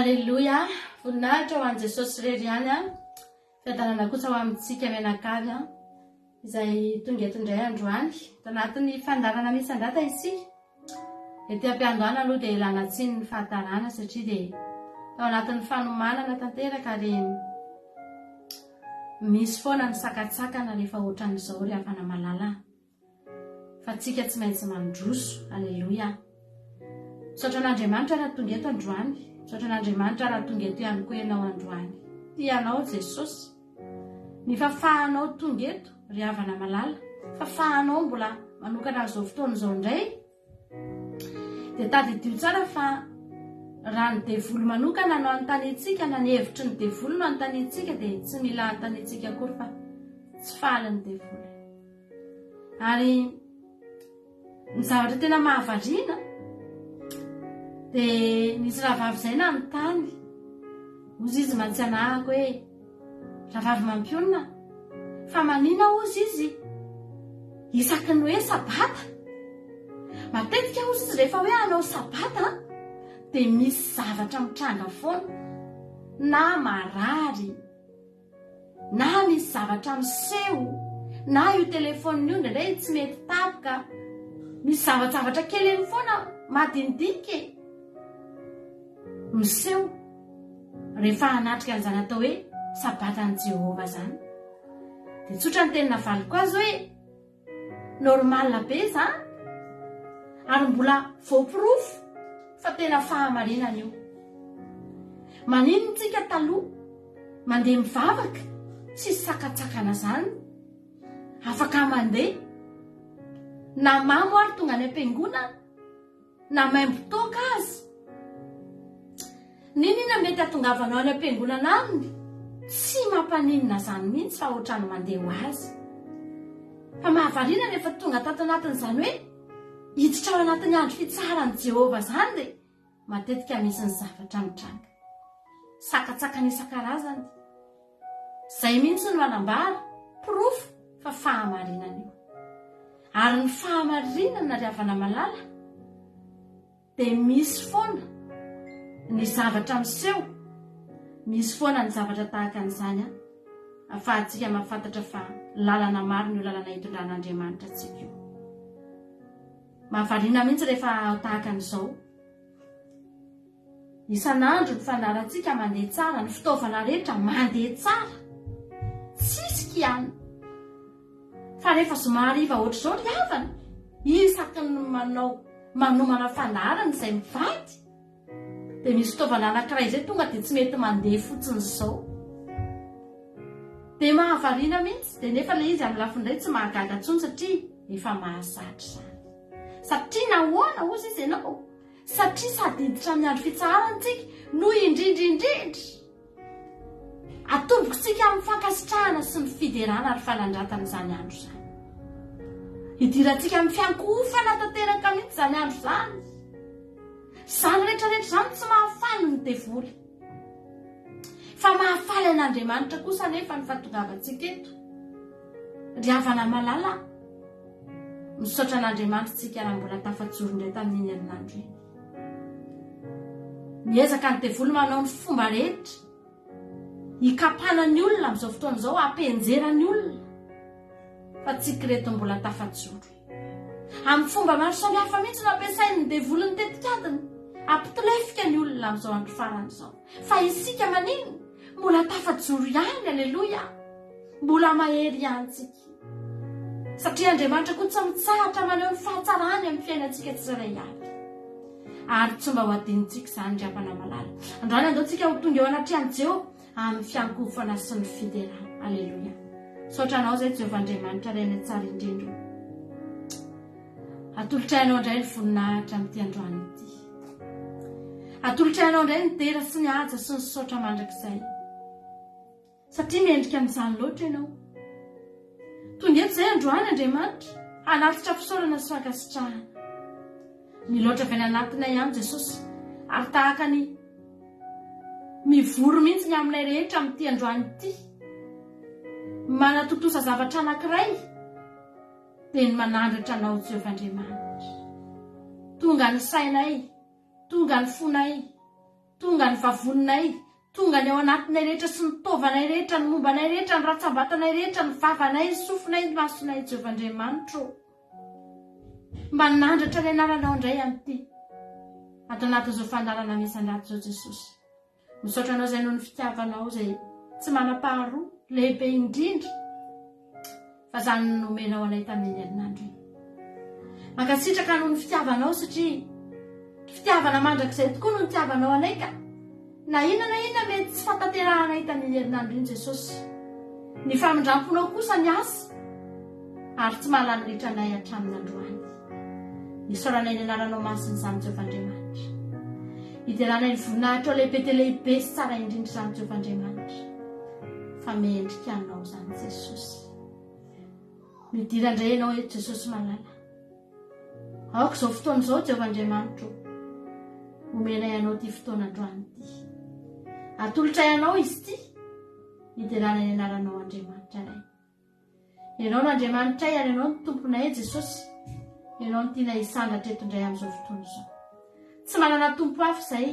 Alleluia, voninahitra ho an'i Jesosy irery ihany fiadanana kosa ho amintsika mianakavy izay tonga eto indray androany tanatin'ny fandarana misandrata isika. Ety am-piandohana aloha dia ilana tsiny ny fahatarana satria dia tao anatin'ny fanomanana tanteraka ary misy foana ny sakatsakana rehefa ohatran'izao ry havana malala. Fa tsika tsy maintsy mandroso. Alleluia. Misaotra an'Andriamanitra raha tonga eto androany. Misaotra an'Andriamanitra raha tonga eto ihany koa ianao androany. Tianao Jesosy. Ny fahafahanao tonga eto ry havana malala. Fahafahanao mbola manokana izao fotoana izao indray. Dia tadidio tsara fa raha ny devoly manokana no anontanitsika na ny hevitry ny devoly no anontanitsika dia tsy mila anontanitsika akory fa tsy faly ny devoly. Ary ny zavatra tena mahavariana dia nisy rahavavy izay na ny tany. Ozy izy mantsy anahako hoe rahavavy mampionina fa manina ozy izy isaky ny hoe sabata. Matetika ozy izy rehefa hoe hanao sabata dia misy zavatra mitranga foana na marary na misy zavatra miseho na io telefôniny io ndraindray tsy mety tapaka. Misy zavatra kely foana madinidinika miseho rehefa hanatrika an'izany atao hoe sabatan'i Jehova zany. Dia tsotra ny teny navaliko azy hoe normal be izany ary mbola voapirofo fa tena fahamarinana io. Manino tsika taloha mandeha mivavaka sy sakatsakana zany afaka mandeha na mamo ary tonga any am-piangona na maimbo toka azy. Ninona mety atongavanao any am-piangonana aminy tsy mampaninona zany mihitsy fa ohatrany mandeha ho azy. Fa mahavariana rehefa tonga tato anatin'izany hoe hiditra ao anatin'ny andro fitsaran'i Jehova zany dia matetika misy ny zavatra mitranga. Sakatsakana isan-karazany. Izay mihitsy no manambara pirofo fa fahamarinana io. Ary ny fahamarinana ry havana malala dia misy foana ny zavatra miseho, misy foana ny zavatra tahaka an'izany ahafahantsika mahafantatra fa lalana maro ny lalana itondran'Andriamanitra antsika io. Mahavariana mihitsy rehefa tahaka an'izao. Isan'andro ny fandaharantsika mandeha tsara, ny fitaovana rehetra mandeha tsara, tsisy kiana. Fa rehefa somary iva ohatr'izao ry havana, isaky ny manomana fandaharana izay mivady dia misy fitaovana anankiray izay tonga dia tsy mety mandeha fotsiny izao. Dia mahavariana mihitsy dia nefa ilay izy amin'ny lafindray tsy mahagaga intsony satria efa mahazatra izany. Satria nahoana ozy izy ianao? Satria sady hiditra amin'ny andro fitsarantsika no indrindra atombokitsika amin'ny fankasitrahana sy ny fiderana ary falandratana izany andro izany. Hidirantsika amin'ny fiankofana tanteraka mihitsy izany andro izany. Izany rehetrarehetra izany tsy mahafaly ny devoly. Fa mahafaly an'Andriamanitra kosa nefa ny fahatongavantsika eto. Ry havana malala, misaotra an'Andriamanitra tsika raha mbola tafajoro indray tamin'iny herinandro iny. Miezaka ny devoly manao ny fomba rehetra hikapana ny olona amin'izao fotoana izao, hampenjera ny olona. Fa tsika reto mbola tafajoro. Amin'ny fomba maro samihafa mihitsy no ampiasainy ny devoly ny tetikadiny ampitolefika ny olona amin'izao andro farany izao. Fa isika manino mbola tafajoro ihany. Alleluia. Mbola mahery ihany tsika. Satria Andriamanitra koa tsy mitsahatra maneho ny fahatsarany amin'ny fiainantsika tsirairay avy. Ary tsy mba ho adinitsika izany ry havana malala. Androany andeontsika ho tonga eo anatrehan'i Jehova amin'ny fiankofana sy ny fiderana. Alleluia. Misaotra anao izay Jehova Andriamanitra reny tsara indrindra. Atolotrainao indray ny voninahitra amin'ity androany ity. Atolotrainao indray ny dera sy ny haja sy ny saotra mandrakizay. Satria miendrika amin'izany loatra ianao. Tonga eto izay androany Andriamanitra hanatitra fisaorana sy fankasitrahana. Miloatra avy any anatinay ihany Jesosy ary tahaka ny mivory mihitsy ny aminay rehetra amin'ity androany ity. Manatotosa zavatra anankiray dia ny manandratra anao Jehova Andriamanitra. Tonga ny sainay, tonga ny fonay, tonga ny vavononay, tonga ny ao anatinay rehetra sy ny tovanay rehetra, ny mombanay rehetra, ny ratsambatanay rehetra, ny vavanay, ny sofinay, ny masonay, Jehovah Andriamanitra. Mba nandratra ny anaranao indray amin'ity. Ato anatin'izao fandarana misan-drato zao Jesosy. Misaotra anao izay noho ny fitiavanao izay tsy manam-paharoa, lehibe indrindra. Fa izany no nomenao anay tamin'ny herinandro iny. Mankasitraka noho ny fitiavanao satria fitiavana mandrakizay tokoa no nitiavanao anay ka. Na inona mety tsy fataterahanay tamin'ny herinandro iny Jesosy. Ny famindramponao kosa ny asa ary tsy mahalany ritra anay hatramin'ny androany. Isaoranay ny anaranao masina izany Jehovah Andriamanitra. Idiranay ny voninahitra lehibe dia lehibe sy tsara indrindra izany Jehovah Andriamanitra. Fa mendrika anao izany Jesosy. Midira indray ianao eto Jesosy malala. Aoka izao fotoana izao Jehovah Andriamanitra. Omenay anao ty fotoana androany ty. Atolotra ianao izy ty. Idiranay ny anaranao Andriamanitra iray. Ianao no Andriamanitra ary ianao no tomponay Jesosy. Ianao no tiana hisandatra eto indray amin'izao fotoana izao. Tsy manana tompo hafa izay.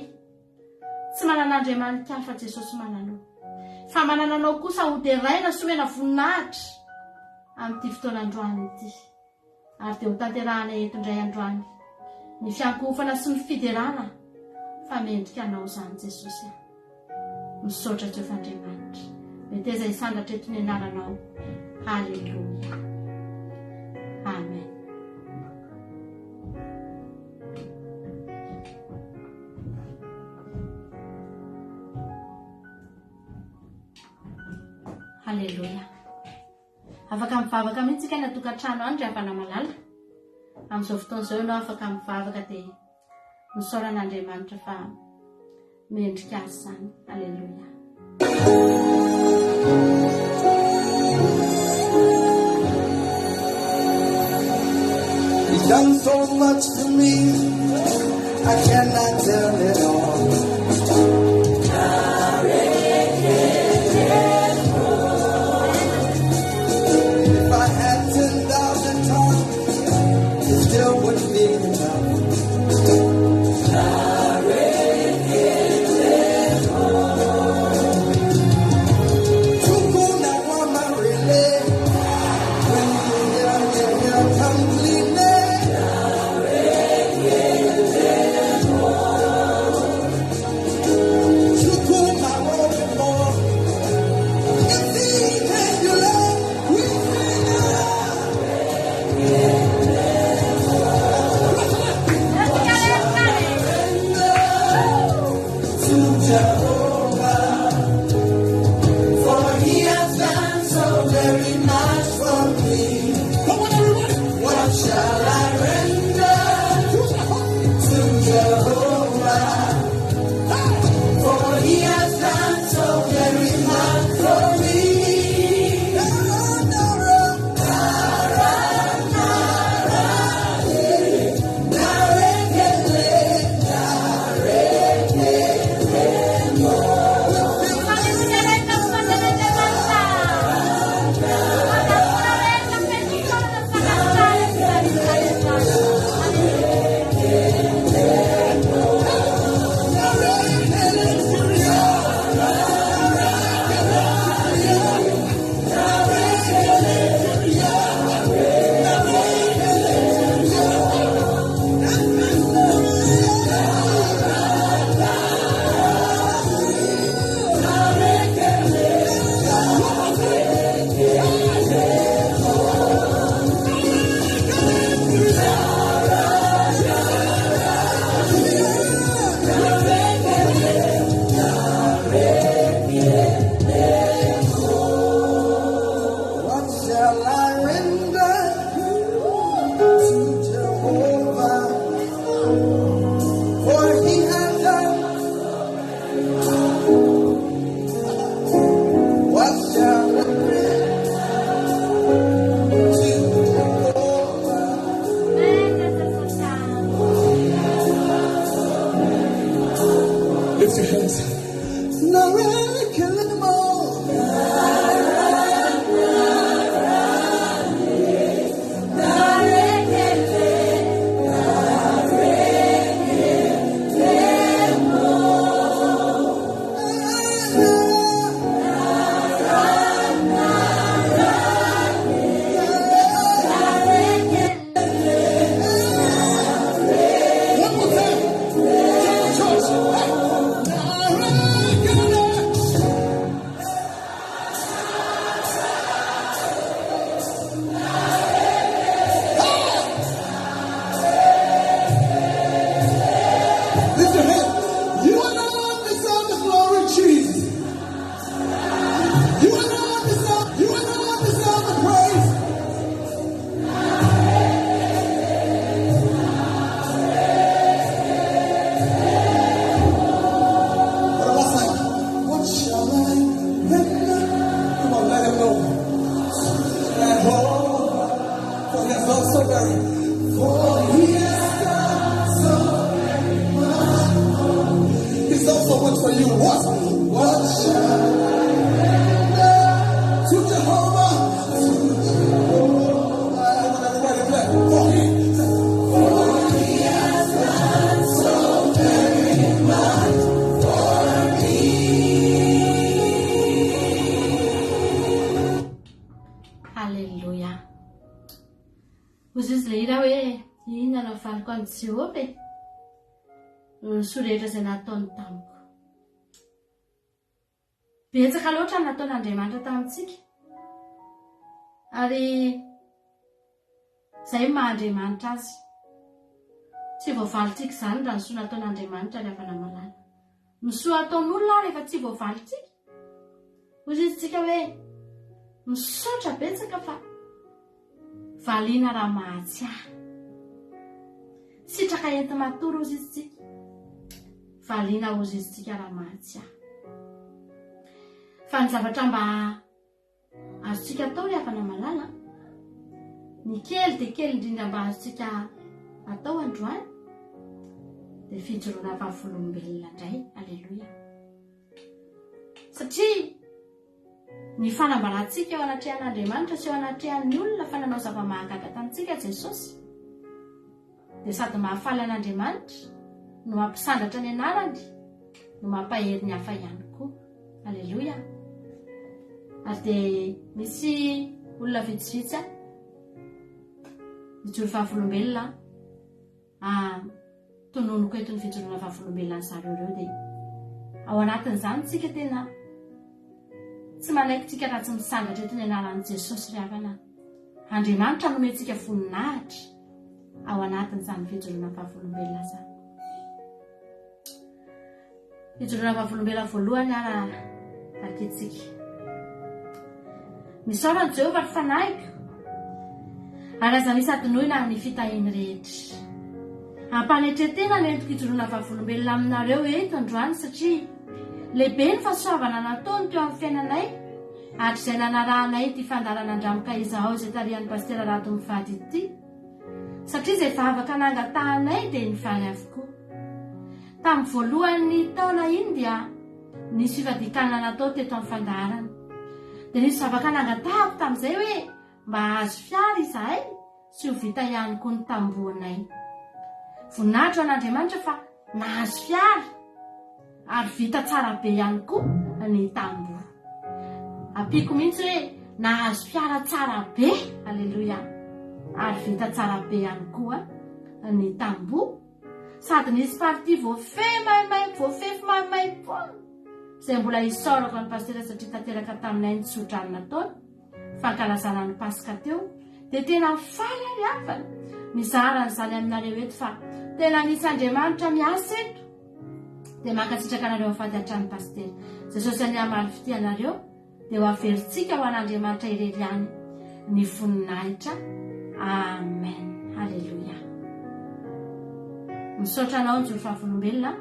Tsy manana Andriamanitra hafa Jesosy mananao. Fa manana anao kosa hoderaina sy omena voninahitra amin'ity fotoana androany ity. Ary dia ho tanterahanay eto indray androany. Ny fiankofana sy ny fiderana. Fa mendrika anao izany Jesosy. Misaotra Jehovah Andriamanitra. Meteza hisandatra eto ny anaranao. Halleluja. Amen. Halleluja. Afaka mivavaka mihitsy ka ny atokantrano any rehefa namalala. Amin'izao fotoana izao ianao afaka mivavaka dia misaoran'Andriamanitra fa mendrika azy izany. Halleluja. He's done so much for me, I cannot tell it all. If I had 10,000 tongues, it still wouldn't be enough. valiko any Jehova sorehetra izay nataony tamiko. Betsaka loatra ny nataon'Andriamanitra tamintsika ary izay maha-Andriamanitra azy. Tsy voavalintsika izany raha ny soa nataon'Andriamanitra ry havana malala. Ny soa ataon'olona rehefa tsy voavalintsika hoy izy tsika hoe misaotra betsaka fa valiana raha mahatsiahy. Sitraka enti matory hozy izy tsika, valiana hozy izy tsika raha mahatsiahy. Fa ny zavatra mba azontsika atao ry havana malala, ny kely dia kely indrindra mba azontsika atao androany dia fijoroana vavolombelona indray. Aleluia. Satria ny fanambarantsika eo anatrehan'Andriamanitra sy eo anatrehan'ny olona fa nanao zava-mahagaga tamintsika Jesosy dia sady mahafaly an'Andriamanitra no mampisandatra ny anarany no mampahery ny hafa ihany koa. Aleluia. Ary dia misy olona vitsivitsy mijoro vavolombelona tononoko eto ny fijoroana vavolombelona ny zareo ireo dia ao anatin'izany tsika tena tsy manaikintsika raha tsy misangatra eto ny anaran'i Jesosy ry havana. Andriamanitra nomentsika voninahitra ao anatin'izany fijoroana vavolombelona izany. Fijoroana vavolombelona voalohany ara vakitsika. Misaorany Jehova ry fanahiko ary aza misy adinoina ny fitahiny rehetra. Ampanetretena ny entiko hijoroana vavolombelona aminareo eto androany satria lehibe ny fahasoavana nataony teo amin'ny fiainanay ary izay nanarahanay ity fandarana andramoka izao izay tarihan'ny pastera Rato mivady ity. Satria izay vavaka nangatahanay dia nivaly avokoa. Tamin'ny voalohany taona iny dia nisy fivadikana natao teto amin'ny fandarana. Dia nisy vavaka nangatahako tamin'izay hoe mba hahazo fiara izahay sy ho vita ihany koa ny tambohonay. Voninahitra an'Andriamanitra fa nahazo fiara ary vita tsara be ihany koa ny tamboho. Ampiko mihitsy hoe nahazo fiara tsara be. Aleluia. Ary vita tsara be ihany koa ny tamboho. Sady nisy party voafefy maimay foana izay mbola isaorako ny pastera satria tanteraka taminay ny tsodrano nataony fankalazana ny Pasika teo dia tena faly ary havana mizara n'izany aminareo eto fa tena nisy Andriamanitra miasa eto. Dia mankatsitraka anareo mivady hatrany pastera. Jesosy any amaly fity anareo dia ho averintsika ho an'Andriamanitra irery ihany ny voninahitra. Amen. Aleluia. Misaotra anao ny joro vavolombelona.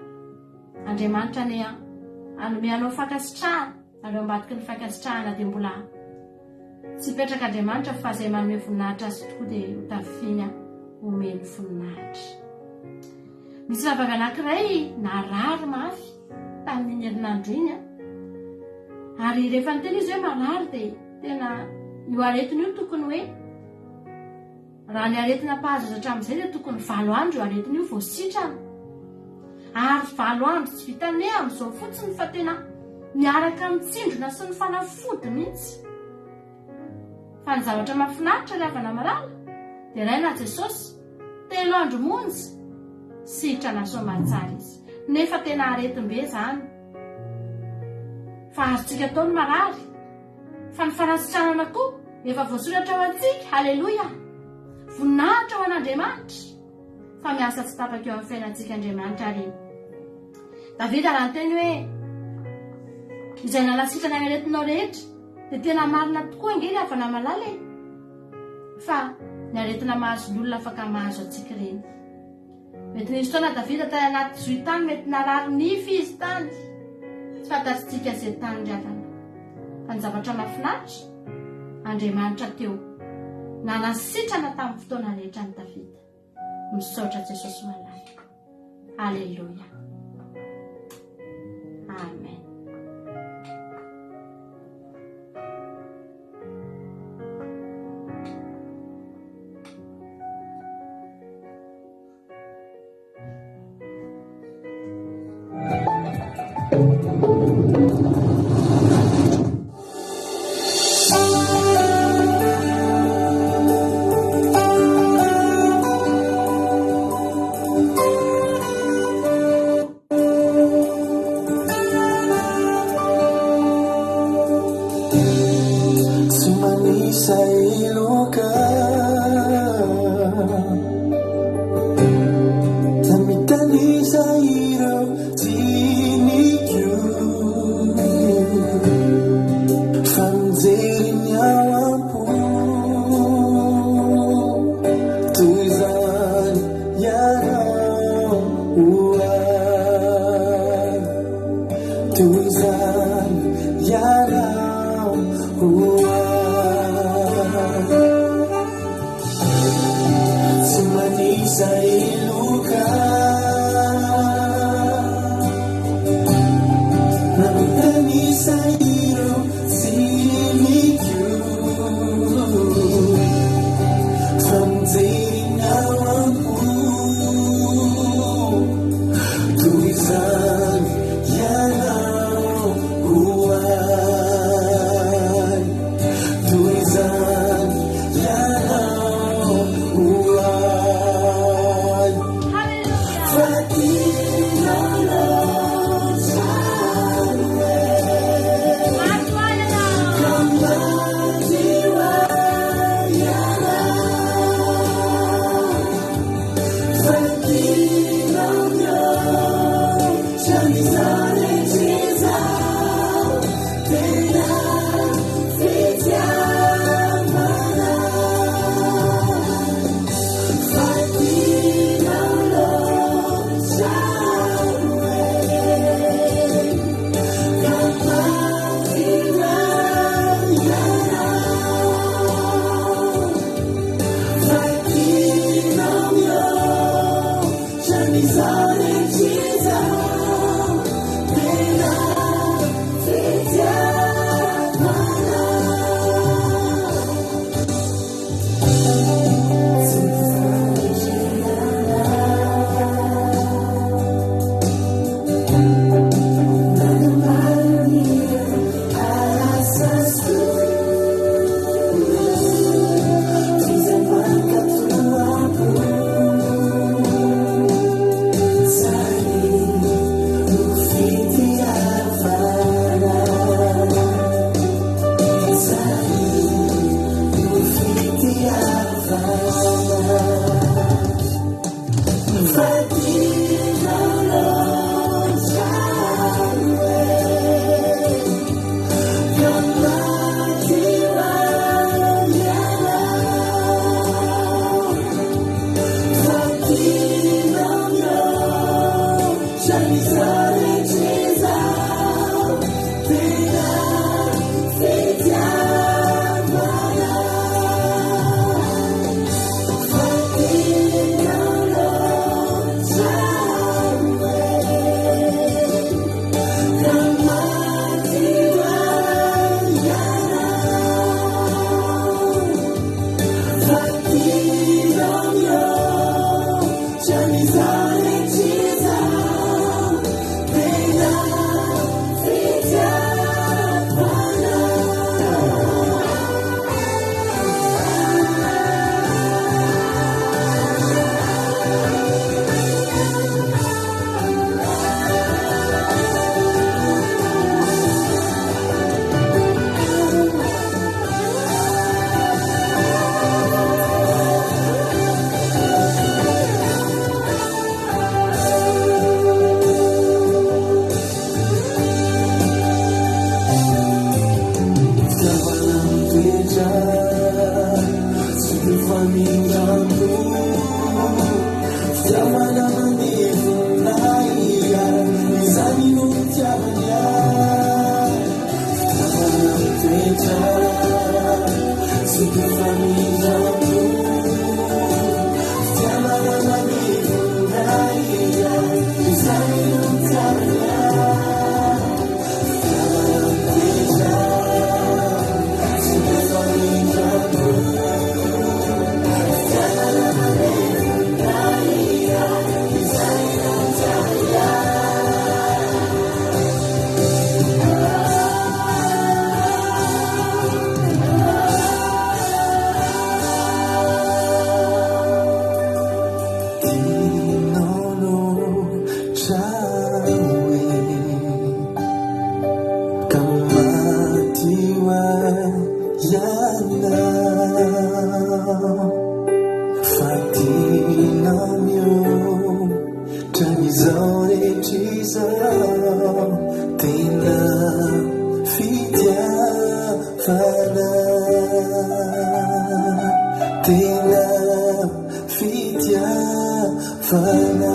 Andriamanitra ny anome anao fankasitrahana ary ambadiky ny fankasitrahana dia mbola tsy hipetraka Andriamanitra fa izay manome voninahitra azy tokoa dia ho tafiana omeny voninahitra. Misy vavaka anankiray narary mafy tamin'iny herinandro iny ary rehefa niteny izy hoe marary dia tena io aretiny io tokony hoe raha ny aretina mpahazo hatramin'izay dia tokony 7 andro io aretiny io vao sitrana. Ary 7 andro tsy vitane amin'izao fotsiny fa tena miaraka mitsindrona sy ny fanafody mihitsy. Fa ny zavatra mahafinaritra ry havana malala dia raina Jesosy 3 andro monjy sitrana soamantsara izy. Nefa tena aretim-be izany. Fa azontsika atao ny marary. Fa ny fanasitranana koa efa voasoratra ao antsika. Haleluia. Voninahitra ho an'Andriamanitra. Fa miasa tsy tapaka eo amin'ny fiainantsika Andriamanitra ary Davida raha niteny hoe izay nanasitrana ny aretinao rehetra dia tena marina tokoa angely havana malala fa ny aretina mahazo ny olona afaka mahazo antsika ireny. Mety nisy fotoana Davida tany anaty zohy tany mety narary nify izy tany. Tsy fantatsika izay tany ry havana. Fa ny zavatra mahafinaritra Andriamanitra teo nanasitrana tamin'ny fotoana rehetra ny Davida. Misaotra Jesosy malala. Aleluia. Amen. sairão de ninguém. Fazer nyawapu tuizan yarau uai tuizan yarau uai sumani sa iluka namutani sa iro mafana.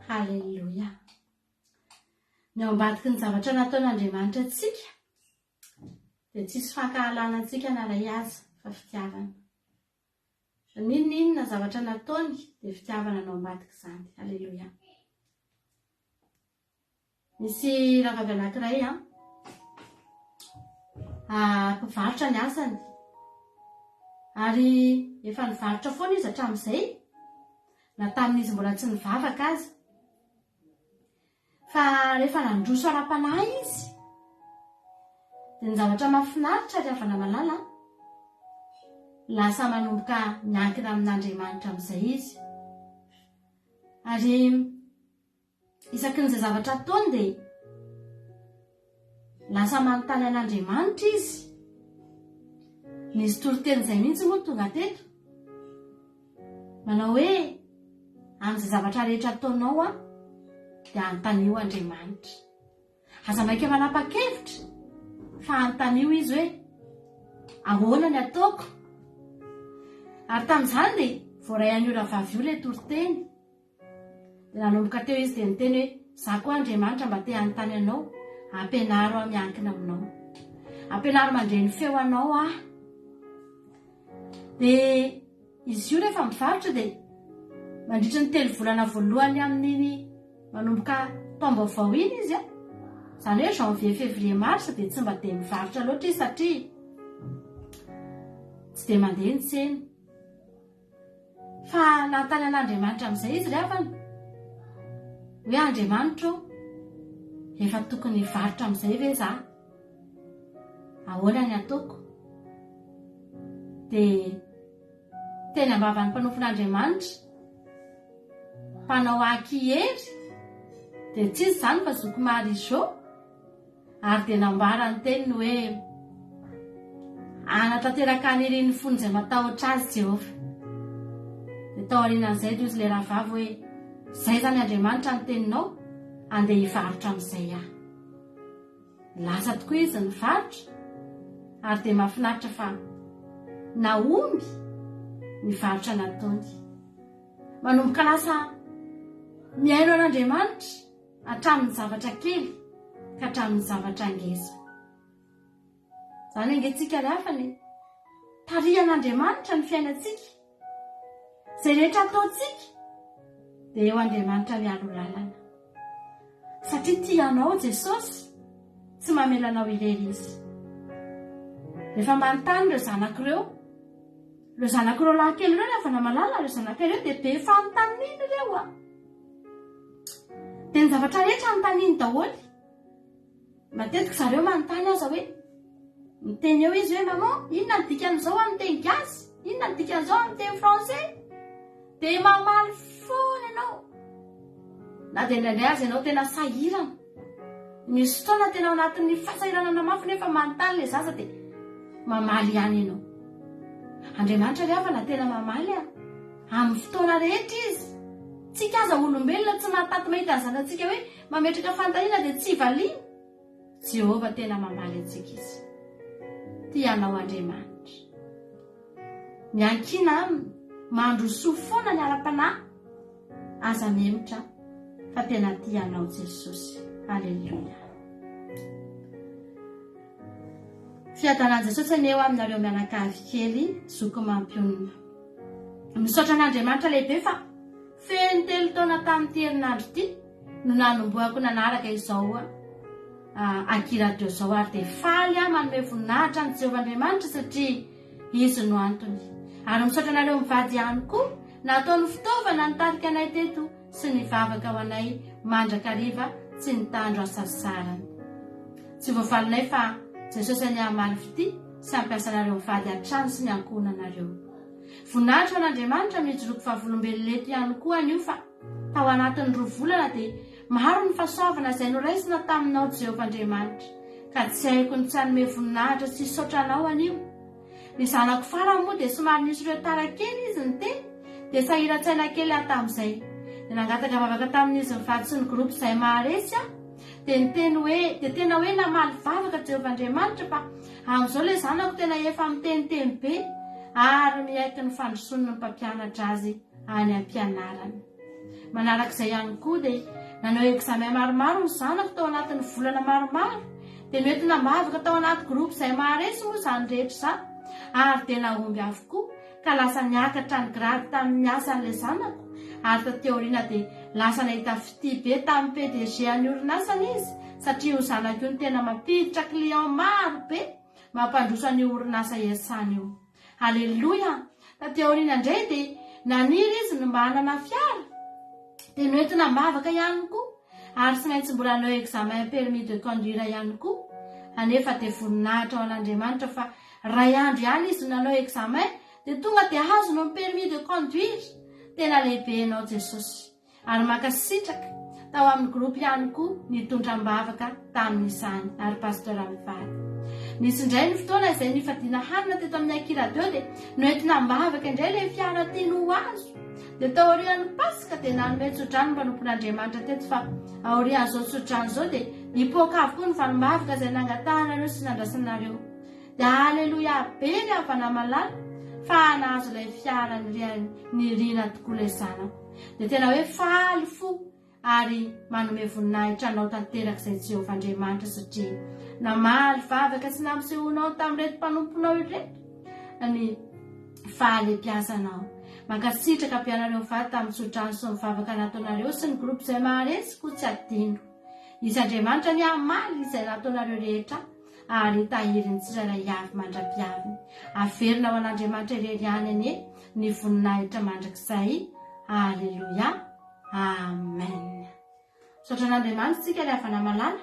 Halleluja. Ny ao ambadiky ny zavatra nataon'Andriamanitra atsika dia tsisy fankahalana antsika na ray aza fa fitiavana. Ninona zavatra nataony dia fitiavana no ambadiky izany. Halleluja. Misy ravavy anankiray mpivarotra ny asany ary efa nivarotra foana izy hatramin'izay na tamin'izy mbola tsy nivavaka aza. Fa rehefa nandroso ara-panahy izy dia ny zavatra mahafinaritra ry havana malala lasa manomboka miankina amin'Andriamanitra amin'izay izy. Ary isaky n'izay zavatra ataony dia lasa manontany an'Andriamanitra izy. Nisy toriteny izay mihitsy moa tonga teto manao hoe amin'izay zavatra rehetra ataonao dia anontanio Andriamanitra. Aza maika manapa-kevitra fa anontanio izy hoe ahoana ny ataoko. Ary tamin'izany dia voaray an'io ravavy io ilay toriteny. Dia nanomboka teo izy dia niteny hoe za koa Andriamanitra mba te anontany anao, ampianaro aho miankina aminao, ampianaro mandre ny feo anao aho. Dia izy io rehefa mivarotra dia mandritra ny 3 volana voalohany amin'ny manomboka taom-baovao iny izy izany hoe janvier, février, mars dia tsy mba dia mivarotra loatra izy satria tsy dia mandeha ny tsena. Fa nanontany an'Andriamanitra amin'izay izy ry havana hoe Andriamanitra efa tokony hivarotra amin'izay ve za, ahoana ny ataoko. Dia teny ambavan'ny mpanofon'Andriamanitra mpanao Akiery dia tsy izy izany fa Zoko Marizô, ary dia nambarany teniny hoe anatanteraka ny ireny fony izay matahotra azy Jehova. Dia tao aorianan'izay izy ilay rahavavy hoe izay zany Andriamanitra ny teninao, andeha hivarotra amin'izay aho. Lasa tokoa izy nivarotra ary dia mahafinaritra fa naomby ny varotra nataony. Manomboka lasa miaino an'Andriamanitra hatramin'ny zavatra kely ka hatramin'ny zavatra ngeza. Izany angentsika ry havana tarihan'Andriamanitra ny fiainantsika. Izay rehetra ataontsika dia eo Andriamanitra mialo lalana. Satria tianao Jesosy, tsy mamelanao irery izy. Rehefa manontany ireo zanak'ireo lankely ireo rehefa namalala ireo zanak'ireo dia be fanontaniana ireo dia ny zavatra rehetra anontaniany daholo. Matetika zareo manontany aza hoe miteny eo izy hoe maman, inona ny dikan'izao amin'ny teny gasy, inona ny dikan'izao amin'ny teny français, dia mamaly foana ianao. Na dia indraindray aza ianao tena sahirana, misy fotoana tena ao anatin'ny fahasahiranana mafy nefa manontany ilay zaza dia mamaly ihany ianao. Andriamanitra ry havana tena mamaly amin'ny fotoana rehetra izy. Tsika aza olombelona tsy mahataty mahita ny zanantsika hoe mametraka fantaniana dia tsy hivaliana. Jehova tena mamaly antsika izy. Tianao Andriamanitra. Miankina aminy, mandroso foana ny ara-panahy, aza memotra fa tena tianao Jesosy. Halleluja. Fiadanan'i Jesosy aneo aminareo mianakavy kely zoko mampionina. Misaotra an'Andriamanitra lehibe fa feno 3 taona tamin'ity herinandro ity no nanomboako nanaraka izao akiradio izao, ary dia faly manome voninahitra ny Jehovahandriamanitra satria izy no antony. Ary misaotra anareo mivady ihany koa nataony fitaovana nitarika anay teto sy nivavaka ho anay mandrakariva tsy nitandro asasarany. Tsy voafalinay fa Jesosy any amin'ny ity sy ampiasa anareo mivady hatrany sy ny ankohonanareo. Voninahitra an'Andriamanitra mijoroky fahavolombelona eto ihany koa anio fa tao anatin'ny 2 volana dia maro ny fahasoavana izay noraisina taminao Jehovahandriamanitra, ka tsy haiko ny tsy hanome voninahitra sy saotra anao anio. Ny zanako farany moa dia somary nisy ireo tara kely izy ny teny dia sahiran-tsaina kely aho tamin'izay. Dia nangataka vavaka tamin'izy mivady sy ny groupe izay maharesy dia tena hoe namaly vavaka Jehovahandriamanitra fa amin'izao ilay zanako tena efa miteniteny be ary miaiky ny fandrosonina ny mpampianatra azy any am-pianarany. Manarak'izay ihany koa dia nanao examen maromaro ny zanako tao anatin'ny volana maromaro, dia noentina mavaka tao anaty groupe izay maharesy moa izany rehetra izany, ary tena omby avokoa ka lasa niakatra ny grady tamin'ny asa an'ilay zanako, ary tateoriana dia lasa nahita fity be tamin'ny PDG any orinasany izy, satria io zanako io ny tena mampiditra client maro be mampandrosa ny orinasa iasany io. Halleluja! Tateoriana indray dia naniry izy ny mba hanana fiara, dia noentina mavaka ihany koa, ary tsy maintsy mbola nanao examen permis de conduire ihany koa. Anefa dia voninahitra ao an'Andriamanitra fa ray andro ihany izy nanao examen dia tonga dia azonao ny permis de conduire. Tena lehibe ianao Jesosy. Ary makasitraka tao amin'ny groupe ihany koa nitondram-bavaka tamin'izany, ary pasteur mivady. Nisy indray ny fotoana izay nifadiana hanina teto amin'ny Akiradio dia noentina mivavaka indray ilay fiara tiany ho azo. Dia tao aorian'ny Pasika dia nanome tsodrano mpanompon'Andriamanitra teto fa aorian'izao tsodrano izao dia hipoaka avokoa ny vanim-bavaka izay nangatanareo sy nandrasanareo. Dia halleluja be ny havana malala fa nahazo ilay fiara nirina tokoa ilay zanako. Dia tena hoe faly fo ary manome voninahitra anao tanterak'izay Jehovah-Andriamanitra satria namaly vavaka sy nampisehoanao tamin'ireto mpanomponao ireto ny fahalempiasanao. Mankasitraka mpianareo mivady tamin'ny tsodrano sy mivavaka nataonareo sy ny groupe izay maharesy koa tsy adino. Izy Andriamanitra ny hamaly izay nataonareo rehetra ary tahiry ny tsirairay avy mandra-piaviny. Averina ho an'Andriamanitra irery ihany anie ny voninahitra mandrakizay. Halleluja. Amen. Saotra an'Andriamanitra tsika ilay havana malala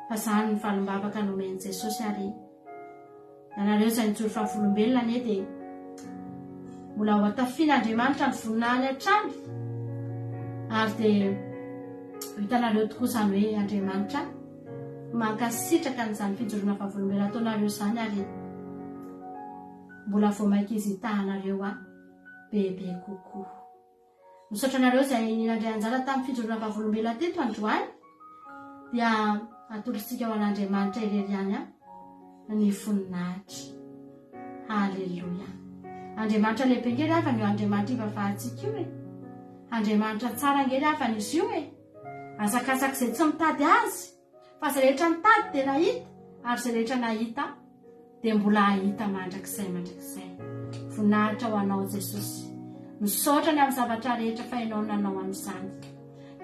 fa izany ny falombavaka nomeny Jesosy, ary ianareo izay nijoro fahavolombelona anie dia mbola ho atafian'Andriamanitra ny voninahiny hatrany, ary dia hitanareo tokoa izany hoe Andriamanitra mankasitraka n'izany fijoroana fahavolombelona ataonareo izany, ary mbola vao maika izy hitahanareo bebe kokoa. Misaotra anareo izay ninandray anjara tamin'ny fijoroana fahavolombelona teto androany, dia atolontsika ho an'Andriamanitra irery ihany ny voninahitra. Halleluja. Andriamanitra lehibe ngely avany io Andriamanitra ivavahantsika io e. Andriamanitra tsara ngely avany izy io e. Asakasaka izay tsy mitady azy, fa izay rehetra mitady dia nahita, ary izay rehetra nahita dia mbola hahita mandrakizay. Voninahitra ho anao Jesosy. Misaotra ny amin'ny zavatra rehetra fa ianao nanao amin'izany.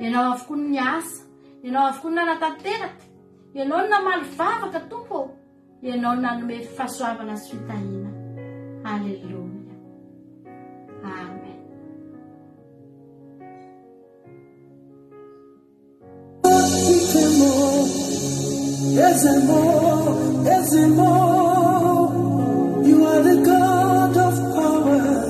Ianao avokoa ny asa, ianao avokoa ny nanatanteraka, ianao ny namaly vavaka Tompo, ianao ny nanome fahasoavana sy fitahiana. Halleluja. Amen. You are the God of power.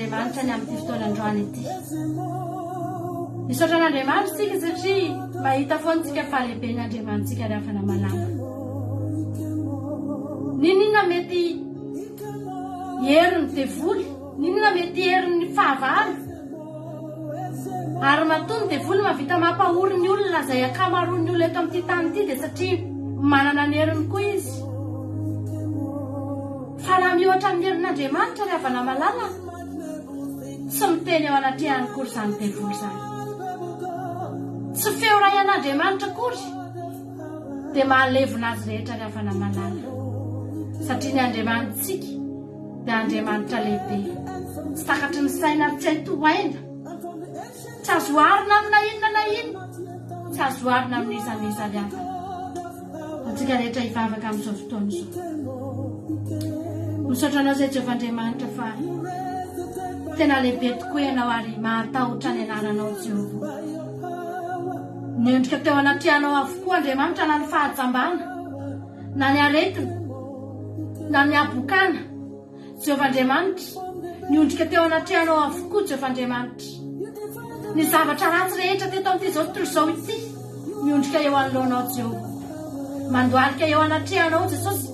Andriamanitra ny amin'ny fotoanandroany ity. Misaotra an'Andriamanitra tsika satria mahita foana tsika fahalehibe n'Andriamanitsika rehefa namalama. Ninona mety herin'ny devoly, ninona mety herin'ny fahavalo. Ary matoa ny devoly mahavita mampahory ny olona izay akamaroan'ny olona eto amin'ity tany ity dia satria manana ny heriny koa izy. Fa na mihoatra amin'ny herin'Andriamanitra rehefa namalama, tsy miteny ao anaty ihany kory izany devoly izany. Tsy feo iray an'Andriamanitra kory dia mahalevona azy rehetra rehefa namalala. Satria ny Andriamanitsika dia Andriamanitra lehibe, tsy takatry ny saina tsy haitohaina, tsy azo arina amina inona na inona, tsy azo arina amin'ny isan'iza hafa. Antsika rehetra hivavaka amin'izao fotoana izao. Misaotra anao izay Jehovah-Andriamanitra fa tena lehibe tokoa ianao ary mahatahotra ny anaranao Jehovah. Niendrika teo anaty anao avokoa Andriamanitra na ny fahajambana, na ny aretina, na ny abokana. Jehovah-Andriamanitra, niondrika teo anaty anao avokoa Jehovah-Andriamanitra. Ny zavatra ratsy rehetra teto amin'ity tontolo izao ity, niondrika eo anoloanao Jehovah. Mandoalika eo anaty anao Jesosy.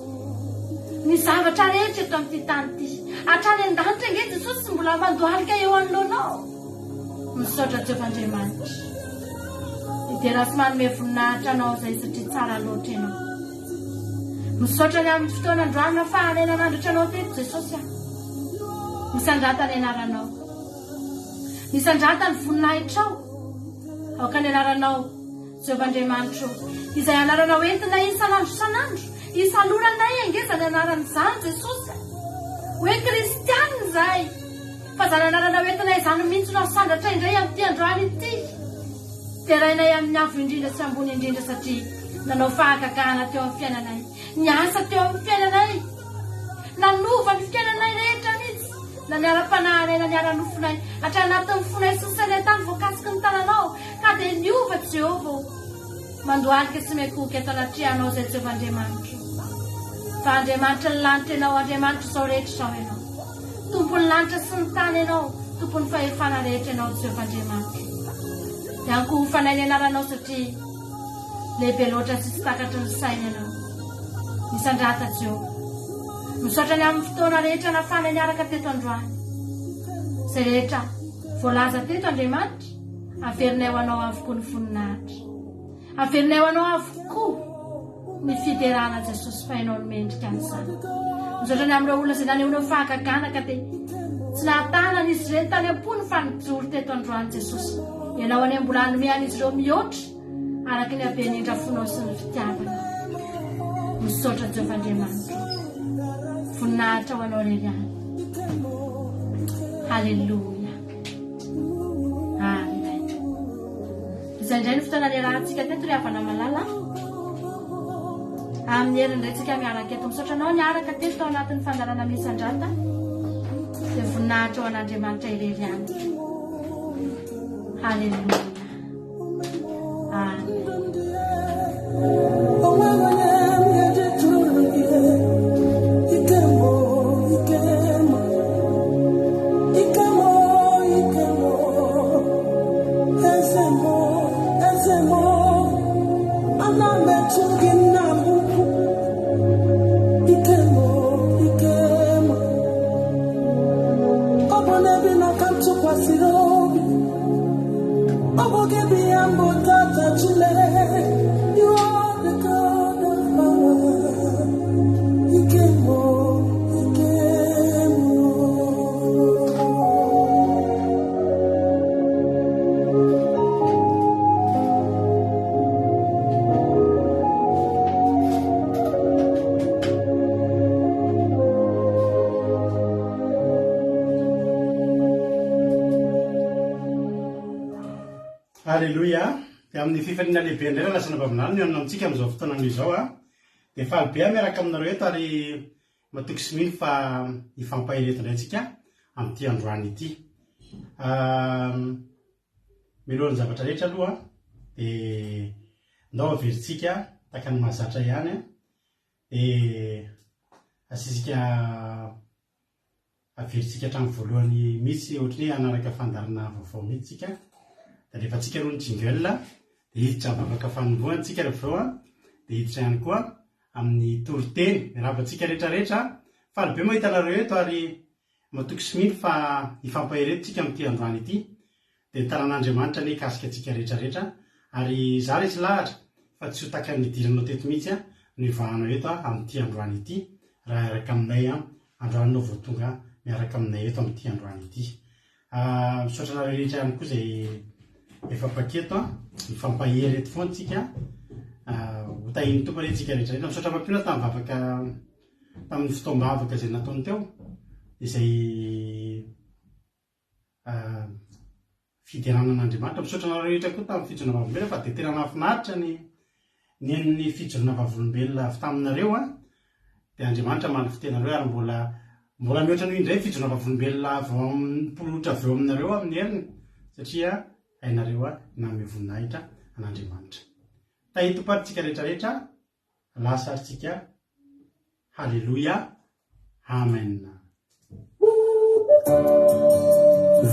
Ny zavatra rehetra eto amin'ity tany ity, hatrany an-danitra nge Jesosy sy mbola mandoalika eo anoloanao. Misaotra Jehovah-Andriamanitra. Idera sy manome voninahitra anao izay satria tsara loatra ianao. Misaotra ny amin'ny fotoanandroany fahanena nandritra anao teto Jesosy. Misandrata ny anaranao. Misandrata ny voninahitrao. Aoka ny anaranao Jehovah-Andriamanitra, izay anaranao entina isanandro isanandro. Isaloranay angeza ny anaran'izany Jesosy. Hoe kristianina izay. Fa izany anarana entina izany mihitsy no sandratra indray amin'ity androany ity. Terainay amin'ny avo indrindra sy ambony indrindra satria nanao fahagagahana teo amin'ny fiainanay. Niasa teo amin'ny fiainanay. Nanova ny fiainanay rehetra mihitsy. Na niara-panahinay na niara-nofonay. Hatrany anatin'ny fonay sy ny sainay tany voakasiky ny tananao. Ka dia niova Jehovah. mandoalika sy maikoky eto anatrianao zay Jehovah'Andriamanitra. Fa Andriamanitra ny lanitra ianao, Andriamanitra izao rehetra izao ianao. Tompony lanitra sy ny tany ianao, tompony fahefana rehetra ianao Jehovah'Andriamanitra. Ianko fanahy ny anaranao satria lehibe loatra sy tsy takatry ny saina ianao. Misandrata Jehova. Misaotra ny amin'ny fotoana rehetra nafana niaraka teto androany. Izay rehetra voalaza teto Andriamanitra, averinay ho anao avokoa ny voninahitra. Averinay ho anao avokoa ny fiderana Jesosy fa ianao no mendrika an'izany. Misaotra ny amin'ireo olona izay nanehonao fahagagana ka dia tsy nahatanan'izy ireny tany am-pony fa nijoro teto androany Jesosy. Ianao any mbola hanome an'izy ireo mihoatra araka ny habeny indrafonao sy ny fitiavana. Misaotra Jehovah'Andriamanitra. Voninahitra ho anao irery any. Halleluja. Amen. Izay indray ny fotoana niarahantsika teto ry havana malala. Amin'ny heriny indray tsika miaraka eto. Misaotra anao niaraka teto ao anatin'ny fandarana misandrata. Dia voninahitra ho an'Andriamanitra irery any. Halleluja. Amen. Halleluja. Dia amin'ny fifaliana lehibe indray lasana vavinany no anao amintsika amin'izao fotoana izao dia falibe miaraka aminareo eto ary matoky sy mino fa hifampahireto indray antsika amin'ity androany ity. Milohan'ny zavatra rehetra aloha dia ndao averintsika taka ny mahazatra ihany dia asisika averintsika hatramin'ny voalohany mihitsy ohatry ny hanaraka fandarana vaovao mihitsy tsika. Da rehefa tsika roa ny jingle dia hiditra mivavaka fanombohana tsika rehefa dia hiditra ihany koa amin'ny toriteny miarabantsika rehetrarehetra. Falibe mahita anareo eto ary matoky sy mino fa hifampahireto tsika amin'ity androany ity. Dia ny tanàn'Andriamanitra ny kasika tsika rehetrarehetra ary izaho resy lahatra fa tsy ho taka ny idiranao teto mihitsy no hivahanao eto amin'ity androany ity raha araka aminay androanynao vao tonga miaraka aminay eto amin'ity androany ity. Misaotra anareo rehetra ihany koa izay efa paketo mifampahery eto foana tsika ho tahiny tompo rehetrika rehetrarehetra. Misaotra mampiona tamin'ny vavaka tamin'ny fotoam-bavaka izay nataony teo izay fiderana an'Andriamanitra. Misaotra anareo rehetra koa tamin'ny fijorona vavolombelona fa dia tena mahafinaritra ny fijorona vavolombelona avy taminareo dia Andriamanitra manofy tenareo ary mbola mihoatra noho indray fijorona vavolombelona vao mipolotra avy eo aminareo amin'ny heriny satria hainareo nanome voninahitra an'Andriamanitra. Tahitopatritsika rehetrarehetra lasa aritsika. Halleluja. Amen.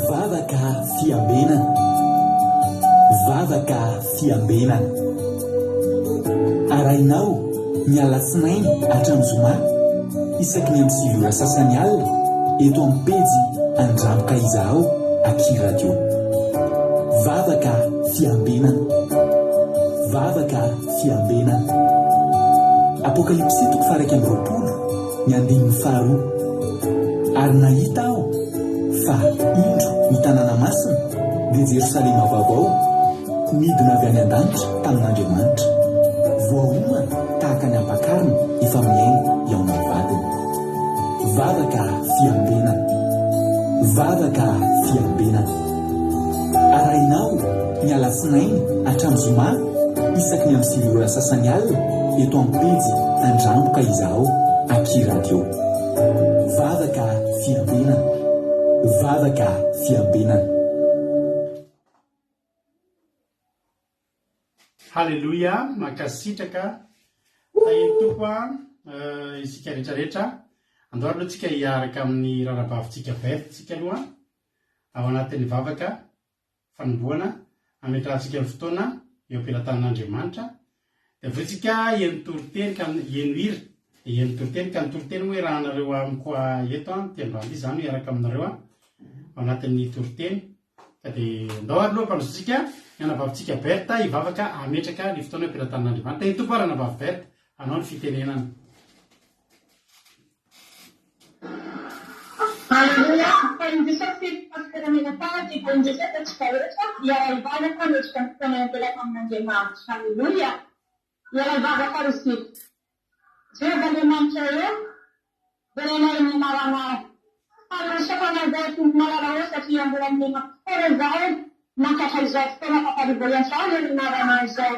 Vavaka fiambenana. Vavaka fiambenana. Arainao ny alatsinainy hatramin'ny zoma isaky ny amin'ny 7 ora sasany alina eto amin'ny pejy Andramboka Izaho Aky Radio. Vavaka fiambenana. Vavaka fiambenana. Apokalipsy 1:20 ary nahita aho fa indro ny tanàna masina dia Jerosalema vaovao midina avy any an-danitra tamin'Andriamanitra, voahomana tahaka ny ampakarina efa miaina eo amin'ny vadiny. Vavaka fiambenana. Vavaka fiambenana. Arainao ny alatsinainy hatramin'ny zoma isaky ny amin'ny 7 ora sasany alina eto amin'ny pejy Andramboka Izaho Aky Radio. Vavaka fiambenana. Vavaka fiambenana. Halleluia, makasitraka taintoko isika rehetrarehetra andao aloha tsika hiaraka amin'ny rarabavitsika bertsika aloha ao anatin'ny vavaka fanomboana ametrahantsika ny fotoana eo am-pelatan'Andriamanitra dia avetsika hieno toroteny ka hieno hira hieno toroteny ka ny toroteny hoe raha anareo amikoa eto tiandroany izany hiaraka aminareo ao anatin'ny toroteny ka dia andao aloha mpanosotsika anavavitsika berta hivavaka ametraka ny fotoana am-pelatan'Andriamanitra ny tompo ary anavavy berta anao ny fitenenana. Halleluja, paindisati paskeramina tati, paindisati tsikaretra, iaivana kametraka ny fotoana am-pelaka amin'Andriamanitra. Halleluja, iaivana karisty. Jehovah-Andriamanitra eo, berenay ny maranao. Halleluja, manzay tompo malalao satria mbola amin'ny fotoana izao, mankatra izao fotoana paparivolantsao ny maranao izao.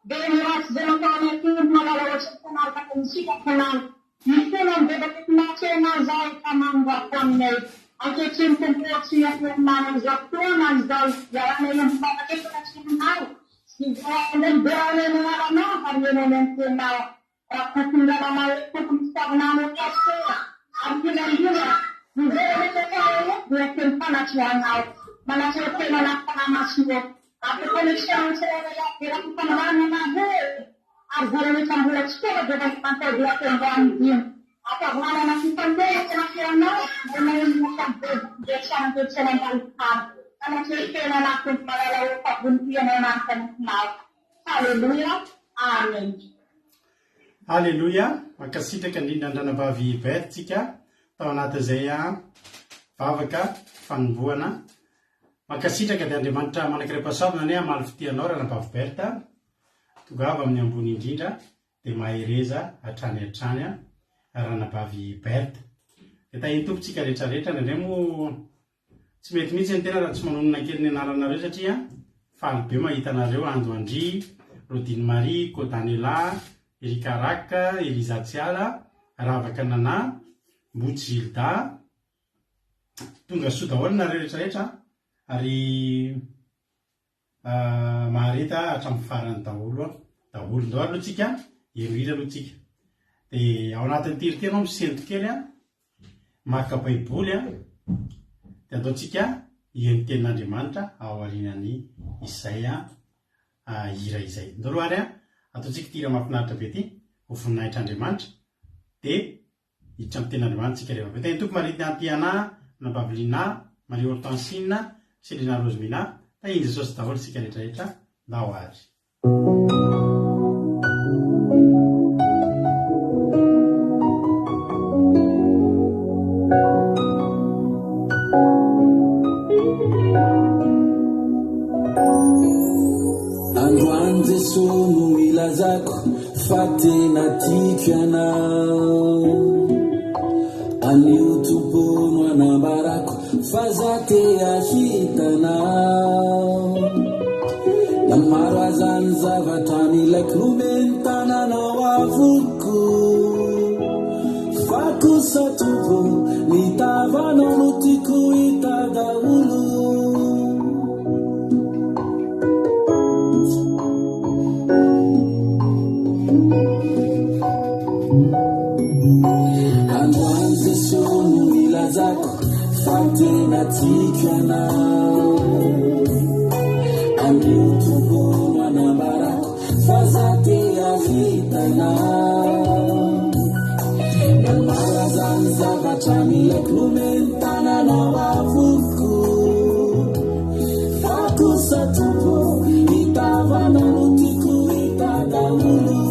Dia ny ratsy izay natao ny tompo malalao tsy fotoana misika fanano. Ny fotoana mibebaky natsena izao kamandoako aminay. Ankehitriny tompo tsy afiaminana izao fotoana izao iaranay ambibavaka eto natsinanao. Sy voanay beranay manaranao ary ianay amin'ny tenao. Raha tompondralanao hoe tokony fitavinanao kasena. Ary pinandina, mizera rehetra dia teny fanatrianao. Manatrea tena nafanamasinao. Ary koneksiona tsirairay fifanarana hoe ary vorehetra mbola tsy tonga dia mantody atendoany dimy. Atavanana fifandeha tena fianao, dia mahemoka dia tsy anampietsana mbalokany. Manatrea tena natompo malalao favonim-piana anantany finao. Halleluja, amen. Halleluja, mankasitraka indrindra andranavavy bertsika tao anatin'izay vavaka fanomboana. Mankasitraka dia Andriamanitra manankiray mpahasalamana hoe amaly fitianao ranavavy berta tongava amin'ny ambony indrindra dia mahereza hatrany ranavavy berta. Dia tahiny tompontsika rehetrarehetra indray moa tsy mety mihitsy ny tena raha tsy manonona kely ny anaranareo satria faly be mahita anareo Ando Andry, Rodine Marie, Kodanela, Erika Raka, Eliza Tsiala, Ravaka Nana, Mbotsy Gilda, tonga soa daholo nareo rehetrarehetra ary mahareta hatramin'ny farany daholo ndao aloha tsika hirohira aloha tsika dia ao anatin'ny tiriteny ao misento kely maka baiboly dia ataontsika hieno tenin'Andriamanitra ao aorianany izay hira izay ndoroary ataontsika tira mahafinaritra be ity ho voninahitr'Andriamanitra dia hiditra amin'ny tenin'Andriamanitra tsika rehefa avy. Tompo marina Tiana, Nababilina, Marie Hortensine, Selina Rosemina, tahiny Jesosy daholo tsika rehetrarehetra ndao ary. Androany Jesosy no ilazako fa tena tiako ianao, anio tompono anambarako fa za te ahitanao. Da maro azany zavatra milaiko nomeny tananao avoko, fa kosa tompo nitavanao no tiako hita daholo. Androany Jesosy no ilazako fa tena tiako ianao, anio tompono anambarako fa za te ahitanao. Da maro azany zavatra milaiko nomeny tananao avoko, fa kosa tompo hitavanao no tiako hita daholo.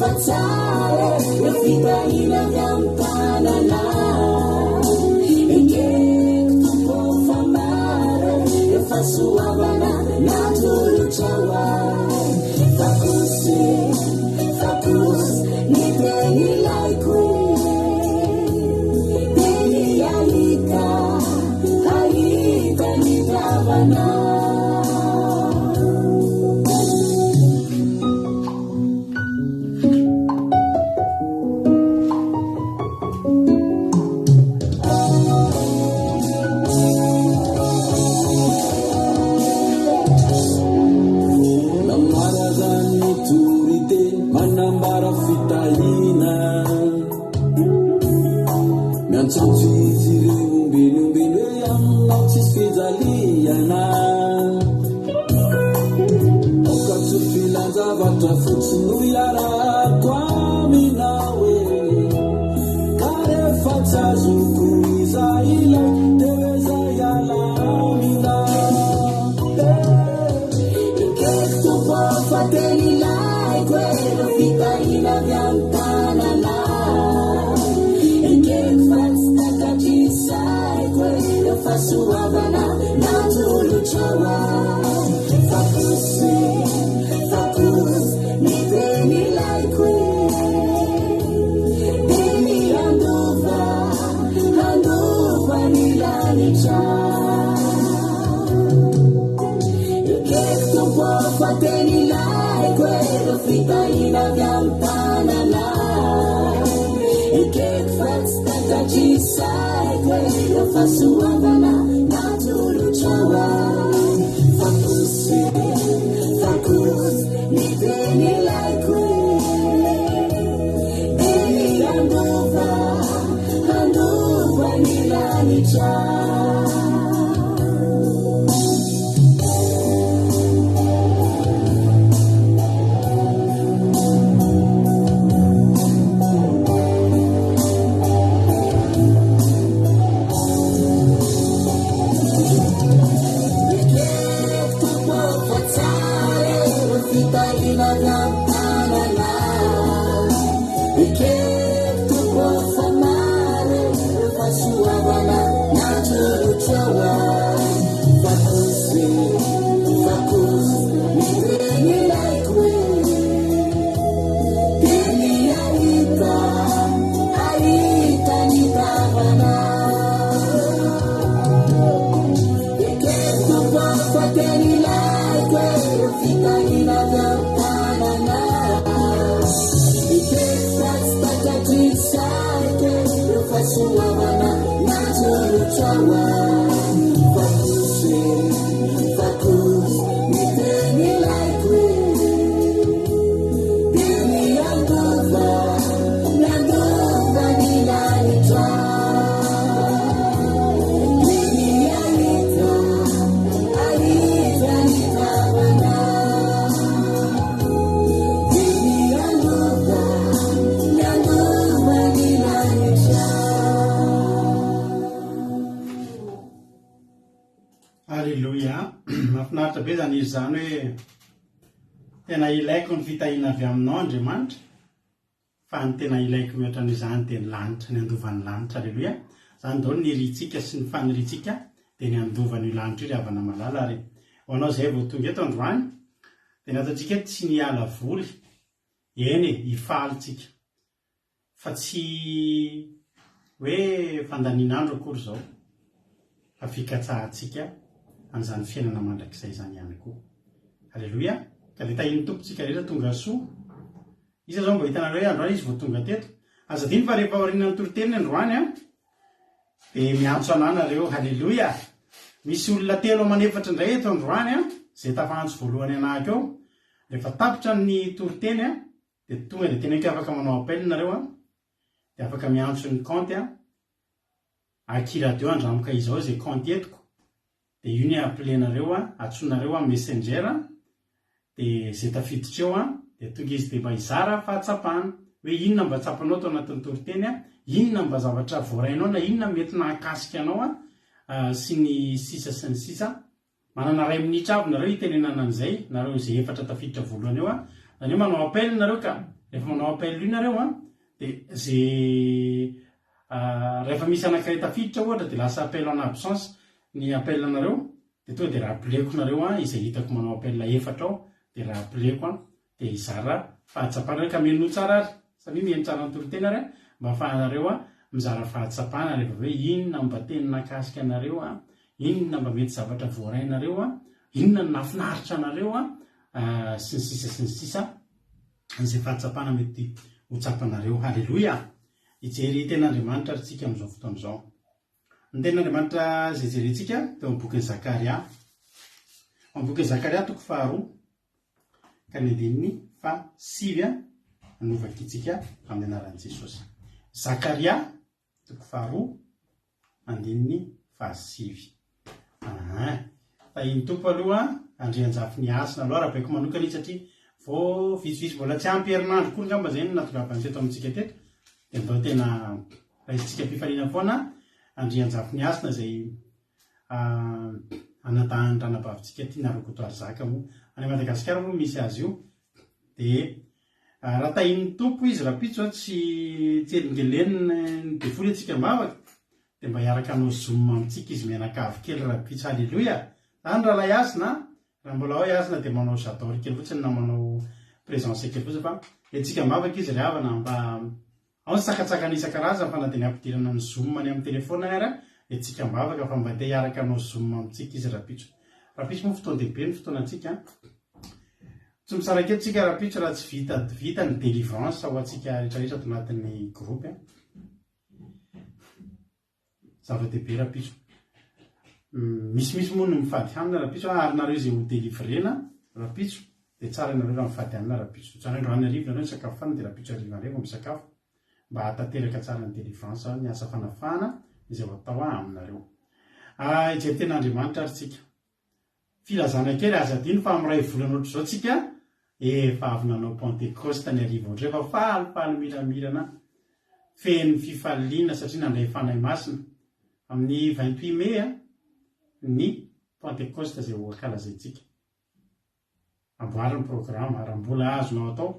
Fatale, la vita in avampanana, e che tu può famare, e fa sua vana, natura ciaua, fa così, ni te ni lai qui, ni alita ni travana. zavatra fotsiny no iarako aminao ka rehefa tsy azoko izay ilay dia hoe zay iala aminao iketo fa teny ilaiko no fitahina avy amin'ny tanana iketo fa tsy takatrisaiko rehefa soavana natolotrawa Fateni lai quello fitaina gampanana e che festa ci sai quello fa suavana natulu ciawa fa cus mi veni lai quello e mi andova mi lani ciao mahafinaritra be zany izy zany hoe tena ilaiko ny fitahina avy aminao Andriamanitra fa ny tena ilaiko mihoatra n'izany dia ny lanitra, ny andovan'ny lanitra. Alleluia. Zany daholo ny ritsika sy ny faniritsika dia ny andovan'ny lanitra io havana malala ary ho anao izay vao tonga eto androany dia nataontsika tsy niala voly eny hifalitsika fa tsy hoe fandanian'andro akory izao fa fikatsahantsika an'izany fiainana mandrakizay zany ihany koa. Alleluia. Ka dia tahin'ny tompontsika rehetra tonga soa. Isa zao mba hitanareo hoe androany izy vao tonga teto. Aza diny fa rehefa aoriana ny toroteniny androany dia miantso anahy nareo. Halleluia. Misy olona telo manefatra indray eto androany izay tafantso voalohany anahy eo. Rehefa tapitra ny toroteny dia tonga dia tena hoe afaka manao appel nareo dia afaka miantso ny compte akiradio andramoka izao izay compte etiko. Dia io ny appelenareo atsonareo messenger dia izay tafiditra eo dia tonga izy dia mba hizara fahatsapana hoe inona mba tsapanao tao anatin'ny toriteny inona mba zavatra voarainao na inona mety nahakasika anao sy ny sisa sy ny sisa. Manana ray minitra avy nareo hitenenana an'izay nareo izay efatra tafiditra voalohany eo zany hoe manao appel nareo ka rehefa manao appel io nareo dia zay rehefa misy anankiray tafiditra ohatra dia lasa appel en absence ny appel nareo dia tonga dia rappeleko nareo izay hitako manao appel efatra ao dia rappeleko dia hizara fahatsapana ka meno tsara ary satria mihaino tsara ny toroteny ary mba ahafahanareo mizara fahatsapana rehefa hoe inona mba teny nakasika anareo inona mba mety zavatra voarainareo inona ny nafinaritra anareo sy ny sisa sy ny sisa izay fahatsapana mety ho tsapanareo. Halleluia. Hijery ten'Andriamanitra tsika amin'izao fotoana izao. Ny ten'Andriamanitra izay jerentsika teo amin'ny bokin'ny Zakaria. Amin'ny bokin'ny Zakaria toko 2 ka ny andininy 7 anovakitsika amin'ny anaran'i Jesosy. Zakaria toko 2 andininy 7. Tahiny tompo aloha andrianjafy ny asina aloha raha baiko manokana izy satria vao vitsivitsy mbola tsy ampy herinandro koa ngamba zay natongavany teto amintsika teto de mba tena raisitsika mpifaliana foana andrianjafony asina zay anatahandranabavintsika tia narokotoary zaka moa any Madagasikara moa misy azy io de raha tahin'ny tompo izy rapitso tsy elingeleniny devoly atsika mavaka de mba hiaraka anao zoom amintsika izy mianakavy kely rapitso. Halleloia zany raha lay asina raha mbola ao asina de manao j'adore kely fotsiny na manao présence kely fotsiny fa etsika mavaka izy ry havana mba ao ny tsakatsakany isan-karazany fa na de ny ampidirana ny zoom any amin'ny telefona ara etsika mavaka fa mba te hiaraka anao zoom amintsika izy rapitso moa fotoan-dehibe ny fotoanantsika tsy misaraketo tsika rapitso raha tsy vita ny délivrance ho atsika rehetrarehetra ato anatin'ny groupe zava-dehibe rapitso. Misimisy moa no mifady hanina rapitso ary nareo zay ho délivrena rapitso de tsara nareo raha mifady hanina rapitso tsara andro any arivo nareo ny sakafo fanina de rapitso arivareo misakafo mba hatateraka tsara ny délivrance ny asa fanafahana izay ho atao aminareo. Ijay ten'Andriamanitra ary tsika filazana kely aza adino fa amiray volana ohatr' zao tsika efa avy nanao Pentecoste ny arivo ohatr efa falifaly miramirana feny fifaliana satria nandray fanahy masina amin'ny 28 mai ny Pentecoste zay ho ankalazaitsika. Amboariny programme ary mbola azonao atao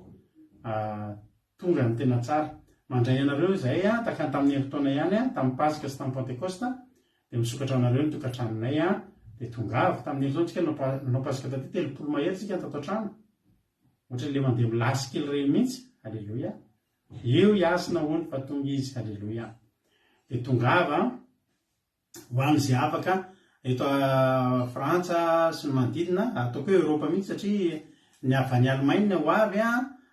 tonga ny tena tsara mandray anareo zay takany tamin'ny heritaona ihany tamin'ny Pasika sy tamin'ny Pentecoste de misokatra anareo ny tokantranonay de tongavy tamin'ny heritaona tsika nanao Pasika taty 30 mahery tsika tato an-trano ohatra le mandeha milasy kely reny mihitsy. Halleloia eo hiasina hoany fa tonga izy. Halleloia de tongava ho amin'izay afaka eto Frantsa sy ny manodidina ataoko hoe Europa mihitsy satria ny avy any Allemagne ho avy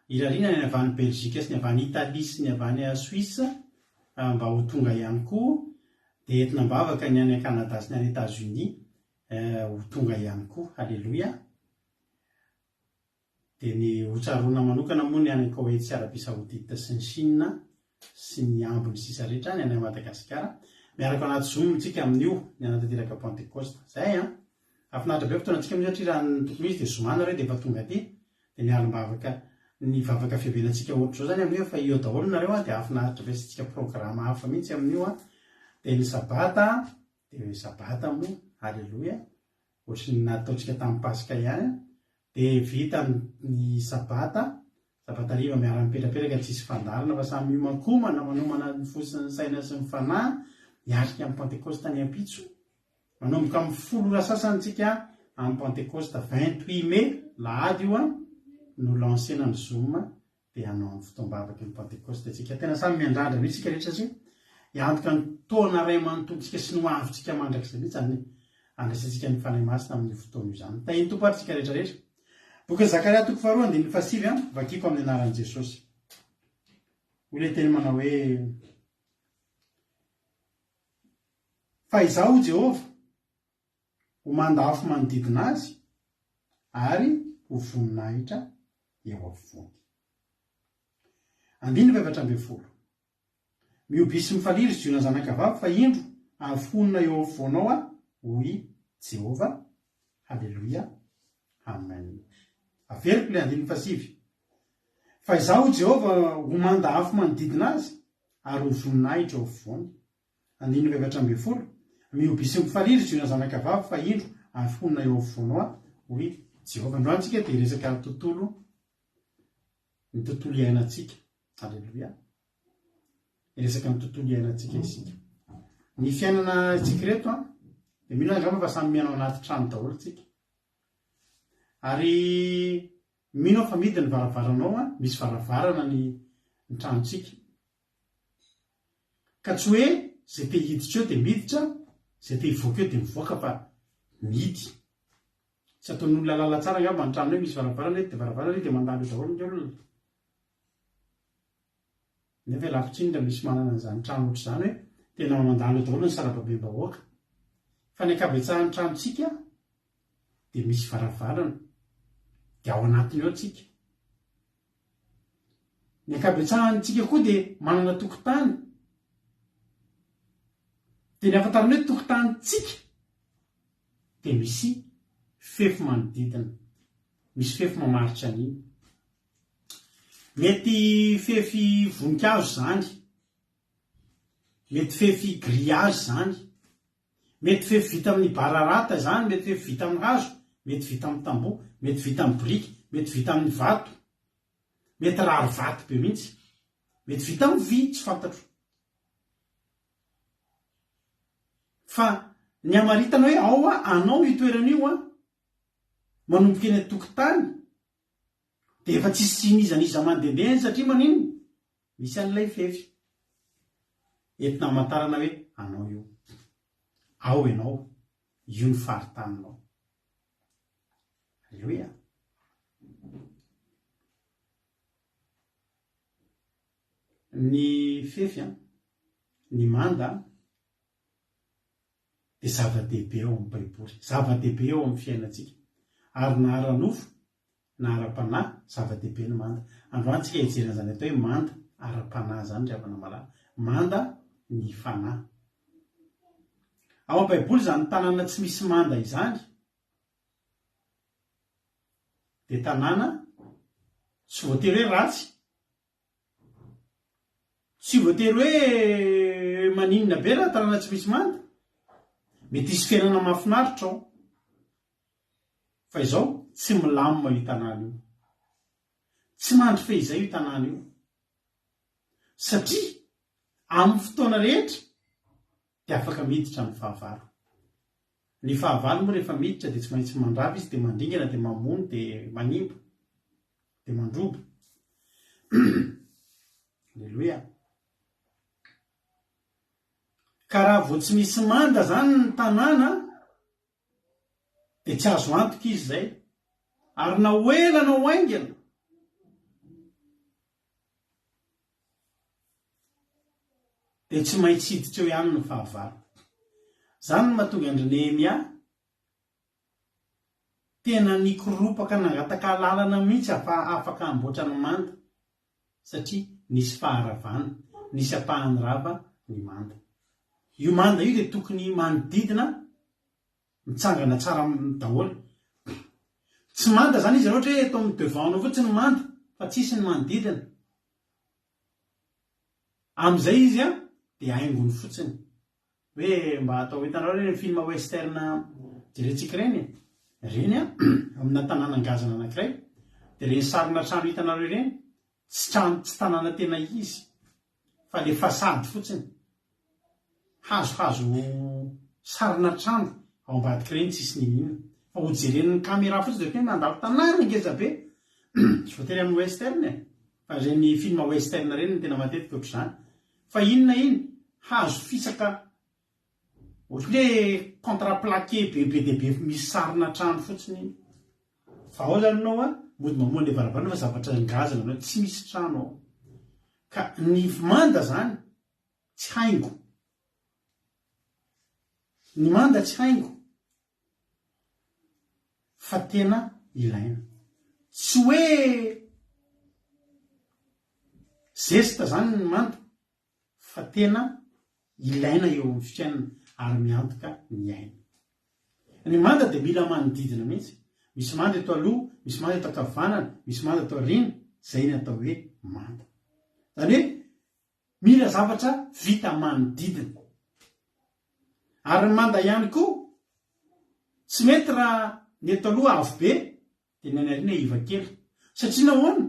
irarina ny avy any Belgique sy ny avy any Italie sy ny avy any Suisse mba ho tonga ihany koa de entina mbavaka ny any Canada sy ny any États-Unis ho tonga ihany koa. Halleloia de ny hotsaroana manokana moa ny any Koweït sy Arabie Saoudite sy ny Chine sy ny ambiny sisa rehetra ny any Madagasikara miaraka anaty zoom tsika amin'io ny anatanteraka Pentecoste zay afinaritra be fotoanantsika amin'io satria raha ny tokony izy de zomana reo de efa tonga aty de ny alimbavaka ny vavaka fiavenantsika ohatr' zao zany amin'io fa io daholo nareo de afinaritra be sitsika programme hafa mihitsy amin'io de ny sabata de sabata moa. Halleloia ohatry ny nataontsika tamin'ny Pasika ihany de vita ny sabata riva miara-mipetrapetraka tsisy fandarina fa samy miomankomana manomana ny fosiny saina sy ny fanahy miarika amin'ny Pentecoste ny ampitso manomboka amin'ny 10 rasasantsika amin'ny Pentecoste 28 mai lahady io no lancena ny zoom de hanao amin'ny fotoam-bavaka ny Pentecoste tsika tena samy miandrandra mihitsy tsika rehetra satria iantoka ny taona ray manotontsika sy ny hoavitsika mandrakizay mihitsy zany andraisantsika ny fanahy masina amin'ny fotoana io zany tahiny tompo ary tsika rehetrarehetra. Boky Zakaria toko faharoa andininy fasivy vakiko amin'ny anaran'i Jesosy ho le teny manao hoe fa izaho Jehova ho mandafo manodidina azy ary ho voninahitra eo afovoany. 9:20 mioby sy mifaliry ziona zanakavavy fa indro afonina eo afovoanao hoy Jehova. Halleloia amen. Averiko le 9:7 fa izaho Jehova ho mandafo manodidina azy ary ho voninahitra eo afovoany. 9:18 mioby sy mifaliry ziona zanakavavy fa indro afonina eo afovoanao hoy Jehova. Androantsika de resaka ny tontolo iainantsika. Halleloia resaka ny tontolo iainantsika isika ny fiainana tsika reto de mino angamba fa samy mianao anaty trano daholo tsika ary mino fa midi ny varavaranao misy varavarana ny tranotsika ka tsy hoe zay te hiditra eo de miditra zay te hivoaka eo de mivoaka fa midy tsy ataon'olona lala tsara angamba ny trano hoe misy varavarana de varavarana de mandalo daholo ny olona nefa lavitsinda misy manana an'izany trano ohatr' zany hoe tena mandalo daholo ny sarababem-bahoaka fa ny akabetsahan'ny tranontsika de misy varavarana de ao anatiny eo atsika. Ny akabetsahantsika koa de manana tokotany de ny afantarana hoe tokotanitsika de misy fefo manodidina misy fefo mamaritra an'iny mety fefy voninkazo zany, mety fefy grillage zany, mety fefy vita amin'ny bararata zany, mety fefy vita amin'ny hazo, mety vita amin'ny tamboho, mety vita amin'ny briky, mety vita amin'ny vato, mety rary vato be mihitsy, mety vita amin'ny vy, tsy fantatro. Fa ny amaritana hoe ao anao itoerana io manomboka eny an-tokotany dia efa tsisy sinizaniza mandehandeha satria manino misy an'ilay fefy entina hamantarana hoe anao io, ao ianao, io ny faritanao. Alleluia. Ny fefy ny manda dia zava-dehibe eo amin'ny baiboly, zava-dehibe eo amin'ny fiainantsika, ary na ara-nofo na ara-panahy zava-dehibe ny manda. Androantsika hijerena zany atao hoe manda ara-panahy zany ry havana malala, manda ny fanahy. Ao amin'ny baiboly zany tanàna tsy misy manda izany dia tanàna tsy voatery hoe ratsy, tsy voatery hoe maninona be raha tanàna tsy misy manda, mety hisy fiainana mahafinaritra ao, fa izao tsy milamina io tanàna io, tsy mandry fehizay io tanàna io, satria amin'ny fotoana rehetra dia afaka miditra amin'ny fahavalo. Ny fahavalo moa rehefa miditra dia tsy maintsy mandrava izy, dia mandingana, dia mamono, dia manimba, dia mandrobo. Alleluia. Ka raha vao tsy misy manda zany ny tanàna dia tsy azo antoka izy zay, ary na ela na haingana dia tsy maintsy hiditra eo ihany ny fahavalo. Zany no mahatonga andry Nehemia tena nikoropaka nangataka lalana mihitsy afaka hamboatra ny manda, satria nisy faharavana, nisy apahany rava ny manda. Io manda io dia tokony manodidina mitsangana tsara daholo. Tsy manda zany izy ohatra hoe eto amin'ny devanao fotsiny ny manda, fa tsisy ny manodidina. Amin'izay izy dia haingony fotsiny. Hoe mba atao hitanao hoe film western jerentsika ireny amina tanàna ngazana anankiray, dia ireny sarina trano hitanareo ireny tsy tanàna tena izy, fa le fasady fotsiny, hazohazo sarina trano ao ambadika ireny tsisy ninina, fa ho jeren'ny caméra fotsiny dia mandalo tanàna ngeza be. Tsy voatery amin'ny western fa ireny film western ireny no tena matetika ohatr'izany. Fa inona iny hazo fisaka ohatran'ny hoe contre-plaqué bebe dia be misy sarina trano fotsiny iny. Fa ao zany ianao mody mamoana ilay varavarana fa zavatra ngazana anao, tsy misy trano ao. Ka ny manda zany tsy haingo, ny manda tsy haingo, fa tena ilaina. Tsy hoe zesta zany ny manda, fa tena ilaina eo amin'ny fiainana ary miantoka ny aina. Ny manda dia mila manodidina mihitsy. Misy manda eto aloha, misy manda eto ankavanana, misy manda eto aoriana, izay ny atao hoe manda. Zany hoe mila zavatra vita manodidina. Ary ny manda ihany koa tsy mety raha ny eto aloha avo be dia ny aoriana iva kely, satria nahoana?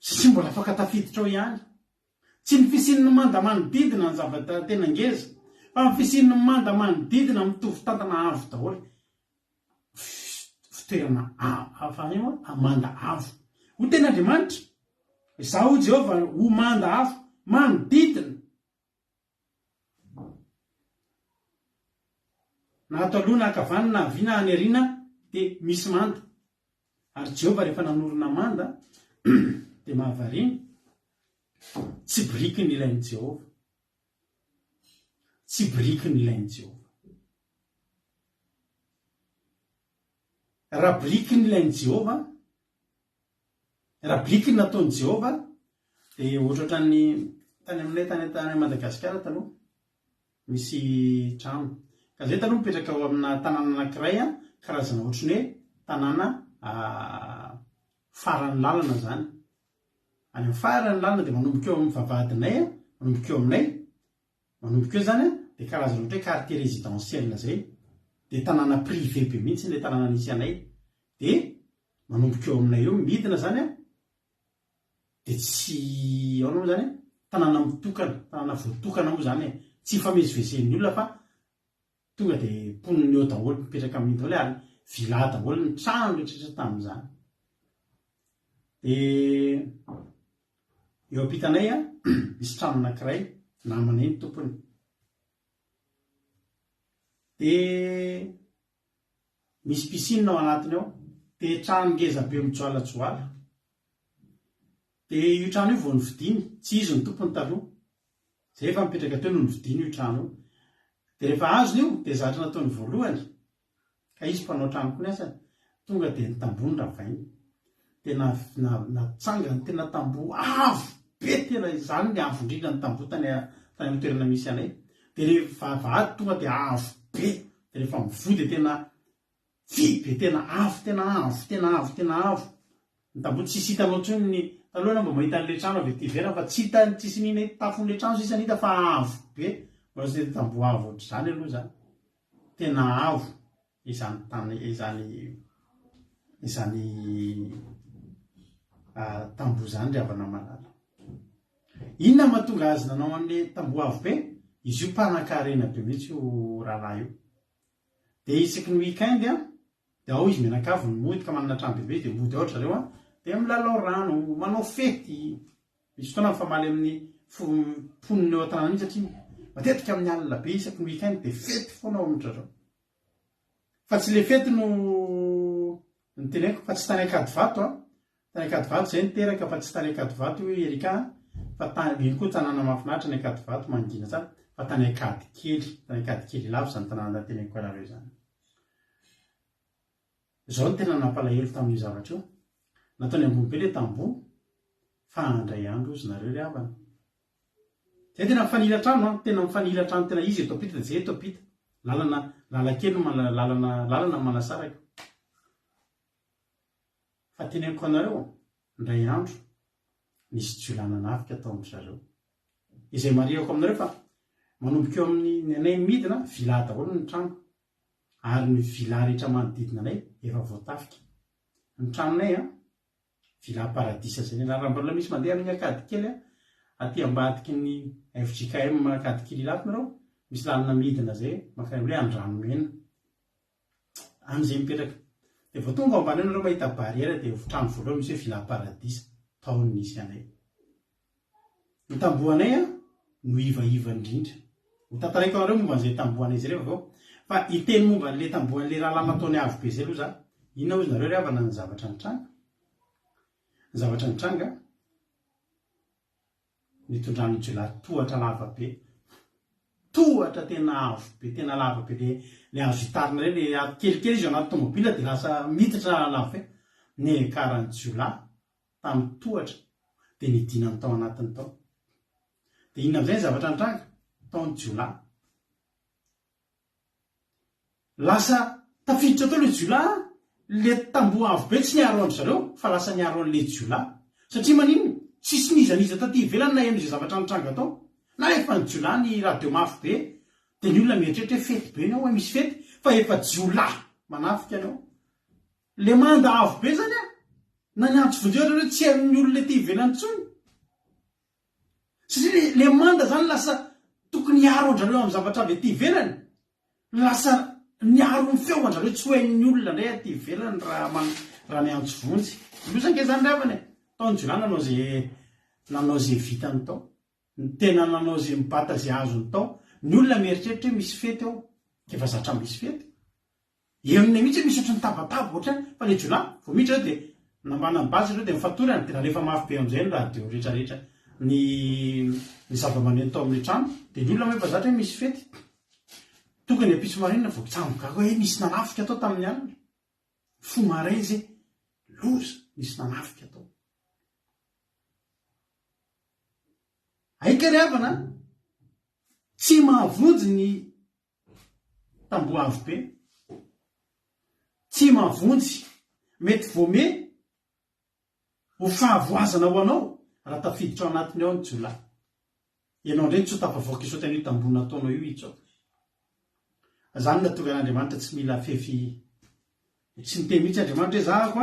Satria mbola afaka tafiditra ao ihany. Tsy ny fisian'ny manda manodidina ny zavatra tena ngeza, fa ny fisian'ny manda manodidina mitovy tantana avo daholo. Fitoerana manda avo. Ho tena Andriamanitra, izaho ho Jehovah ho manda avo manodidina. Na ato aloha na ankavanana na havia na any aoriana dia misy manda. Ary Jehovah rehefa nanorina manda dia mahavariana. Tsy biriky ny ilain'i Jehovah. Tsy biriky ny ilain'i Jehovah. Raha biriky ny ilain'i Jehovah, raha biriky ny nataon'i Jehovah, dia ohatra ny tany aminay tany Madagasikara taloha misy trano. Ka izay taloha mipetraka ao amina tanàna anankiray karazana ohatrany hoe tanàna faran'ny lalana zany. any farany lalina dia manomboka eo amin'ny vavahadinay manomboka eo aminay manomboka eo zany dia karazana ohatra hoe quartier résidentiel zay dia tanàna privé be mihitsy ilay tanàna nisy anay dia manomboka eo aminay eo midina zany dia tsy aona moa zany tanàna mitokana tanàna voatokana moa zany tsy famezivezen'ny olona fa tonga dia poniny eo daholo mipetraka amin'ny daholo ary vila daholo ny trano rehetrarehetra tamin'izany dia eo ampitanay misy trano anankiray namanay ny tompony dia misy piscine ao anatiny ao dia trano ngeza be mijoalajoala dia io trano io vao nividiny tsy izy ny tompony taloha zay efa mipetraka teo no nividiny io trano io dia rehefa azony io dia zatra nataony voalohany ka izy mpanao trano koa ny asany tonga dia nitambony ravainy dia natsangany tena tamboho avo be tena izany ny avo indrindra ny tamboho tany amin'ny toerana misy anay dia rehefa vavahady tonga dia avo be dia rehefa mivody tena vy be tena avo tena avo ny tamboho tsisy hitanao ntsony ny taloha mba mahita an'ilay trano avy ety ivelany fa tsy hitany tsisy nina tafon'ilay trano sisa nita fa avo be mbola tamboho avo ohatr'izany aloha zany tena avo izany tany izany tamboho zany riavana malala inona mahatonga azy nanao an'ilay tamboho avo be izy io mpanan-karena be mihitsy io rahalahy io dia isaky ny weekend dia ao izy menakavy ny mody ka manana trano bebe dia mody ao zareo dia milalao rano manao fety misy fotoana mifamaly amin'ny poniny eo an-tanàna mihitsy satria matetika amin'ny alina be isaky ny weekend dia fety foana ao amin'izareo fa tsy le fety no nyteneko fa tsy tany akady vato tany akady vato zay niteraka fa tsy tany akady vato io erika fa iny koa tanàna mahafinaritra ny akady vato mangina tsara fa tany akady kely lavo zany tanàna teneko anareo zany zao no tena nampalahelo tamin'io zavatra io nataony ambony be le tamboho fa andray andro izy nareo ry havana zay tena mifanila trano tena izy eto apita zay eto apita lalakely lalana manasaraka fa teneniko anareo ndray andro nisy jiolana nafika atao amin'zareo izay mariako aminareo fa manomboka eo amin'ny anay midina vila daholo ny trano ary ny vila rehetra manodidina anay efa voatafika ny tranonay vila paradisa zay raha mbola misy mandeha amin'ny akady kely aty ambadiky ny FJKM akady kely ilafy nareo misy lalana midina zay maka hoe andranomena amin'izay mipetraka dia vao tonga ao ambany nareo mahita barrière dia trano voalohany misy hoe vila paradisa taony nisy anay ny tambohanay no ivaiva indrindra ho tantaraiko anareo momba an'izay tambohanay zay rehefa vao fa iteny momba n'le tambohan'le raha nataony avo be zay aloha za inona ozy nareo ry havana ny zavatra nitranga nitondrany jola tohatra lava be tohatra tena avo be tena lava be le azo hitarina reny le kelikely izy anaty tomobila dia lasa miditra lava ny karany jola tamin'ny tohatra dia nidinany tao anatiny tao dia inona amin'izay ny zavatra nitranga taony jola lasa tafiditra tao le jola le tamboho avo be tsy niaro andro zareo fa lasa niaro an'le jola satria manino tsisy nizaniza taty ivelany na eno izay zavatra nitranga tao na efa ny jola ny radio mafy be dia ny olona mieritreritra hoe fety be anao hoe misy fety fa efa jola manafika anao le manda avo be zany na ny antso vonjeo hoe tsy amin'ny olona ty ivelany tsony satria le manda zany lasa tokony hiaro andrareo amin'ny zavatra avy aty ivelany lasa niaro ny feo andrareo tsy hoen'ny olona ndray aty ivelany raha ny antso vonjy losake zany ravany taony jola nanao zay vitany tao ny tena nanao zay mibata zay azony tao ny olona mieritreritra hoe misy fety ao kefa zatra misy fety eo aminay mihitsy misy ohatry ny tabataba ohatrany fa le jola vao miditra dia nambana ny bazy reo dia mifatorany dia rehefa mafy be amin'izay ny radio rehetrarehetra ny zava-maneno tao amin'ny trano dia ny olona efa zatra hoe misy fety tokony ampiso marinina vao tsambogaga hoe misy nanafika atao tamin'ny alina fo maray zay loza misy nanafika atao aika ry havana tsy mahavonjy ny tamboho avo be tsy mahavonjy mety vome ho fahavoazana ho anao raha tafiditra ao anatiny ao ny jiolahy. Ianao ndray tsy ho tafavoaka isaotany io tambonina ataonao io itsao. Zany natonga an'Andriamanitra tsy mila fefy, tsy miteny mihitsy Andriamanitra hoe zahako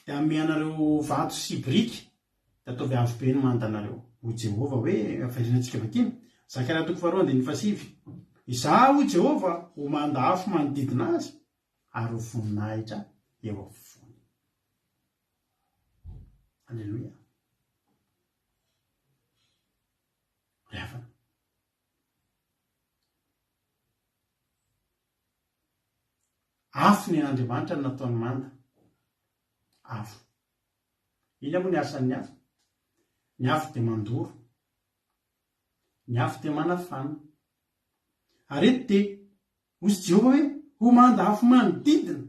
dia hanome anareo vato sy biriky dia ataovy avo be ny mandanareo. Ho Jehova hoe afahirinantsika vakiny Zakaria 4:5. Izaho ho Jehova ho manda afo manodidina azy ary ho voninahitra eo afovoany. Alleluia. Rehefa afo ny Andriamanitra no nataony manda. Afo. Iny moa ny asan'ny afo. Ny afo dia mandoro. Ny afo dia manafana. Ary eto dia hozy Jehova hoe ho manda afo manodidina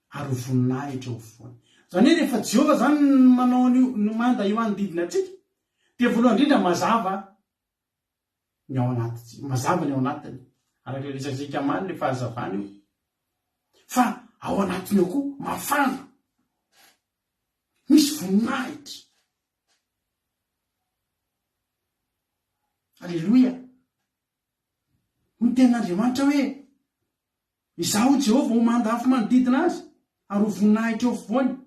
ary ho voninahitra eo afovoany. Zany hoe rehefa Jehova zany manao no manda io manodidina antsika dia voalohany indrindra mazava ny ao anatiny, mazava ny ao anatiny. Araka ilay resaktsika mamy ilay fahazavana io. Fa ao anatiny ao koa mafana. Misy voninahitra. Alleluia. Ny ten'Andriamanitra hoe izaho Jehova ho manda afo manodidina azy ary ho voninahitra eo afovoany.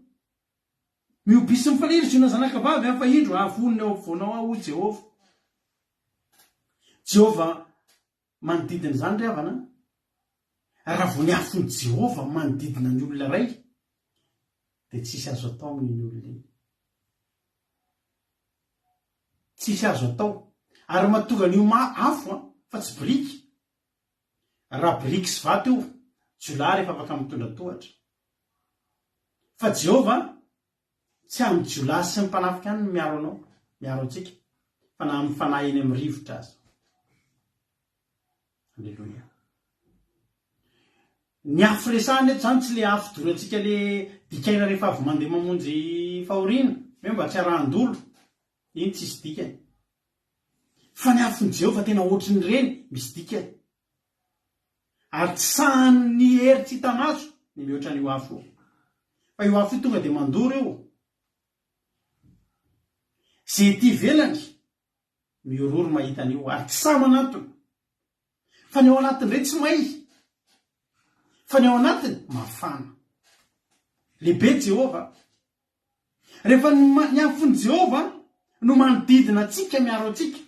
Mioby sy mifaliry zona zanakavavy afa hidro ahafony eo afovoanao aho Jehova. Jehova manodidina zany ry havana. Raha vao ny afony Jehova manodidina ny olona iray dia tsisy azo atao amin'iny olona iny. Tsisy azo atao. Ary mahatonga an'io afo fa tsy biriky. Raha biriky sy vato io, jiolahy rehefa afaka mitondra tohatra. Fa Jehova tsy amin'ny jiolahy sy ny mpanafika any miaro anao, miaro antsika, fa na amin'ny fanahy eny amin'ny rivotra azy. Alleluia. Ny afo resahany eto zany tsy le afo dorantsika le dikaina rehefa avy mandeha mamonjy fahoriana, hoe mba tsy arahan-dolo. Iny tsisy dikany. Fa ny afony Jehova tena ohatry ny reny, misy dikany. Ary tsy sahan'ny hery tsy hita maso ny mihoatra n'io afo io. Fa io afo io tonga dia mandoro io. Zay ety ivelany miororo mahita an'io ary tsy sama anatiny. Fa ny ao anatiny iray tsy may. Fa ny ao anatiny mafana. Lehibe Jehova. Rehefa ny afony Jehova no manodidina antsika miaro antsika.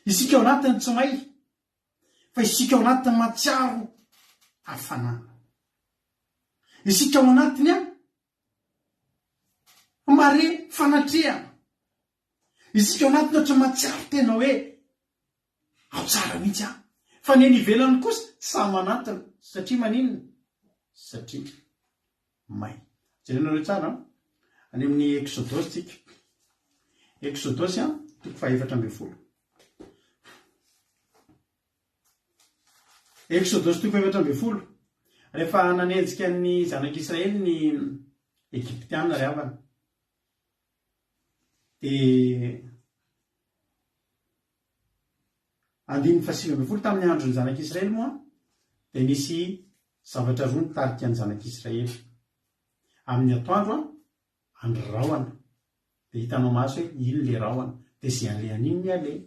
Isika ao anatiny tsy may. Fa isika ao anatiny matsiaro hafanana. Isika ao anatiny mare fanatrehana. Isika ao anatiny ohatra matsiaro tena hoe ao tsara mihitsy aho. Fa ny eny ivelany kosa samy anatiny. Satria maninona? Satria may. Jerenareo tsara any amin'ny Exodosy tsika. Exodosy 4:12. Exodosy 4:12. Rehefa nanenjika ny zanak'Israely ny Egyptianina ry havana. Dia 5:12 tamin'ny andro ny zanak'Israely moa dia nisy zavatra roa nitarika ny zanak'Israely. Amin'ny atoandro andro rahona. Dia hitanao maso hoe ino le rahona. Dia izay alehany iny ny aleha.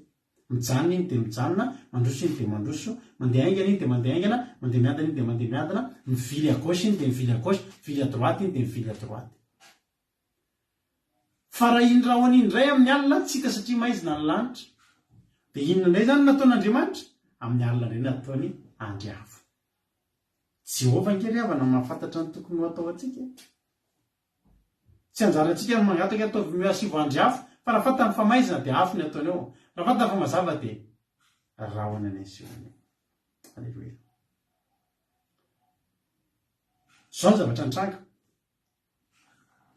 Mijanona iny dia mijanona, mandroso iny dia mandroso, mandeha aingana iny dia mandeha aingana, mandeha miadana iny dia mandeha miadana, mivily à gauche iny dia mivily à gauche, mivily à droite iny dia mivily à droite. Fa raha iny rahona iny indray amin'ny alina tsy hita satria maizina ny lanitra. Dia inona indray zany nataon'Andriamanitra? Amin'ny alina indray nataony angiavo. Jehova ankery havana mahafantatra ny tokony ho atao antsika. Tsy anjarantsika ny mangataka ataovy miasivo andriafo, fa raha fantany fa maizina dia afo ny ataony eo. Raha fantany fa mazava dia rahona ny asiony. Alleluia. Zao ny zavatra nitranga.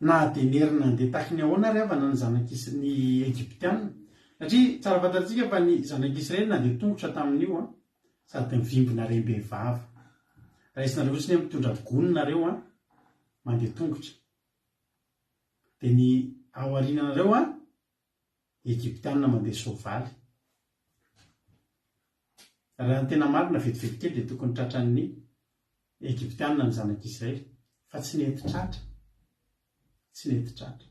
Na dia nerina handeha tahiny ahoana ry havana ny zanak'Israely ny Egyptianina. Satria tsara fantatsika fa ny zanak'Israely nandeha tongotra tamin'io sady mivimbina rem-behivava. Raisinareo fotsiny mitondra goninareo mandeha tongotra. Dia ny ao aorianareo Egyptianina mandeha soavaly. Raha ny tena marina vetivety kely dia tokony tratran'ny Egyptianina ny zanak'Israely. Fa tsy nety tratra. Tsy nety tratra.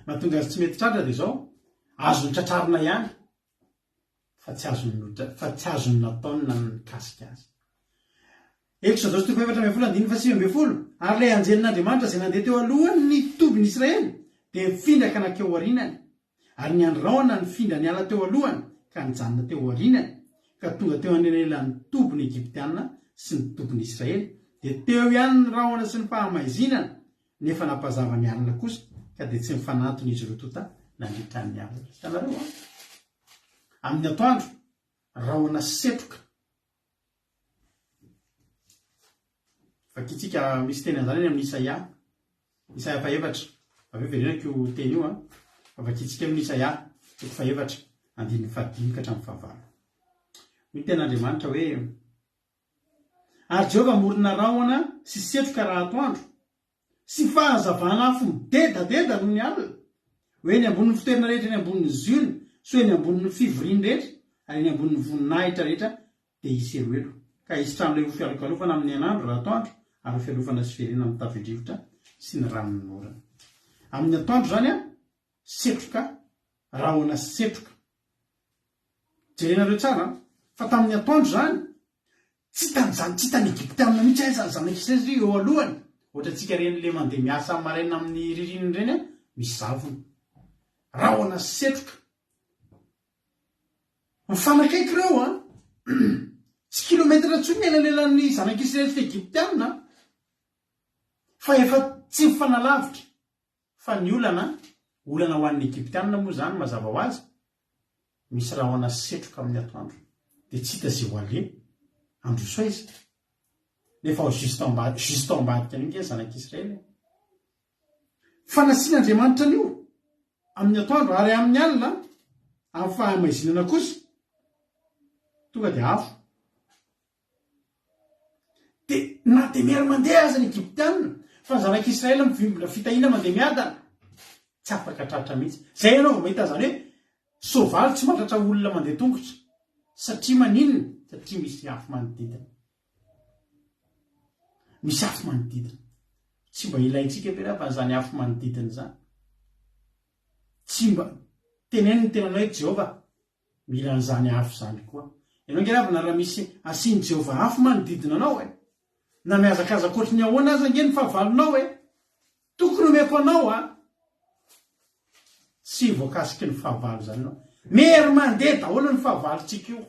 mahatonga azy tsy mety tratra dia zao azony tratrarina ihany fa tsy azony nataony na mikasika azy. Exodus 4:7-8 ary ilay anjelin'Andriamanitra izay nandeha teo alohany ny tobiny Israely dia mifindraka nakeo aorinany, ary ny andraona nifindra ny ala teo alohany ka nijanona teo aorinany, ka tonga teo anelan'ny tobiny Egyptiana sy ny tobiny Israely. Dia teo ihany ny rahona sy ny fahamaizinana, nefa napazava ny alina kosa ka dia tsy mifanatony izy ireo tota nandritran'ny alina. Hitanareo amin'ny atoandro rahona setroka. Fakitsika misy teny an'izany amin'ny Isaia 4, avy eo verenako teny io fakitsika amin'ny Isaia 4 andininy 5 ka hatramin'ny 9. Ny ten'Andriamanitra hoe ary Jehova morona rahona sy setroka raha atoandro sy fahazavana afo midedadeda noho ny alina, hoe ny ambonin'ny fitoerana rehetra, ny ambonin'ny ziony, so ny ambonin'ny fivoriany rehetra, ary ny ambonin'ny voninahitra rehetra dia hisy eloelo. Ka hisy trano ho fialokalofana amin'ny anandro raha atoandro, ary ho fialofana sy firenena amin'ny tafin-drivotra sy ny ranon'ny orana. Amin'ny atoandro zany setroka, rahona setroka. Jerenareo tsara fa tamin'ny atoandro zany tsy tany Egyptiana mihitsy aizany zanak'Israely eo alohany. Ohatra antsika reny le mandeha miasa maraina amin'ny ririniny reny misy zavony. Rahona setroka. Mifanakaiky ireo tsy kilometatra tsony elanelan'ny zanak'Israely sy Egyptiana, fa efa tsy mifanalavitra. Fa ny olana ho an'ny Egyptiana moa zany mazava ho azy misy rahona setroka amin'ny atoandro. Dia tsy hita izay ho ale androsoa izy. Nefa ao juste ambadika an'io zanak'Israely. Fanasian'Andriamanitra an'io amin'ny atoandro ary amin'ny alina amin'ny fahamaizinana kosa tonga dia afo. Dia na dia miara mandeha aza ny Egyptiana fa ny zanak'Israely mivimbola fitahina mandeha miadana tsy afaka tratra mihitsy. Zay ianao vao mahita zany hoe soavaly tsy mahatratra olona mandeha tongotra. Satria maninona? Satria misy afo manodidina. Misy afo manodidina. Tsy mba ilaintsika be fa zany afo manodidina zany. Tsy mba teneniny tenanao hoe Jehova mila an'izany afo zany koa. Ianao ngeravana raha misy asiany Jehova afo manodidina anao na miazakazaka ohatrany ahoana aza nge ny fahavalonao tokony omeko anao tsy voakasiky ny fahavalo zany anao. Mery mandeha daholo ny fahavalontsika io.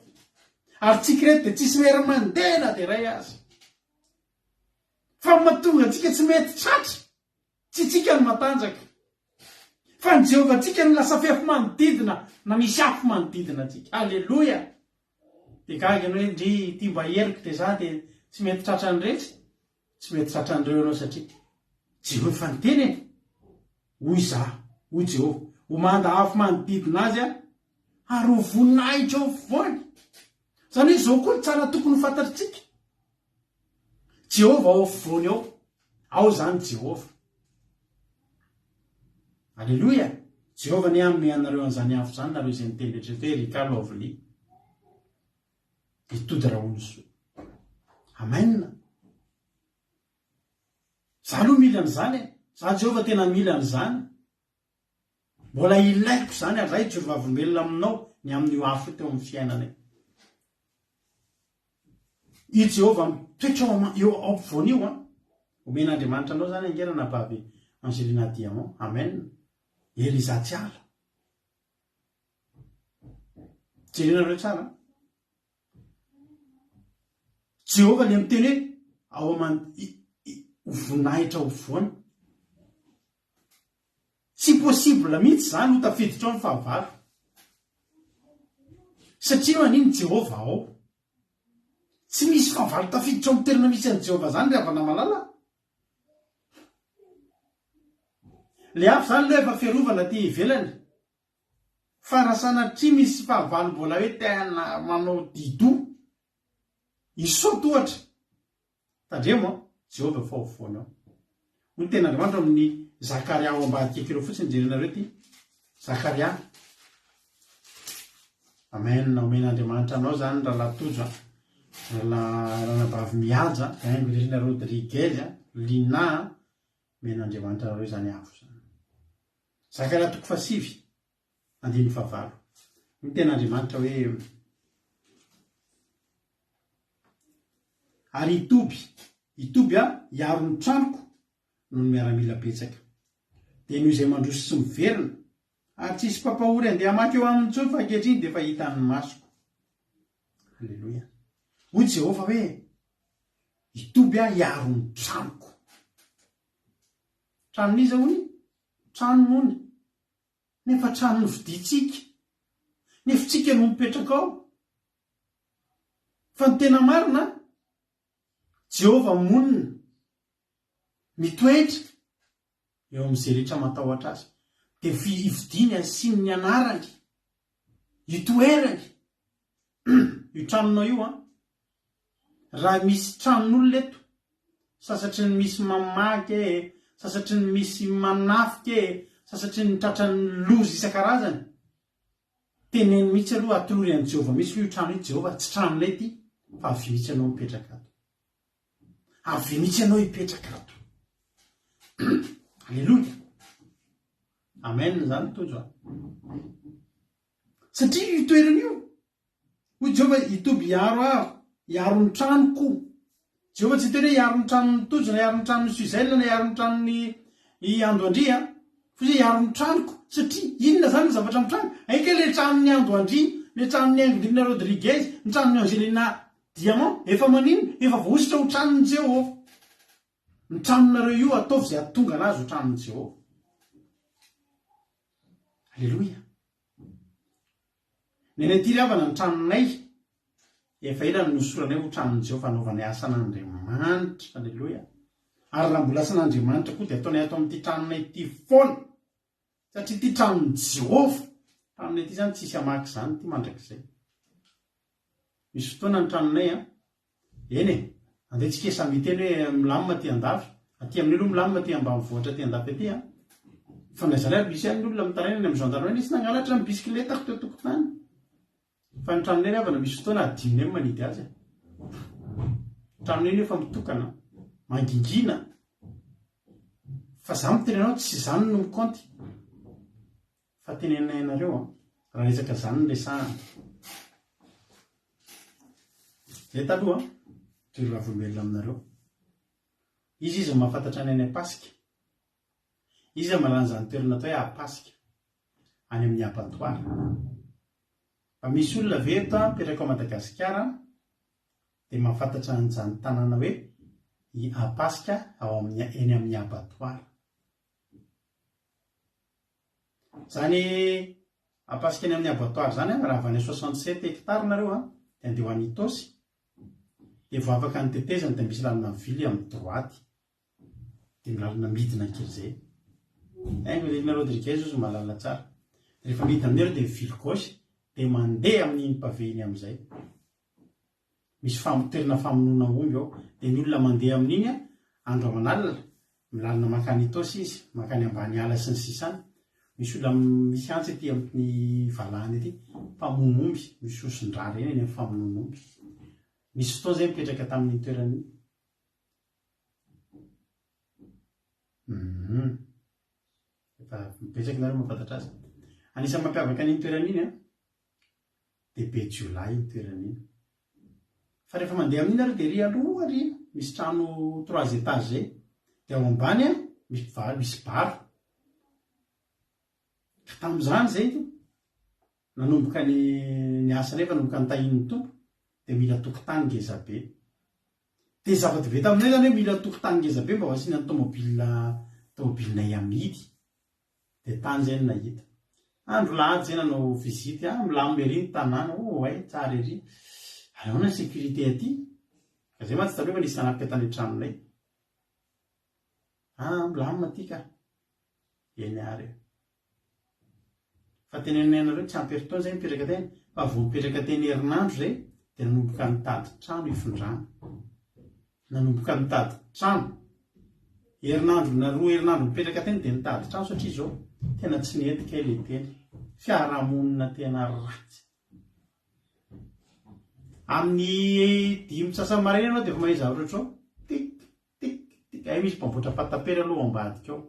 Ary tsika reto dia tsisy mery mandeha na dia ray azy. Fa mahatonga antsika tsy mety tratra. Tsy tsika ny matanjaka. Fa ny Jehova tsika ny lasa fefo manodidina na misy afo manodidina tsika. Alleloia. Dia gaga ianao hoe ndry ty mba heriko dia za dia tsy mety tratra ny rehetra. Tsy mety tratra an'ireo ianao satria Jehova efa niteny hoy za, hoy Jehova, ho manda afo manodidina azy ary ho voninahitra eo afovoany. Zany hoe izao koa ny tsara tokony fantatritsika. Jehova ao afovoany ao. Ao zany Jehova. Alleloia. Jehova ny hanome anareo an'izany afo zany nareo izay niteny rehetra hoe rikalo avily. Itody raha olo soa. Amen. Za aloha mila an'izany za Jehova tena mila an'izany. Mbola ilaiko zany ary raha Jehova volombelona aminao ny amin'io afo teo amin'ny fiainanay. I Jehova mitoetra eo ampovoany io omen'Andriamanitra anao zany angerana bavy Angelina Diamant. Amen. Eliza Tiala. Jerenareo tsara. Jehova le miteny hoe ho voninahitra ao afovoany. Tsy possible mihitsy zany ho tafiditra ao ny fahavalo. Satria manino Jehova ao. Tsy misy fahavalo tafiditra ao amin'ny toerana misy an'i Jehova zany rehefa avana malala. Le afo zany aloha efa fiarovana ty ivelany. Fa raha sanatria misy fahavalo mbola hoe tena manao dido, isoto ohatra, tandremo Jehova efa ao afovoany ao. Hoy ny ten'Andriamanitra amin'ny Zakaria ao ambadika kely fotsiny jerenareo ty. Zakaria. Amen. Omen'Andriamanitra anao zany raha latojo ranabavy mihaja Irina Rodriguez Lina. Omen'Andriamanitra anareo zany afo zany. zakaraha toko fasivy 5 ny ten'Andriamanitra hoe ary itoby hiaro ny tranoko no ny miaramila betsaka dia noho izay mandroso sy miverina ary tsisy papahory andeha hamaky eo amin'ny tsony fa ankehitriny dia efa hitan'ny masoko. Halleloia. Hoy Jehova hoe itoby hiaro ny tranoko. Tranon'iza hony? Tranon'ony. Nefa tranony viditsika. Nefa tsika no mipetraka ao. Fa ny tena marina, Jehova monina, mitoetra eo amin'izay rehetra matahotra azy. Dia ividiany asiny ny anarany, itoerany. Io tranonao io raha misy tranon'olona eto, sasatry ny misy mamaky, sasatry ny misy manafika, sasatry ny tratran'ny lozy isan-karazany, teneny mihitsy aloha atolory an'i Jehova misy io trano io. Jehova tsy tranonay ity, fa avy mihitsy anao mipetraka ato. Avy mihitsy anao hipetraka ato. Halleloia. Amen zany tojo. Satria io toerana io, hoy Jehova itoby hiaro ny tranoko. Jehova tsy tena hiaro ny tranon'ny tojo, na hiaro ny tranon'ny Suzelle, na hiaro ny tranon'ny Andoandria, fa hiaro ny tranoko. Satria inona zany ny zavatra amin'ny trano? Aika le tranon'ny Andoandria, le tranon'ny Angelina Rodriguez, ny tranon'ny Angelina Diamant, efa manino? Efa voasitra ho tranon'ny Jehova. Ny tranonareo io ataovy izay atonga anazy ho tranon'ny Jehova. Halleloia. Neny aty ravana ny tranonay, efa ela no nosoranay ho tranon'ny Jehova fanaovana asan'Andriamanitra. Halleloia. Ary raha mbola asan'Andriamanitra koa dia ataonay ato amin'ity tranonay ity foana. Satria ity tranon'ny Jehova, tranonay ity zany tsisy hamaky zany ity mandrakizay. Misy fotoana ny tranonay eny andehantsika samy teny hoe milamina ty andafy, aty amin'ny aloha milamina ty ambanivohitra ty andafy aty fa ngazalay misy any olona mitaraina any amin'ny gendarmerie nisy nangalatra ny bisikletako teo tokotany. Fa ny tranonay avana misy fotoana adininy eo manidy azy. Tranonay efa mitokana, mangingina. Fa za mitenenao tsy zany no mikaonty. Fa tenenay anareo raha resaka zany ny resahana. Zay taloha toerana vomelona aminareo. Izy mahafantatra ny any Pasika. Izy malany zany toerana atao hoe Apasika any amin'ny abattoir. Fa misy olona veto mipetraka ao Madagasikara dia mahafantatra an'izany tanàna hoe i Apasika eny amin'ny abattoir. Zany Apasika eny amin'ny abattoir zany raha avy any 67 hectares nareo dia andeha ho any Itosy. Dia vao afaka ny tetezana dia misy lalana vily amin'ny droaty. Dia milalana midina kely izay. Angelina Rodriguez izy mahalala tsara. Rehefa midina amin'io dia vily gauche dia mandeha amin'iny paveny amin'izay. Misy toerana famonoana omby ao. Dia ny olona mandeha amin'iny andro aman'alina milalana makany Itosy izy, makany ambany ala sy ny sisany. Misy olona misy antsy ety amin'ny valahany ety mpamono omby, misy osin-drara eny amin'ny famonoana omby. Misy fotoana izay mipetraka tamin'ny toerana iny. Efa mipetraka nareo mahafantatra azy. Anisan'ny mampiavaka an'iny toerana iny dia be Jolay iny toerana iny. Fa rehefa mandeha amin'iny nareo dia ry aloha ry misy trano 3 étages zay. Dia ao ambany misy baro. Ka tamin'izany zay nanomboka ny asa nefa nanomboka ny tahin'ny tompo. Dia mila tokotany ngeza be. Dia zava-dehibe taminay zany hoe mila tokotany ngeza be mba ho asiana tomobilinay amidy. Dia tany izay no nahita. Andro lahady izay nanao vizity, milamina ery ny tanàna, tsara ery. Ahoana ny sécurité aty? Ka izay mantsy taloha nisy nanapika tany an-tranonay. Milamina aty ka. Eny ary. Fa tenenay anareo tsy ampy fotoana izay mipetraka teny. Fa vao mipetraka teny herinandro izay dia nanomboka nitady trano ifondrana. Nanomboka nitady trano. Herinandro na 2 herinandro mipetraka teny dia nitady trano satria izao tena tsy netika ilay teny. Fiarahamonina tena ratsy. Amin'ny 5 sasa-maraina ianao dia efa mahita zavatra ohatrao. Tik. Misy mpamboatra patapera aloha ambadika ao.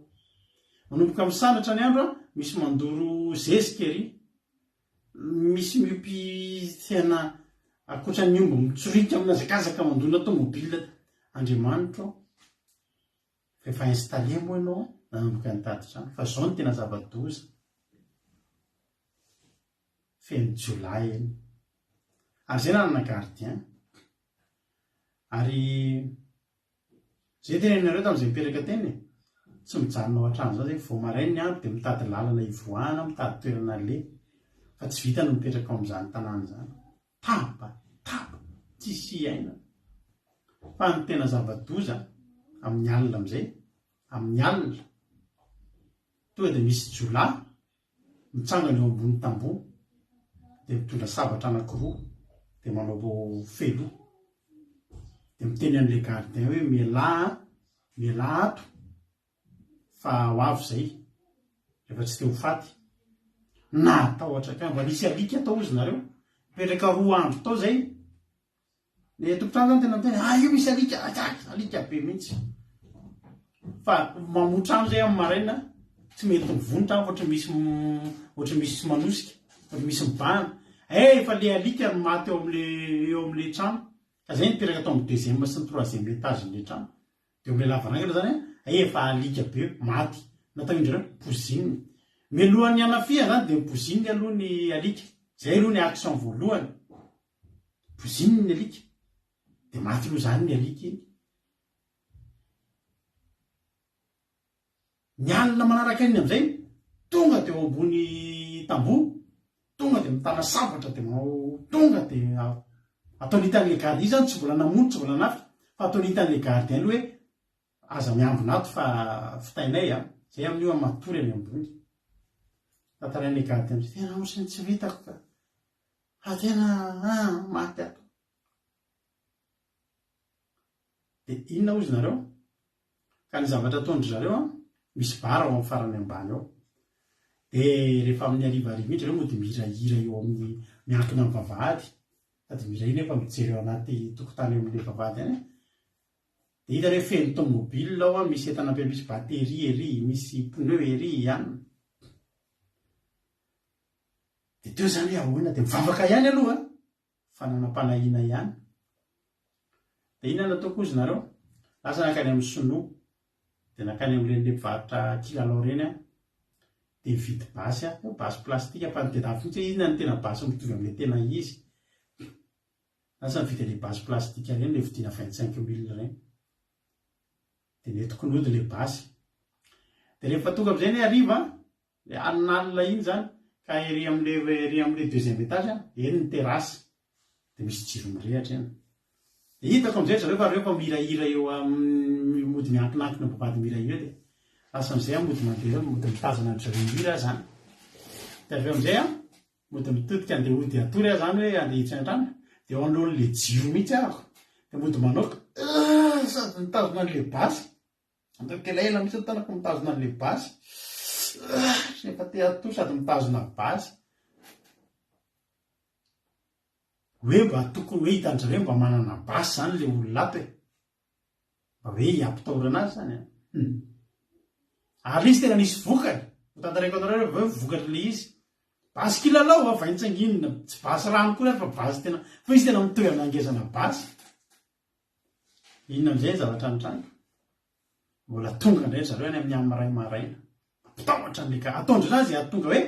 manomboka misanatra ny andro a misy mandoro zezika ery, misy miompy tena akoatra ny omba mitsorika aminazakazaka mandona tomobile. Andriamanitra efa installé moa ianao nanomboka nitady trano fa zao ny tena zava-doza feno jolay eny ary zay nanana gardien. Ary zay tenenareo tamin'izay mipetraka teny tsy mijanona ao an-trano zao zay vao marainy ny andro dia mitady lalana ivoahana, mitady toerana le fa tsy vita no mipetraka ao amin'izany tanàna zany. Taba tsisy aina fa ny tena zava-doza amin'ny alina amin'izay, amin'ny alina tonga dia misy jola mitsangana eo ambony tamboho dia mitondra sabatra anankiroa dia manao felo dia miteny an'ilay gardien hoe miala ato fa ho avy izay rehefa tsy te ho faty na atao hatraka mba nisy alika atao ozy nareo mipetraka 2 andro tao zay ny tompotrano zany tena miteny io misy alika be mihitsy fa mamotrano zay amin'ny maraina tsy mety mivonitra ohatry misy tsy manosika, ohatry misy mibahana efa le alika maty eo amin'le trano ka zay nipetraka atao amin'ny 2e sy ny 3e étage le trano dia amin'le lavarangana zany efa alika be maty natao indreo poziny mialohan'ny anafia zany dia poziny aloha ny alika, zay aloha ny action voalohany poziny ny alika dia maty aloha zany ny alika iny. Ny alina manaraka iny amin'izay tonga dia eo ambony tamboho, tonga dia mitana sabatra dia tonga dia ataony hitan'ilay gardien zany tsy mbola namono tsy mbola nafika fa ataony hitan'ilay gardien aloha hoe aza miambina ato fa fitainay zay amin'io matory any ambony tantarain'ilay gardien amin'izay tena mosiny tsy vitako fa tena maty ato. Dia inona ozy nareo ka ny zavatra ataondry zareo misy bara ao amin'ny farany ambany ao dia rehefa amin'ny arivariva mihitsy ireo mody mihirahira eo amin'ny miankina amin'ny vavahady sady mihirahira efa mijery eo anaty tokotany eo amin'ilay vavahady any dia hita rehefa feno tomobile ao misy entana be misy batery ery misy pneu ery ihany dia teo zany hoe ahoana dia mivavaka ihany aloha fananam-panahina ihany. Dia inona nataoko ozy nareo lasa nakany amin'ny sinoa dia nakany amin'ireny mpivarotra kilalao reny dia vidy basy basy plastika fa nitedavy fotsy hoe inona ny tena basy mitovy amin'ilay tena izy. Lasa nividy ilay basy plastika reny ilay vidiana 25 000 reny dia netiko nody ilay basy. Dia rehefa tonga amin'izay ny hariva ilay alinalina iny zany ka ery amin'ilay 2e étage eny ny terasy dia misy jiro mirehatra eny. Hitako amin'izay zareo fa rehefa mihirahira eo amin'ny mody miankinakina bavady mihirahira dia lasa amin'izay mody mandeha mody mitazana ny zareo hira zany. Dia avy eo amin'izay mody mitodika andeha hody atory zany hoe andeha hiditra an-trano dia eo anoloan'ilay jiro mihitsy ahako dia mody manaoka sady mitazona an'ilay basy antoka elaela mihitsy tanako mitazona an'ilay basy rehefa te atory sady mitazona basy hoe mba tokony hoe hitan'zareo mba manana basy zany le olonato mba hoe hiampitaorana azy zany ary izy tena nisy vokany hotantareko anareo hoe vokatra le izy basy kilalao va hitsanginina tsy basy rano koa fa basy tena fa izy tena mitoy amin'angezana basy. Inona amin'izay zavatra nitranga mbola tonga indray zareo any amin'ny amin'ny maraina mpitahotra n'le ataondry azy atonga hoe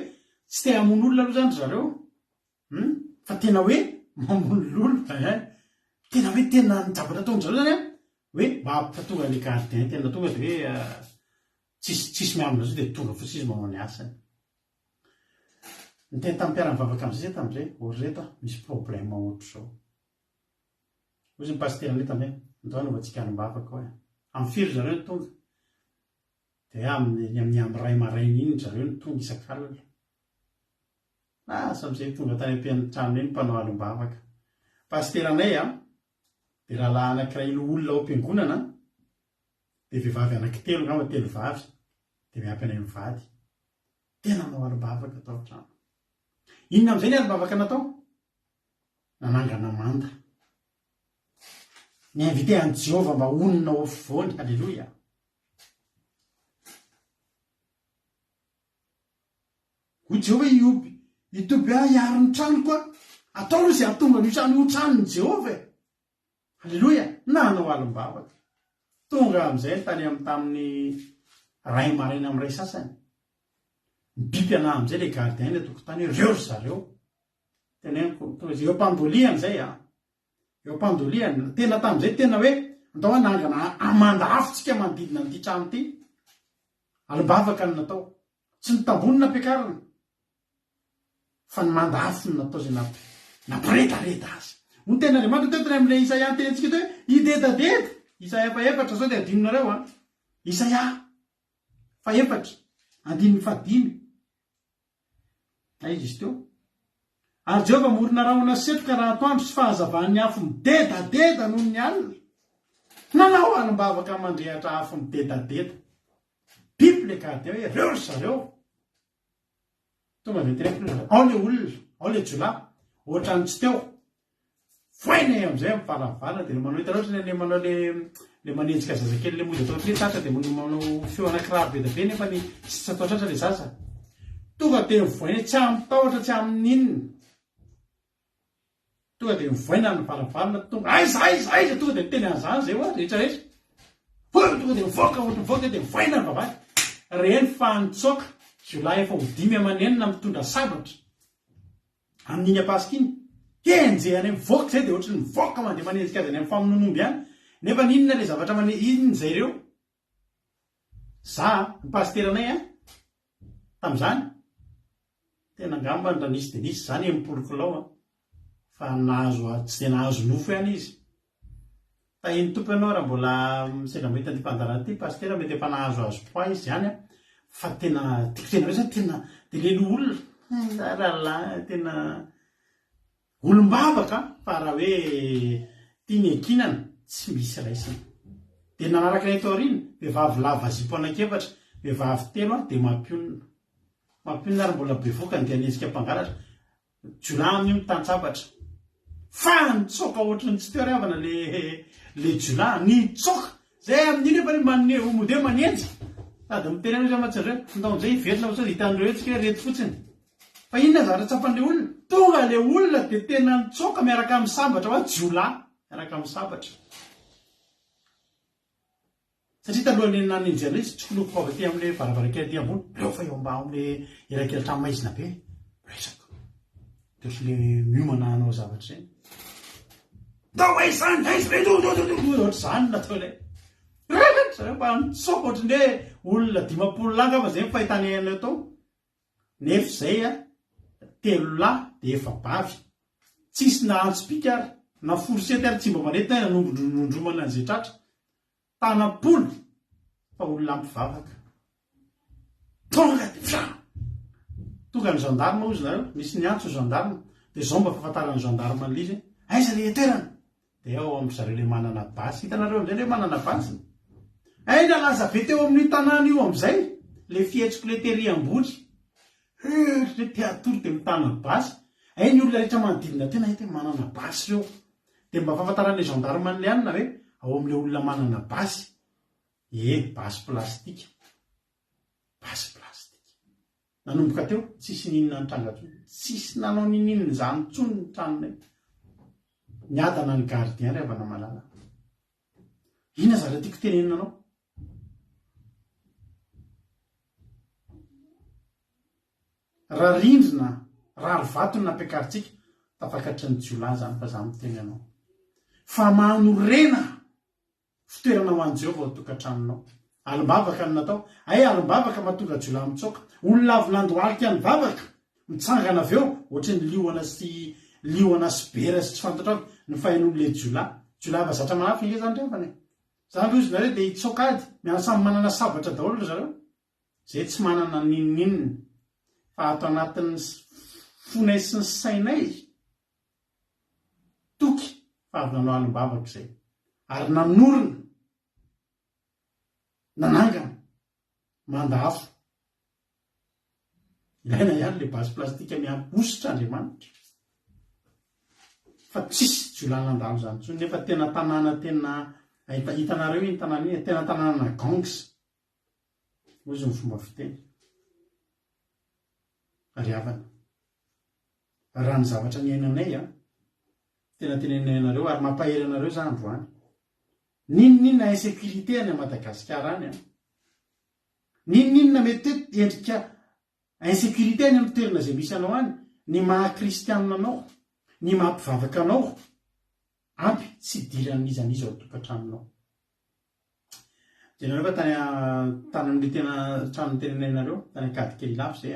tsy te hamono olona aloha zany zareo fa tena hoe mamono lolo tena hoe tena nijabatra ataondry zareo zany hoe mba ampatonga le gardien tena tonga dia hoe tsisy miambina zao dia tonga fotsy izy manao ny asany. Ny tena tamin'ny mpiara-mivavaka amin'izay tamin'izay oreto misy problème ohatry zao ozy ny pastera le tamin'izay andao anaovantsika hanim-bavaka hoe amin'ny firy zareo ny tonga dia amin'ny ray maraina iny zareo ny tonga isan-kalina lasa amin'izay tonga tany am-pianitrano eny mpanao hanim-bavaka pasteranay dia rahalahy anankiray olona ao am-piangonana dia vehivavy anankitelo ngamba telo vavy dia miampy anay mivady tena manao hanim-bavaka tao an-trano. Inona amin'izay ny hanim-bavaka natao nanangana manda ny invité an'i Jehova mba onona ao afovoany. Halleloia. ho Jehova itoby iaro ny trano koa atao aloha zay atonga ny trano ho tranony Jehova e. Halleloia. Nanao alim-bavaka tonga amin'izay tany tamin'ny ray maraina amin'ny ray sasany biby ana amin'izay le gardien le tokotany reo ry zareo teneniko eo mpandoliany zay eo mpandoliany tena tamin'izay tena hoe andao anangana amandafotsika manodidina n'ity trano ity alim-bavaka ny natao tsy ny tambony nampiakarana fa ny mandafo ny natao zay nampiretareta azy ny tena Andriamanitra tetiny amin'ilay Isaia tentsika hoe idedadeda Isaia faefatra zao dia adininareo Isaia faefatra andininy fadimy izy izy teo ary Jehova morina rahona setroka raha atoandro sy fahazavan'ny afo midedadeda noho ny alina nanao alim-bavaka mandrehatra afo midedadeda biby le gardien hoe reo ry zareo tonga de tena ao le olona ao le jola ohatra ny tsy teo foina am'izay mivaravarana de le manao hitanao ohatry le manao le manenjika zazakely le mozy atao le tatra de manao feo anakiraro be da be nefa ny tsy atao tratra le zaza tonga de mivoina tsy amitahotra tsy amin'inona tonga de mivoina ny varavarana tonga aiza tonga de teny an'izany zay hoa rehetrarehetra tonga de mivoaka ohatra mivoaka de mivoina ny vavahady reny fa nitsoaka Jolay efa ho 5 amanenina mitondra sabatra amin'iny apasika iny kenjehany mivoaka zay de ohatra ny mivoaka mandeha manenjika azy any amin'ny famononomby ihany nefa ninona le zavatra inona zay ireo za ny pasteranay tam'izany tena ngamba ny ranisy de nisy zany empolokilao fa nahazo tsy de nahazo nofo ihany izy tahiny tompo ianao raha mbola sendra mahita ny mpandarana ty pastera mety efa nahazo azo poa izy zany fa tena tiako tena hoe zany tena de lelo olona rahalahy tena olombavaka fa raha hoe tiany ankinana tsy misy raisiny de nanaraka ilay taorina vehivavy lava zipo anakefatra vehivavy telo de mampionona ary mbola bevoaka ny dianezika mpangalatra jola amin'io mitantsabatra fa nitsoka ohatra ny tsy teo riavana le jola nitsoka zay amin'iny efa mode manenjy sady miteny anao zamatsy reo ndaon'izay iverina sao hitan'ireo tsika rety fotsiny fa inona zavatra tsapan'le olona tonga le olona de tena nitsoka miaraka amin'ny sambatra hoa jola miaraka amin'ny sambatra satria talohan'ny nanenjana izy tsikoloko avy aty amin'le varavarakely aty ambony reo fa eo amba am'le erakely maizina be resaka deotsy le miomana anao zavatra zay tao aizany ohatra zany natao lay zareo mba nitsoka ohatrany hoe olona 500 langa fa zay fahitany anao tao nefa zay 3 lahy de 4 bavy tsisy nahantsopika ary na forsety ary tsy mba manety na nanombondromana an'izay tratra tanapolo fa olona ampivavaka tonga de tonga ny gendarme ozy nareo misy ny antso gendarme de zao mba fahafantarany gendarme an'lizy aiza le toerana de ao am'zareo le manana basy hitanareo am'izay le manana basy aina laza be teo amin'ny tanàna io am'izay le fihetsiko le tery ambotry le teatory de mitana basy ny olona rehetra manodidina tena hita manana basy reo de mba fahafantaran'le gendarme an'le anina hoe ao am'le olona manana basy basy plastika nanomboka teo tsisy ninona ny trangatsony tsisy nanao nininony zany tsony ny tranonay niadana ny gardien reavana malala ina zara tiako tenenina anao raha rindrina raha ryvatony nampiakaritsika tafakatry ny jiola zany fa za miteny anao fa manorena fitoerana ho an' Jehova ao tokantranonao alim-bavaka ny natao alim-bavaka mahatonga jiola mitsoka olona avy nandoalika ny vavaka mitsangana avy eo ohatra ny lioana sy bera sy tsy fantatrao ny fahin'olole jiola fa zatra manafy inge zany revany zany ozy nareo de hitsokady mianasamy manana sabatra daholo zareo zay tsy manana nininina fa ato anatin'ny fonay sy ny sainay toky fa avy nanao alim-bavaka zay ary nanorona nanangana mandafo ilaina ihany le basy plastika miampositra Andriamanitra fa tsisy jiola nandalo zany tsony nefa tena tanàna tena hitanareo iny tanàna iny tena tanàna gangs ozy ny fomba fiteny ry havana raha ny zavatra ny ainanay tena tenenenareo ary mampahery anareo za androany ninonina insécurité any Madagasikara any ninonina mety endrika insécurité any amin'ny toerana izay misy anao any ny maha-kristianina anao ny mahampivavaka anao ampy tsy diran'izan'izy ao tokantranonao janareo fa tany amin'le tena trano tenenenareo tany akady kely lafo zay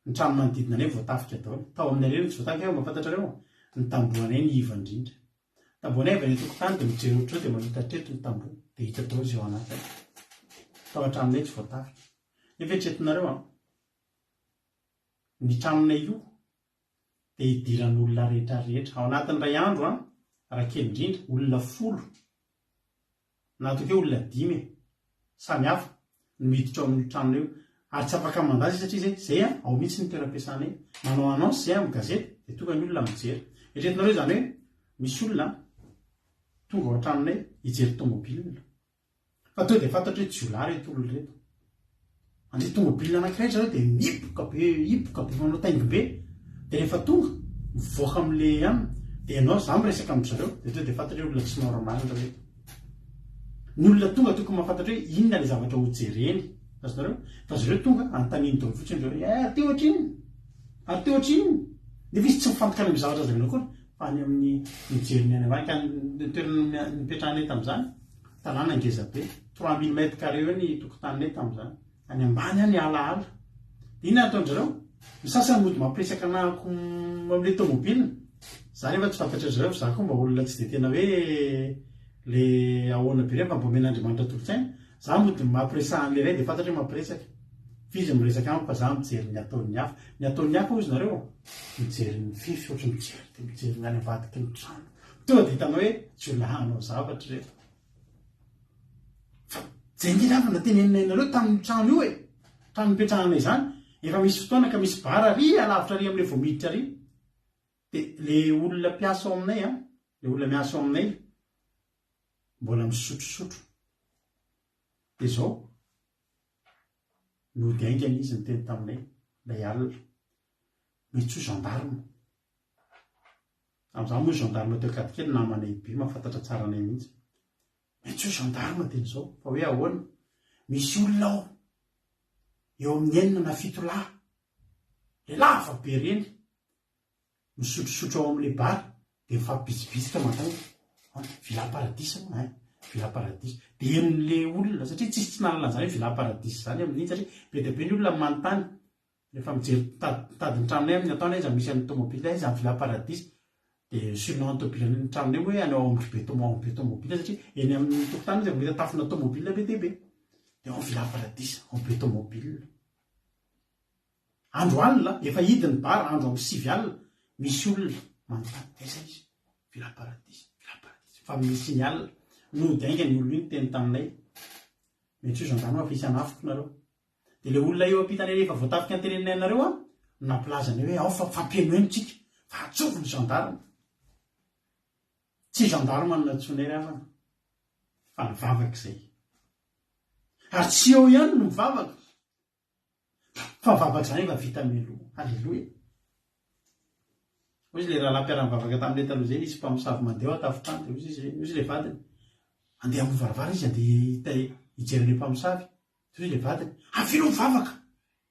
ny trano manodidina anay voatafika daholo tao amin'ny alelo tsy voatafika mahafantatrareo ny tambohanay ny iva indrindra tambohanay avy ny tokotany dia mijery ohatrao dia mahita treto ny tamboho dia hita daholo zay ao anatiny tao an-tranonay tsy voatafika nefa etretinareo ny tranonay io dia hidiran'olona rehetrarehetra ao anatin'ny ray andro raha kely indrindra olona 10 na toke olona 5 samy hafa no miditra ao amin'ny tranonay io ary tsy afaka mandazy satria zay ao mihitsy ny toeram-piasanay manao annonce zay amin'ny gazety dia tonga ny olona mijery etretinareo zany hoe misy olona tonga ao an-tranonay hijery tomobilina fa to dia fantatra hoe jiolà reto olona reto andeha tomobilina anankiray zareo dia hipoka be manao taingom-be dia rehefa tonga mivoaka amin'le dia ianao za miresaka amin'zareo dia to dia fantatra hoe olona tsy normal reto ny olona tonga tokony mahafantatra hoe inona le zavatra ho jereny azonareo fa zareo tonga antaniny daholo fotsiny zareo ary teo ohatriny nefa izy tsy mifantoka amin'ny zavatra zareo koa fa any amin'ny mijeriny any avany ka toerana nipetrahanay tamin'izany tanàna ngeza be 3000 mètres carrés eo ny tokotaninay tamin'izany any ambany any alaala dia inona ataon'zareo ny sasany mody mampiresaka anahako amin'le tomobilina za nefa tsy fantatra zareo za koa mba olona tsy dia tena hoe le ahoana be rehefa mba men'Andriamanitra tolontsaina za mody mampiresahan'le ray dia fantatra hoe mampiresaka fizy miresaka amiko fa za mijery ny ataon'ny hafa ozy nareo mijery ny fify ohatra mijery dia mijery ny any avadiky ny trano tonga dia hitanao hoe jiolahanao zavatra reto fa zay ndrindra avana teneninareo tamin'ny trano io trano mipetrahanay zany efa misy fotoana ka misy bara ry alavitra ry amin'le voamiditra ry dia le olona mpiasa ao aminay le olona miasa ao aminay mbola misotrosotro dia zao nody aingana izy ny teny taminay lay alina mety ho gendarme amin'izany moa gendarme teo akady kely namanay be mahafantatra tsara anay mihitsy mety ho gendarme teny zao fa hoe ahoana misy olona ao eo amin'ny 9 na 7 lahy le lava be reny misotrosotro ao amin'le bara dia mifampibitsibitsika mantany vilaparadisa vilaparadisa dia enon'le olona satria tsisy tsy nalalan'izany hoe vilaparadisa zany amin'iny satria be dia be ny olona manontany rehefa mijery tadiny tranonay amin'ny ataonay izy misy an'ny tomobile izy amin'ny vilaparadisa dia surnom ny tranonay hoe any ao amin'ny be tomobile satria eny amin'ny tokotany dia mita tafona tomobile be dia be dia ao vilaparadisa ao be tomobile andro alina efa hidiny bara andro amin'ny 9 alina misy olona manontany aiza izy vilaparadisa fa misy ny alina nody aingana ny olo iny teny taminay mety io gendarme fa isy anafiko nareo dia le olona eo ampitanay rehefa voatafika ny tenenay nareo nampilazany hoe ao fa fampianoenitsika fa atsovy ny gendarme tsy gendarme no natsonay ry havana fa nivavaka izay ary tsy eo ihany no mivavaka fa mivavaka izany efa vita melo halleloia ozy le raha lampiara-mivavaka tamin'ilay taloha zay isy mpamosavy mandeha atafotany dia ozy le vadiny andeha amovaravara izy andeha hijery le mpamosavy dia ozy le vadiny avilo mivavaka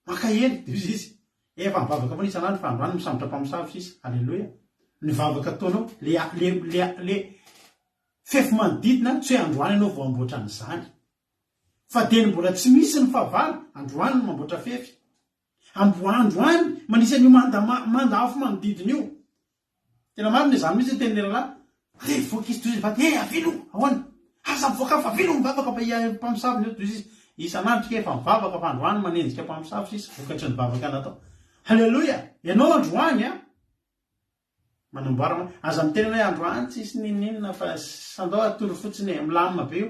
maka hely dia ozy izy efa mivavaka fa isan'andro fa androany misambotra mpamosavy sisa halleloia nivavaka taonao le fefy manodidina tsy hoe androany ianao vao amboatra an'izany fa dia mbola tsy misy ny fahavalo androany no mamboatra fefy androany manisany io manda afo manodidina io tena marina izany mihitsy teny leralahy revoaka izy toy izy vady avilo ahoana aza mivoaka fa avilo mivavaka fa mpamosavy io toy izy isan'andro tsika efa mivavaka fa androany manenjika mpamosavy sisa vokatry ny vavaka natao halleloia ianao androany manamboara aza mitenana hoe androany tsisy ninina fa sandao atory fotsiny milamina be io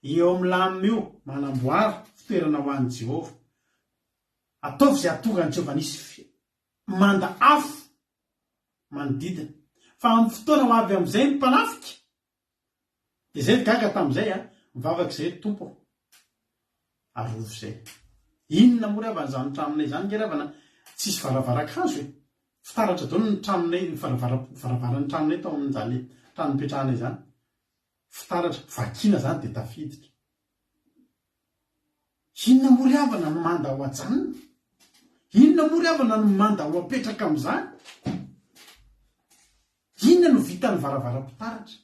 eo milamina io manamboara fitoerana ho an'i Jehovah ataovy izay atonga ny Jehovah nisy manda afo manodidina fa amin'ny fotoana ho avy amin'izay ny mpanafika dia zay gaga tamin'izay mivavaka izay tompo arovo izay inona moa ry havana izany tranonay izany nge ry havana tsisy varavara-kazo e fitaratra dao ny tranonay varavaran'ny tranonay tao amin'izany trano mipetrahanay zany fitaratra vakina zany de tafiditra inona mory avana no manda ho ajanona inona mory avana no manda ho apetraka amin'izany inona no vitany varavara-pitaratra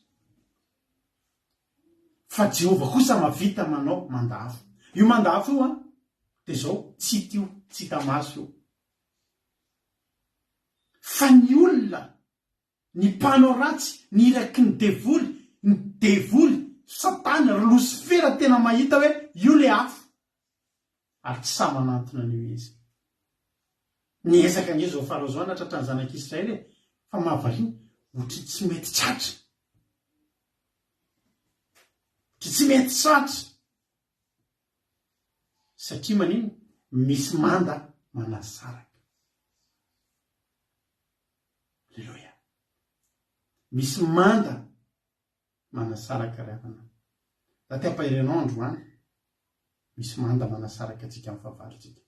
fa Jehovah kosa mavita manao mandafo io mandafo io de zao tsy tio tsy tamaso io fa ny olona ny mpanao ratsy ny iraky ny devoly satana ry Losifera tena mahita hoe io le afo ary tsy sa manantona an'io izy niezaka ny zao farao zao natratra ny zanak'Israely fa mahavariana ohatry tsy mety tratra tsy mety tratra satria manino misy manda manasaraka Alleluia misy manda manasaraka ravana raha ty ampahirenao androany misy manda manasaraka atsika amin'ny fahavaritsika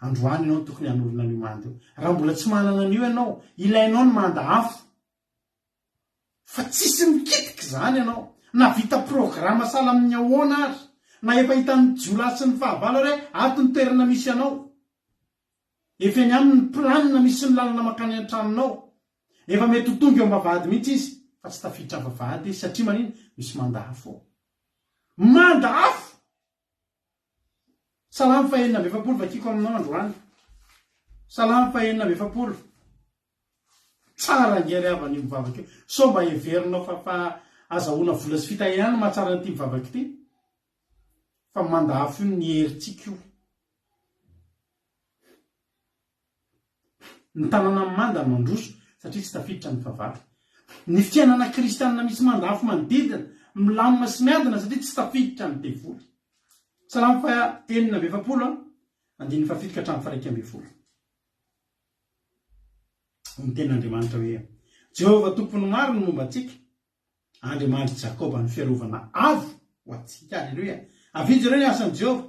androany ianao tokony hanorina an'io manda io raha mbola tsy manana an'io ianao ilainao ny manda afo fa tsisy mikitiky zany ianao na vita programa sala amin'ny ahoana ary na efa hitan'ny jiolahy sy ny fahavalo hoe ato ny toerana misy ianao efa eny amin'ny planina misy ny lalana makany an-tranonao efa mety ho tonga eo am-bavahady mihitsy izy fa tsy tafiditra vavahady izy satria manino misy manda afo manda afo salamy fahenina amby efapolo vakiko aminao androany salamy fahenina amby efapolo tsara ngery avany mivavaka io so mba heverinao fa azahoana vola sy fitahirana mahatsara n'ity mivavaka ity fa manda afo io ny herintsika io ny tanàna amin'ny manda no mandroso satria tsy tafiditra ny fahavalo ny fiainana kristianina misy manda afo manodidina milamina sy miadina satria tsy tafiditra ny devoly salamy fahenina amby efapolo andininy fafidika hatramin'ny faraiky amby folo ny ten'Andriamanitra hoe Jehovah tompony maro ny momba antsika Andriamanitra Jakoba ny fiarovana avo ho atsika Alleluia avidy ireo ny asan'i Jehovah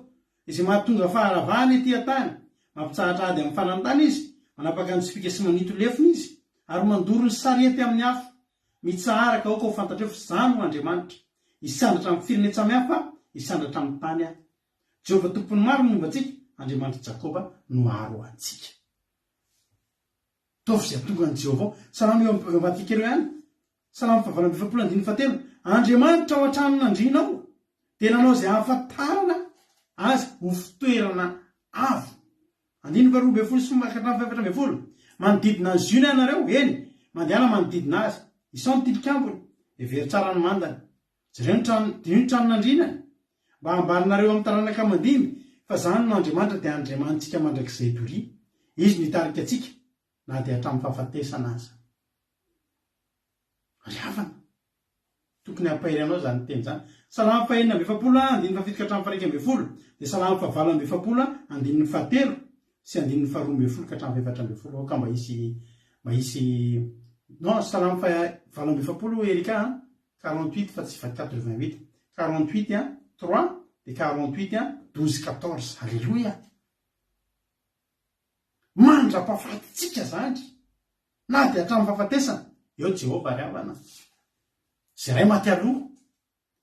izy mahatonga faharavahana ety an-tany mampitsahatra ady amin'ny fanantany izy manapaka ny sipika sy manito lefiny izy ary mandoro ny sarety amin'ny afo mitsaharaka aoka ho fantatreo fa zany ho Andriamanitra isandatra amin'ny firene samihafa isandatra amin'ny tany aho Jehovah tompony maro ny momba antsika Andriamanitra Jakoba no aro antsika tofy zay tonga ny Jehovah salamy eo matika ireo ihany salamy fahavalana amby efapolo andininy fahatelo Andriamanitra ao an-tranon'andrinao dia nanao izay hahafantarana azy ho fitoerana avo andininy faharoa amby folo sy hatramin'ny fahaefatra amby folo manodidina azy io ny anareo eny mandehana manodidina azy isao ny tilikambony every tsara ny mandany jereo ny tranon'andrinany mba hambalinareo amin'ny taranaka mandimy fa zany no Andriamanitra dia Andriamanitsika mandrakizay doria izy nitarika atsika na dia hatramin'ny fahafatesana aza riavana tokony hampahiranao zany teny zany salamy fahenina amby efapolo andininy fafidika hatramin'ny faraiky amby folo dia salamy fahavalo amby efapolo andininy fahatelo sy andininy faharoa amby folo ka hatramin'ny faefatra amby folo ka mba hisy non salamy fahavalo amby efapolo erika 48 fa tsy 88 48 3 de 48 12 14 Alléluia mandra-pahafatitsika zany na dia hatramin'ny fahafatesana eo Jehovah riavana zay ray maty aloha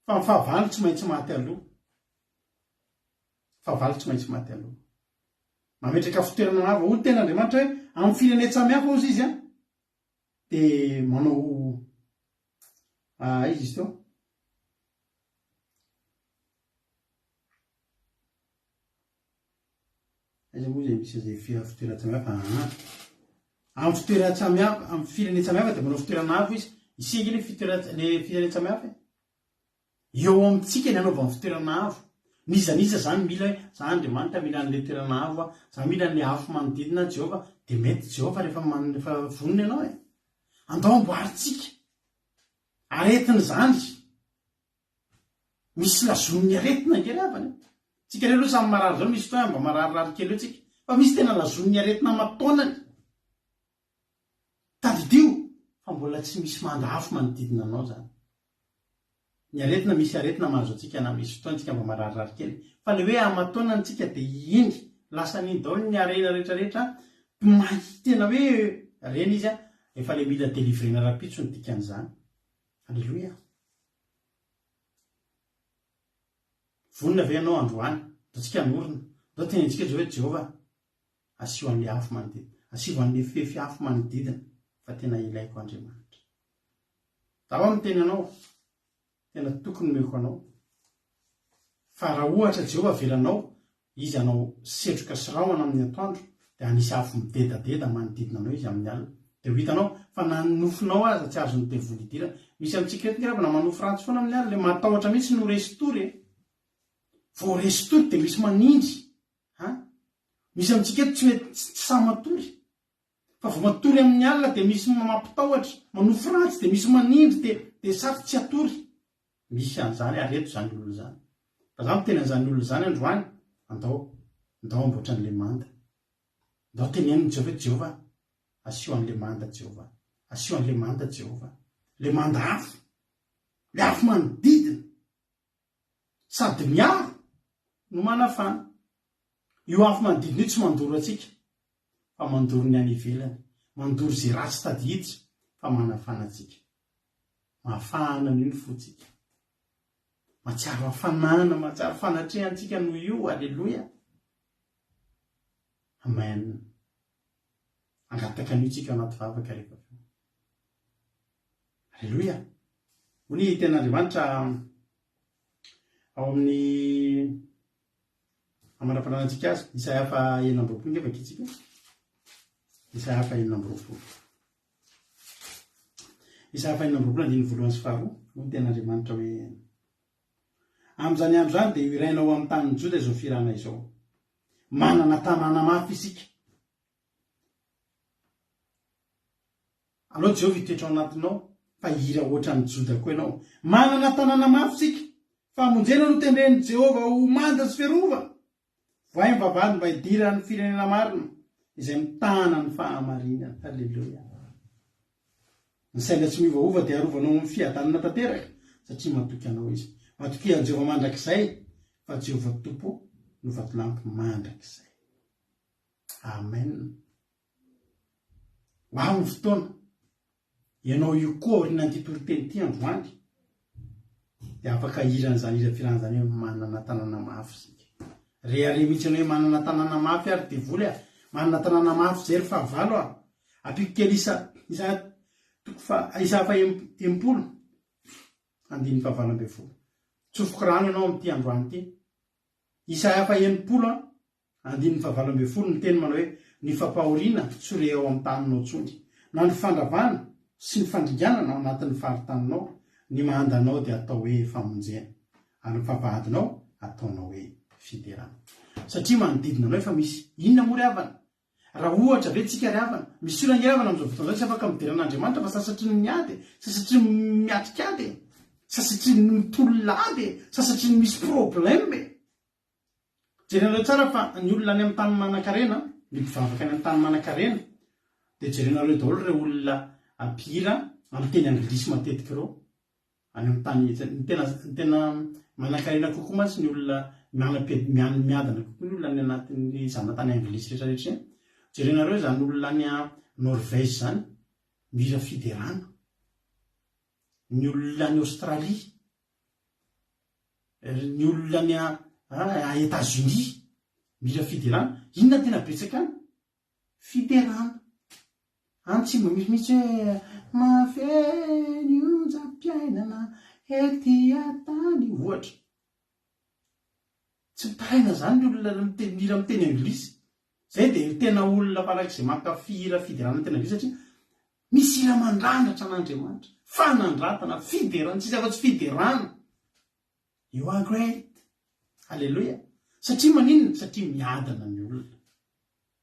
fa ny fahavalo tsy maintsy maty aloha fahavalo tsy maintsy maty aloha mametraka fitoerana avo ho ten'Andriamanitra hoe amin'ny firene samihafa ozy izy dia manao izy izy teo aiza moa zay misy zay fitoeran-tsamihafa amin'ny fitoeran-tsamihafa amin'ny firene samihafa dia manao fitoerana avo izy isika le firene samihafa eo amintsika ny anaova amin'ny fitoerana avo nizaniza zany mila hoe za Andriamanitra mila n'le toerana avo za mila n'le afo manodidina Jehovah dia mety Jehovah rehefa vonona ianao andao amboaritsika aretina zany misy lazon'ny aretina ngery avany tsika reo aloha samy marary zao misy fotoana mba mararirary kely eo tsika fa misy tena lazon'ny aretina mataonany tadidio fa mbola tsy misy manda afo manodidina anao zany ny aretina misy aretina mahazo atsika na misy fotoana tsika mba mararirary kely fa le hoe amataonany tsika dia iny lasa niny daholo ny arena rehetrarehetra mahy tena hoe reny izy a efa le mila délivrena rapitso ny dikan'izany. Alleloia. Vonina ve ianao androany datsika norona dao tena antsika zao hoe Jehova asio an'le afo manodidina, asio an'le fefy afo manodidina fa tena ilaiko Andriamanitra. Zaho amin'ny teny anao tena tokony meko anao fa raha ohatra Jehova avelanao izy anao setroka sy rahona amin'ny atoandro dia anisy afo midedadeda manodidina anao izy amin'ny alina dia ho hitanao fa nanofinao aza tsy azony devoly idira. Misy amintsika eto ngira na manofo ratsy foana amin'ny alina le matahotra mihitsy no restory vao restory dia misy manindry misy amintsika eto tsy hoe tsy samatory fa vao matory amin'ny alina dia misy mampitahotra, manofo ratsy dia misy manindry dia sady tsy atory. Misy an'izany ary eto zany olona zany. Fa zaho miteny an'izany olona zany androany andao amboatra an'le manda. Andao teneniny Jehova hoe Jehova asio an'le manda Jehova, asio an'le manda Jehova, le manda afo, le afo manodidina sady miaro no manafana. Io afo manodidina io tsy mandoro atsika fa mandoro ny any ivelany, mandoro zay ratsy tadiditra fa manafana atsika. Mafana ny fotsika, matsiaro hafanana, matsiaro fanatrehantsika noho io. Alleloia. Amen. Angataka an'io tsika anaty vavaka rehefa. Alleloia. Hony ten'Andriamanitra ao amin'ny amara-pananantsika azy Isaia 9:20 ngefa kitsika. Isaia 9:20. Isaia 9:20 no ten'Andriamanitra hoe amin'izany andro zany dia irainao amin'ny tanin'ny Joda izao firana izao. Manana tanàna mafy isika. Alao Jehova hitoetra ao anatinao fa hira ohatran'ny Joda koa ianao. Manana tanàna mafy isika. Famonjena no tendren'i Jehova ho manda sy fiarova. Voay ny vavahady mba hidira ny firenena marina izay mitana ny fahamarinana. Halleluia. Ny saina tsy miovaova dia arovanao amin'ny fiadanana tanteraka satria matoky anao izy. Matoky an'i Jehova mandrakizay fa Jehova Tompo no vatolampy mandrakizay. Amen. Ho ao ny fotoana ianao io koa aoriana ny titoro-teny ity androany dia afaka hiran'izany hira firan'izany hoe manana tanàna mafy isika. Rehare mihitsy hoe manana tanàna mafy ary devoly manana tanàna mafy zay ry fahavalo apiko kely Isaia 80:9. Tsofoka rano ianao amin'ity androany ity. Isaia 80:9 ny teny manao hoe ny fampahoriana tsy re ao amin'ny taninao tsony, na ny fandravana sy ny fandringanana ao anatin'ny faritaninao. Ny mahandanao dia atao hoe famonjena ary ny fampahadinao ataonao hoe fiderana. Satria manodidina anao efa misy inona moa ry havana? Raha ohatra ve tsika ry havana? Misy olona ny havana amin'izao fotoana izao tsy afaka mideran'Andriamanitra fa sasatry ny miady, sasatry ny miatrikady, sasatry ny mitololady, sasatry ny misy problème. Jerenareo tsara fa ny olona any amin'ny tany manan-karena, ny mpivavaka any amin'ny tany manan-karena dia jerenareo daholo ireo olona ampihira amin'ny teny anglisy matetika ireo any amin'ny tany tena manan-karena kokoa mantsy ny olona miadana kokoa ny olona any anatin'ny zanatany anglisy rehetrarehetra. Jerenareo zany olona any Norvège zany mihira fiderana, ny olona any Australie, ny olona any États-Unis mihira fiderana. Inona tena betsaka any? Fiderana. Tsy mihitsy hoe mafeny onjam-piainana ety an-tany ohatra. Tsy mitaina zany ny olona mihira amin'ny teny anglisy. Zay dia tena olona farak'izay mankafy hira fiderana tena anglisy satria misy hira mandrandratra an'Andriamanitra, fanandratana, fiderana, tsisy afa-tsy fiderana. You are great. Halleluia. Satria maninona? Satria miadana ny olona.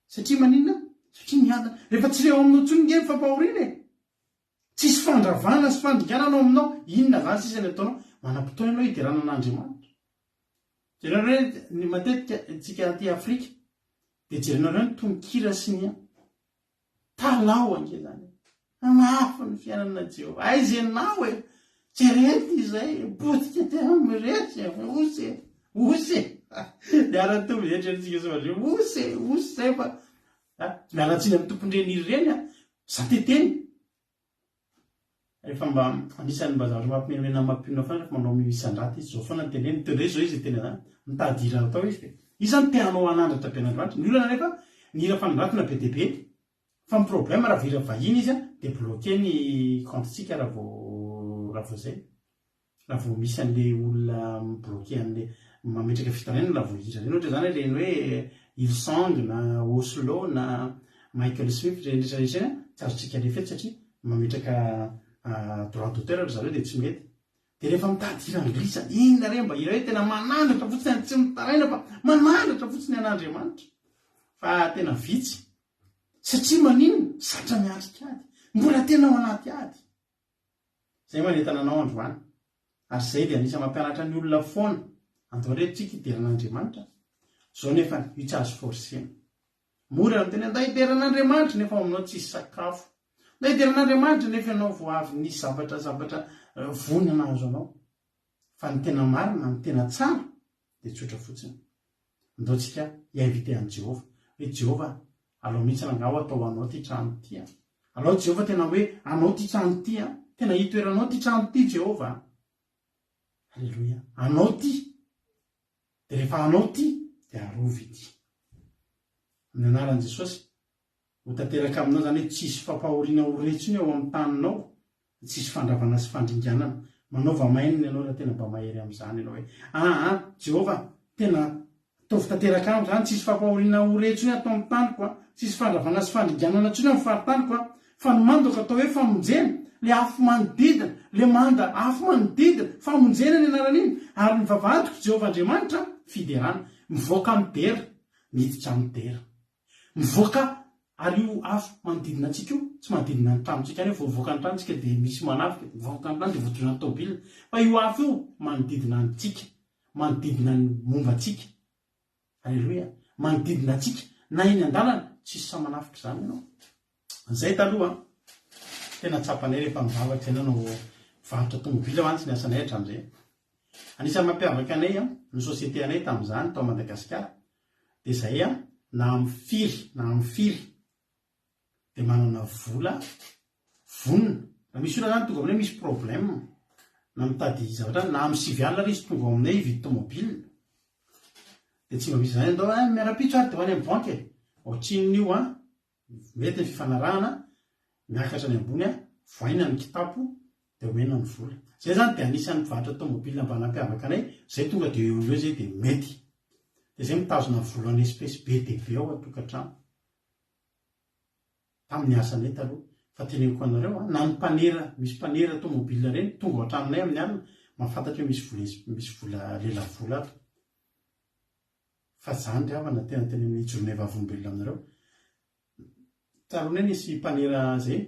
Satria maninona? Satria miadana. Rehefa tsy reo aminao tsony nge fampahoriana tsisy fandravana sy fandringanana ao aminao, inona zany sisa ny ataonao? Manam-potoana ianao hiderana an'Andriamanitra. Jerenareo ny matetika tsika aty Afrika dia jerenareo ny tononkira sy ny talao ange zany. Mafy ny fiainana Jehova. Aizenao jerety izay botika te amretsy ose dia ara-tovy etretsika zay fa mialatsiny amin'ny tompondreniry ireny a za teteny rehefa mba anisan'ny mba zavatra mampimenamena mampina fa manao misandraty izy zao foana teneny tendray zao izy tena zany mitadira atao izy de izany teanao anandratra ben'androanitra ny olana rehefa nihira fanandratina be deabe fa ny problème raha vira vahiny izy a de bloqué ny comptetsika raha vao zay raha vao misy an'le olona bloqué an'le mametraka fitaraina raha vao hira reny ohatra zany reny hoe Hillsong na Oslo na Michael Smith rehetrarehetra tsy azotsika lefety satria mametraka droit d'auteur zareo de tsy mety de rehefa mitady hira anglisa inona re mba hira hoe tena manandratra fotsiny tsy mitaraina fa manandratra fotsiny an'Andriamanitra fa tena vitsy satria maninona zatra miatrika ady mbola tena ao anaty ady zay manentana anao androany ary zay de anisany mampianatra ny olona foana andao rehetrika hideran'Andriamanitra zao nefa io tsy azo forcena mora ny tena nda hideran'Andriamanitra nefa aminao tsisy sakafo nda hideran'Andriamanitra nefa ianao vo avy nisy zavatra vony anazo anao fa ny tena marina ny tena tsara de tsotra fotsiny andaotsika hiinvite an' Jehova hoe Jehova alao mihitsy nangao atao anao ty trano ty alao Jehova tena hoe anao ty trano ty tena hitoeranao ty trano ty Jehova halleloia anao ty de rehefa anao ty de arovy ty amin'ny anaran'i Jesosy ho tanteraka aminao zany hoe tsisy fampahoriana horetsiny ao amin'ny taninao tsisy fandravana sy fandringanana manaova maininy ianao raha tena mba mahery amin'izany ianao hoe Jehova tena taovy tanteraka amiko zany tsisy fampahoriana horetsiny atao amin'ny taniko tsisy fandravana sy fandringanana ntsony amin'ny faritaniko fa nomandoko atao hoe famonjena le afo manodidina le manda afo manodidina famonjena ny anaran'iny ary ny vavahadiko Jehova Andriamanitra fiderana mivoaka amin'ny dera miditra amin'ny dera mivoaka ary io afo manodidina antsika io tsy manodidina ny tranontsika any voavoaka ny tranontsika de misy manafika mivoaka ny trano de voatorana tômôbila fa io afo io manodidina antsika manodidina ny momba antsika halleloia manodidina antsika na iny an-dalana tsisy sa manafika zany ianao zay taloha tena tsapanay rehefa mivavaka ianao varotra tômôbila hoany tsy ny asanay hatramin'izay anisan'ny mampiavaka anay ny sosiete anay tamin'izany tao Madagasikara de zay na amin'ny firy de manana vola vonona raha misy olona zany tonga aminay misy problème na mitady zavatra na amin'ny 9 alina izy tonga aminay hividy tômôbila de tsy mba misy zany andao miara-pitso ary de ho any amin'ny banky ohatrin'io mety ny fifanarahana miakatra any ambony voaina ny kitapo de omena ny vola zay zany de anisan'ny mivarotra tômôbila mba nampiavaka anay zay tonga de eo zay de mety de zay mitazona vola ny espèce be de be ao atokantrano tamin'ny asanay taloha fa teneniko anareo na ny mpanera misy mpanera tômôbila reny tonga ao atraminay amin'ny alina mahafantatra hoe misy vola lela vola ato fa zany ry havana tena hijoronay vavolombelona aminareo tsaronay nisy mpanera zay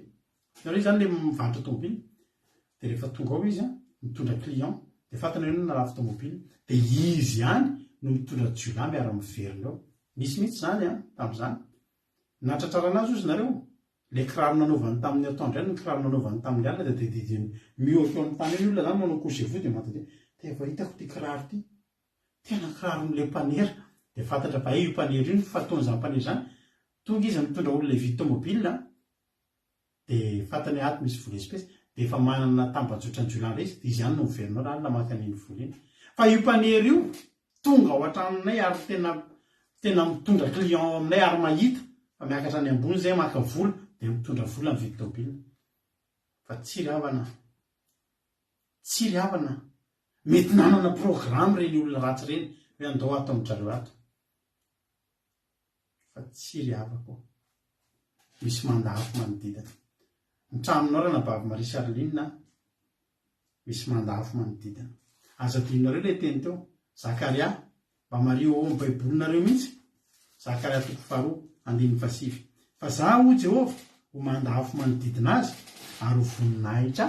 nareo zany le mivarotra tômôbila de rehefa tonga ao izy mitondra client de fantana hoe nalafo tômôbila de izy ihany no mitondra jiolay miara-miverina ao misy mihitsy zany tamin'izany natratrara anazy izy nareo le kiraro nanaovany tamin'ny atondra ny kiraro nanaovany tamin'ny alina de didiny mioka eo amin'ny tany ny olona zany manao couche-vous de mantade tefa hitako ty kiraro ty tena kiraro n'le mpanera de fantatra fa io mpanera io fataon'izany mpanera zany tonga izy mitondra olona vidy tômôbila de fantany ato misy vola espèce de efa manana tambajotran'ny jiolay izy de izy ihany no miverinao raha lamaka an'iny vola iny fa io mpanera io tonga ao an-tranonay ary tena mitondra client aminay ary mahita fa miakatra any ambony zay maka vola de mitondra vola ny vidy tômôbila fa tsy ry havana mety nanana programme reny olona ratsy reny hoe andao ato amin'njareo ato fa tsy ry havako misy mandafo manodidina mitraminao raha nabavy Marie Charline misy mandafo manodidina aza dinareo le teny teo Zakaria mba mario amin'ny baibolinareo mihitsy Zakaria 2:5 fa za o Jehova ho mandafo manodidina azy ary ho voninahitra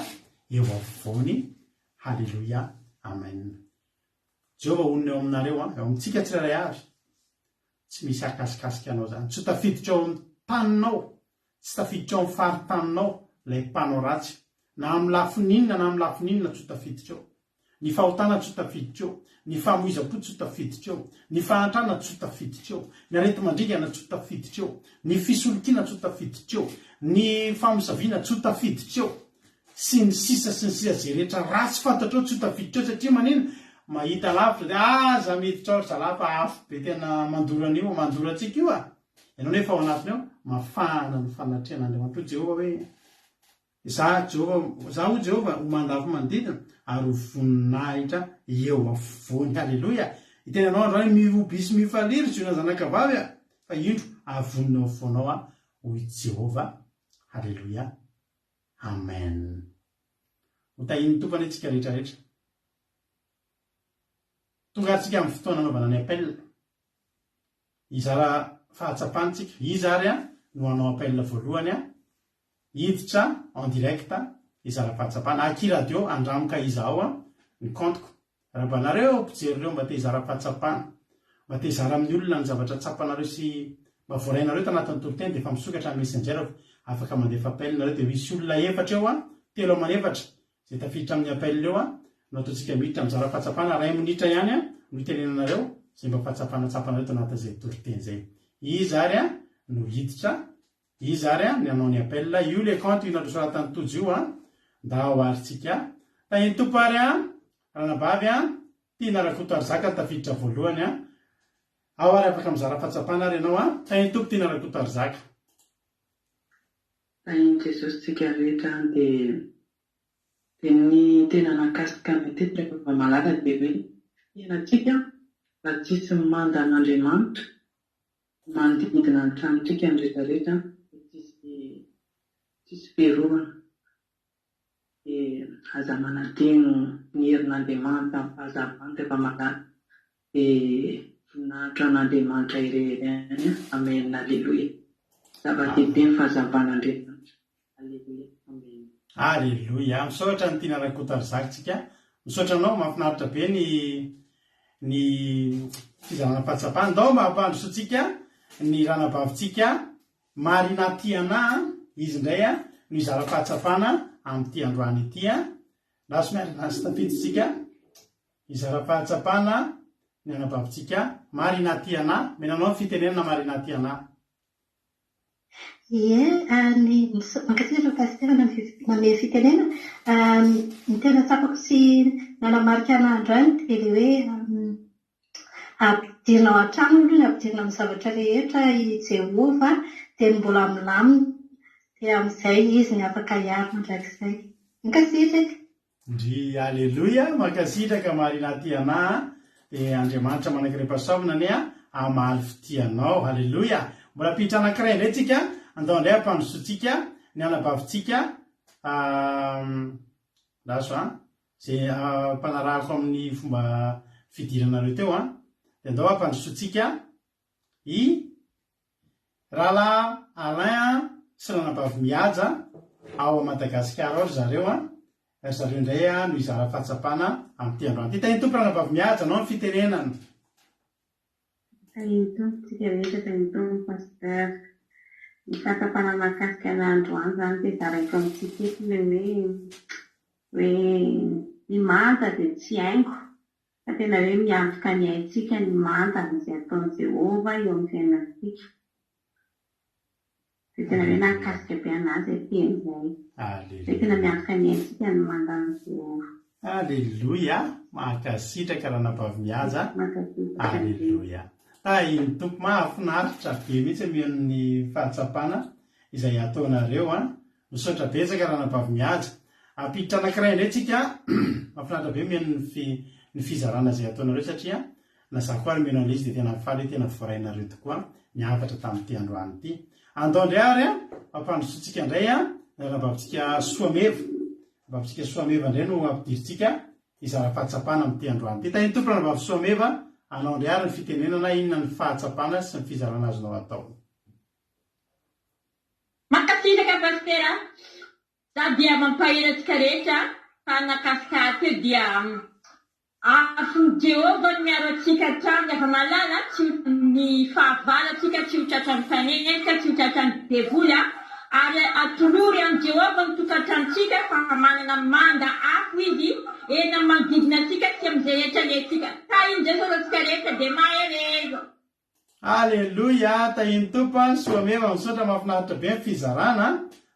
eo afovoany halleloia amen Jehova honona eo aminareo eo amintsika tsirairay avy tsy misy akasikasika anao zany tsy tafiditra ao amin'ny taninao tsy tafiditra ao amin'ny faritaninao lay mpanao ratsy na amin'ny lafininna tsy tafiditra ao ny fahotana tsy ho tafiditra eo, ny fahamoiza-po tsy ho tafiditra eo, ny fahantrana tsy ho tafiditra eo, ny areti-mandringana tsy ho tafiditra eo, ny fisolokiana tsy ho tafiditra eo, ny famosaviana tsy ho tafiditra eo, sy ny sisa sy ny sisa zay rehetra ratsy fantatra eo tsy ho tafiditra eo, satria manina mahita lavitra de za miditra ohatra lafa afo be tena mandorana io mandorantsika io ianao nefa ao anatiny ao mafana ny fanatrian'Andriamanitra ho Jehova hoe za ho Jehova ho mandafo manodidina ary ho voninahitra eo afovoany. Haleloia. Itenanao androany mihobisy mifaliry zona zanakavavy fa indro avonina afovoanao ho Jehova. Haleloia. Amen. Hotahiny tompany antsika rehetrarehetra. Tonga atsika amin'ny fotoana anaovana ny appel. Izara fahatsapantsika. Izy ary no hanao appel voalohany hiditra en direct izara fahatsapana. Aki radio andramoka izao ny compteko. Rabanareo mpijery reo mba te izara fahatsapana. Mba te izara amin'ny olona ny zavatra tsapanareo sy mba voarainareo tanatin'ny toloteny dia efa misokatra amin'ny messenger afaka mandefa appel nareo dia misy olona efatra eo telo manefatra zay tafiditra amin'ny appel eo no ataontsika miditra amin'ny izara fahatsapana 1 minitra ihany no itenenanareo zay mba fahatsapana-tsapanareo tanatin'izay toloteny zay. Izy ary no hiditra. Izy ary ny anao ny appel io le compte io narosoratany tojo io nda ao aritsika. Tahiny tompo ary ranabavy tiana rakotoary zaka tafiditra voalohany ao ary afaka mizara fahatsapana ary ianao tahiny tompo tiana rakotoary zaka. Tahiny Jesosy tsika rehetra dia ny tena nakasika matetika rehefa malaza dia hoe ianantsika raha tsisy manda an'Andriamanitra manodidina ny tranotsika ny rehetrarehetra tsisy fiarovana dia aza mananteno ny herin'Andriamanitra amin'ny fahazavana rehefa malaza dia voninahitra an'Andriamanitra irery. Amen. Alleluia. Zava-dehibe ny fahazavan'Andriamanitra. Alleluia. Amen. Alleluia. Misaotra ny tiana rakotoary zakantsika. Misaotra anao mahafinaritra be ny fizarana fahatsapana. Ndao mahampandrosotsika ny ranabavitsika Marina Tiana izy indray no izara fahatsapana amin'ity androany ity lasomary nasy tafiditsika izara fahatsapana ny anabavitsika Marina Tiana. Menanao ny fitenenana Marina Tiana. Ny mankasitraka pasitera manome fitenena ny tena tsapako sy nanamarika an'androany dia le hoe ampidirina ao an-trano aloha, ampidirina amin'ny zavatra rehetra i Jehova dia mbola milamina dia amin'izay izy ny afaka hiaro mandrakizay. Mankasitraka. Ndry alleluia. Mankasitraka Marina Tiana. Dia Andriamanitra manankirepasaovina ny amaly fitianao. Alleluia. Mbola pitra anankiray indray tsika andao indray ampandrosotsika ny anabavitsika laso zay mpanarahako amin'ny fomba fidiranareo teo dia andao ampandrosotsika i Rala Alain sy ranabavy mihaja ao Madagasikara ao zareo zareo indray no izara fahatsapana amin'ity androany ity. Tahiny tompo ranabavy mihaja anao ny fitenenana. Tahiny tompo tsika rehetra, tahiny tompo pasteur. Ny fahatsapana mahakasika n'androany zany dia zaraiko amintsika eto ilay hoe ny manta dia tsy haingo fa tena hoe miantoka ny haintsika ny manta izay ataon'i Jehova eo amin'ny fiainantsika. Dia tena hoe nakasika be anazy aty amin'izay. Dia tena miantoka ny haintsika ny mandan'i Jehova. Alleluia. Mahakasitraka ranabavy mihaja. Alleluia. Tahiny tompo mahafinaritra be mihitsy mihaon'ny fahatsapana izay ataonareo misaotra betsaka ranabavy mihaja. Ampiditra anankiray indray tsika mahafinaritra be mihaon'ny ny fizarana izay ataonareo satria na za koa ary mihaino an'ilay izy dia tena mifaly tena voarainareo tokoa niafatra tamin'ity androany ity. Andao indray ary ampandrosotsika indray ranabavitsika Soameva. Ranabavitsika Soameva indray no ampidiritsika izara fahatsapana amin'ity androany ity. Tahiny tompo ranabavy Soameva anao indray ary ny fitenenana inona ny fahatsapana sy ny fizarana azonao atao. Mankasitraka pastera, za dia mampahirantsika rehetra fa nakasika teo dia afon'i Jehova no miaro antsika hatrany efa malala ny fahavalatsika tsy ho tratra ny fanenentsika tsy ho tratra ny devoly ary atolory an'i Jehova ny tokatrantsika fa manana manda afo izy eny amin'ny manodidina atsika tsy amin'izay etralentsika ka iny zay soratsika rehetra dia maherezo. Aleluia, tahiny tompo a soameva misaotra mahafinaritra be fizarana.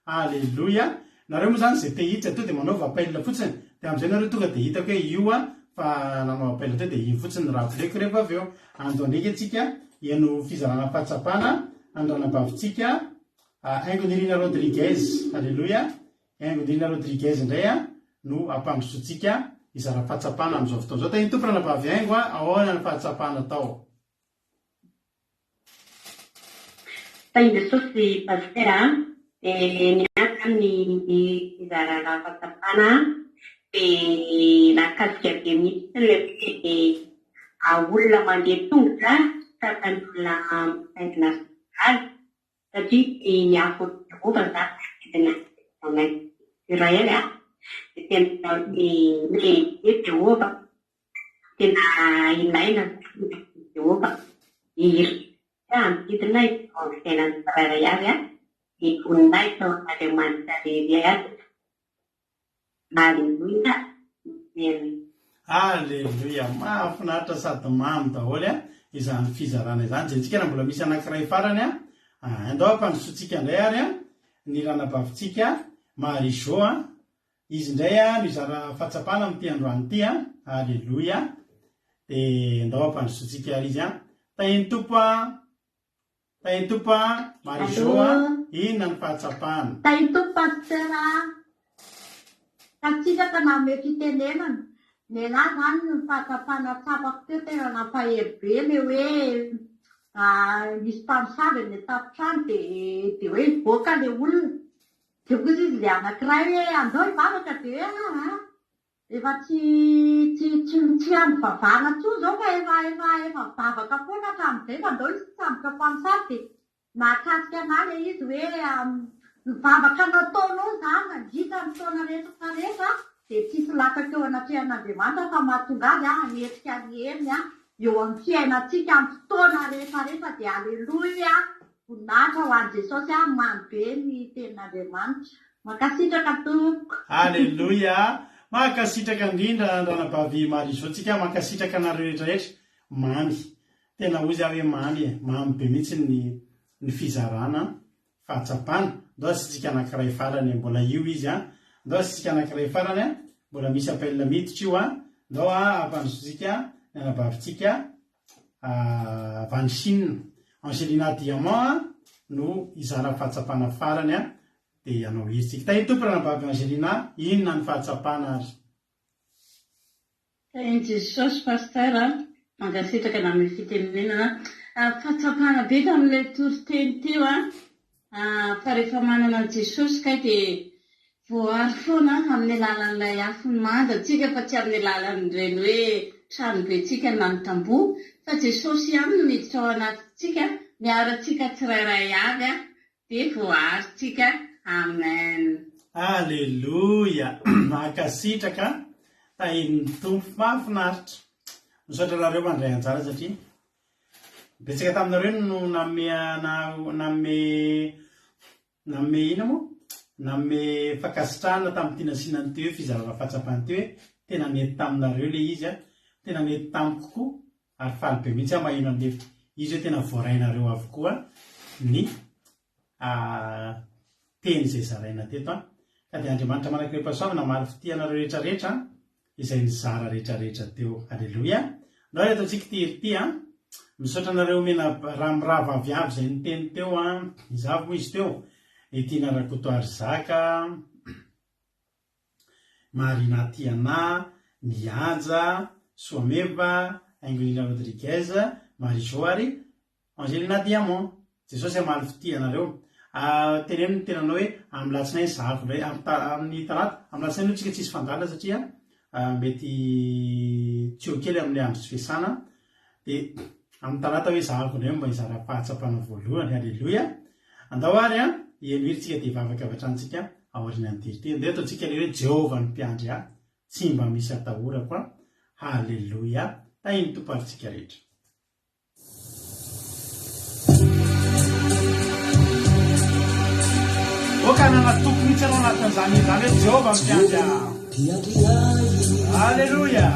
Aleluia. Nareo moa zany zay te hiditra teo dia manao appel fotsiny, dia amin'izay nareo tonga dia hitako hoe io a fa nanao appel teo dia iny fotsiny raha boleko rehefa avy eo. Andao ndraiky atsika eno fizarana fahatsapana andranabavitsika Aingonirina Rodriguez. Aleluia. Aingonirina Rodriguez indray a no ampandrosotsika izara fahatsapana amin'izao fotoana zao. Tahiny tompo ranabavy aingo a ahoana ny fahatsapana tao. Tahiny Jesosy pastera niasa ny fizarana fahatsapana dia nakasika be mihitsy ilay olona mandeha tongotra tapany olona mitaingina sokaly satria ny afo Jehovah zany Israely a dia tena hoe Jehovah tena ilaina Jehovah amidina fiainany tsirairay avy a dia voninay tao Andriamanitra lery azy. Aleluia. Aleluia, mahafinaritra sady mamy daholo a izany fizarana izany. Jentsika raha mbola misy anankiray farany a andao ampandrosotsika indray ary a ny ranabavitsika Marie-Jo a izy indray a mizara fahatsapana amin'ity androany ity a. Aleluia. Dia andao ampandrosotsika ary izy a. Tahiny tompo a Marie-Jo a inona ny fahatsapana. Tahiny tompo pastera katsisaka nanome fitenenana nenahy zany ny fahatsapana tsapako teo tena nampahery be le hoe misy mpamosavy ny tafitrano dia hoe hivoaka le olona dia kosa izy le anankiray hoe andao hivavaka dia hoe efa tsy amin'ny vavahana tsoa zao fa efa mivavaka foana hatramin'izay fa andao izy tsamboka mpamosavy dia mahakasika anahy le izy hoe mivavaka nataonao zany nandritra ny taona rehetra rehetra dia tsisy lakaka eo anatrehan'Andriamanitra fa mahatonga azy hanetrika ny heny eo amin'ny fiainantsika amin'ny fotoana rehetra rehetra dia aleluia voninahitra ho an'i Jesosy mamy be ny tenin'Andriamanitra. Makasitraka tompoko. Aleluia. Makasitraka indrindra ranabavy Marie-Jo tsika makasitraka nareo rehetrarehetra mamy tena hoy izy hoe mamy be mihitsy ny fizarana fahatsapana. Ndao asitsika anankiray farany mbola io izy a. Ndao asitsika anankiray farany a mbola misy appel miditra io a. Ndao ampandrosotsika ranabavitsika Vanchine Angelina Diamant no izara fahatsapana farany a dia anao izy tsika. Tahiny tompo ranabavy Angelina inona ny fahatsapana ary. Tahiny Jesosy pastera mangasitraka nanome fitenenana fahatsapana be tamin'ilay toriteny teo fa rehefa manana an Jesosy kay dia voary foana amin'ny alalan'ilay afony mandantsika fa tsy amin'ny alalan'ireny hoe tranobentsika na ny tamboho fa Jesosy ihany no miditra ao anatintsika miaratsika tsirairay avy dia voarytsika. Amen. Aleluia. Makasitraka tahiny tompo mahafinaritra. Misaotra nareo mandray anjara satria betsaka taminareo no nanome ina moa nanome fakasitrahana tamin'ny tinasianany teo hoe fizarana fahatsapana teo hoe tena mety taminareo le izy a tena mety tamiko koa ary faly be mihitsy maheno an'le izy hoe tena voarainareo avokoa ny teny izay zaraina teto a. Ka dia Andriamanitra manankirepasoavana maro fitianareo rehetrarehetra izay nizara rehetrarehetra teo. Aleluia. Ndao reto antsika ity a misaotra nareo mena raha vaviavy izay niteny teo a izavo moa izy teo Etina Rakotoary Zaka Marina Tiana Mianja Soameva Aingonina Rodriguez Marie-Jo ary Angelina Diamant. Jesosy amaly fitianareo. Teneno ny tenanao hoe amin'ny latsinainy zahako indray amin'ny talata amin'ny latsinainy tsika tsisy fandala satria mety tsy eo kely amin'ny andro tsy fiasana dia amin'ny talata hoe zahako indray mba hizara fahatsapana voalohany. Aleluia. Andao ary eno iritsika dia hivavaka avy hatranintsika aorian'ny teriteny dia ataontsika le hoe Jehovah ny mpiandry tsy mba misy atahora koa. Aleluia. Tahiny tompo aritsika rehetra. Oka nana tompo mihitsy anao anatin'izany hoe Jehovah mpiandry Alleluia.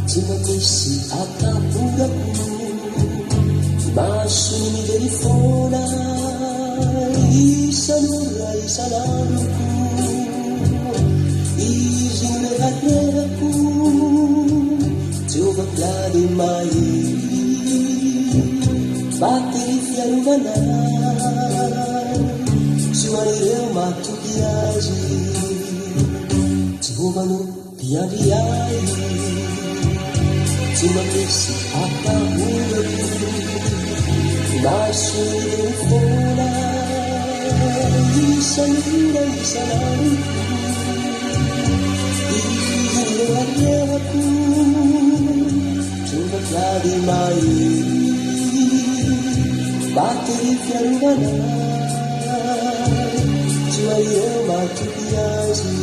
Tsy mampisy ataporako masony deri foana isan'ora isan'androko izy meraterako Jehovah plany mahery batery fiarovana sy ho an'ireo matoky azy Jehovah no mpiandry ahy tsy mampisy atahorako masony deri foana isan'ora isan'androko Arrehako Jehovah plany mahery batery fiarovana tsy ho an'ireo matoky azy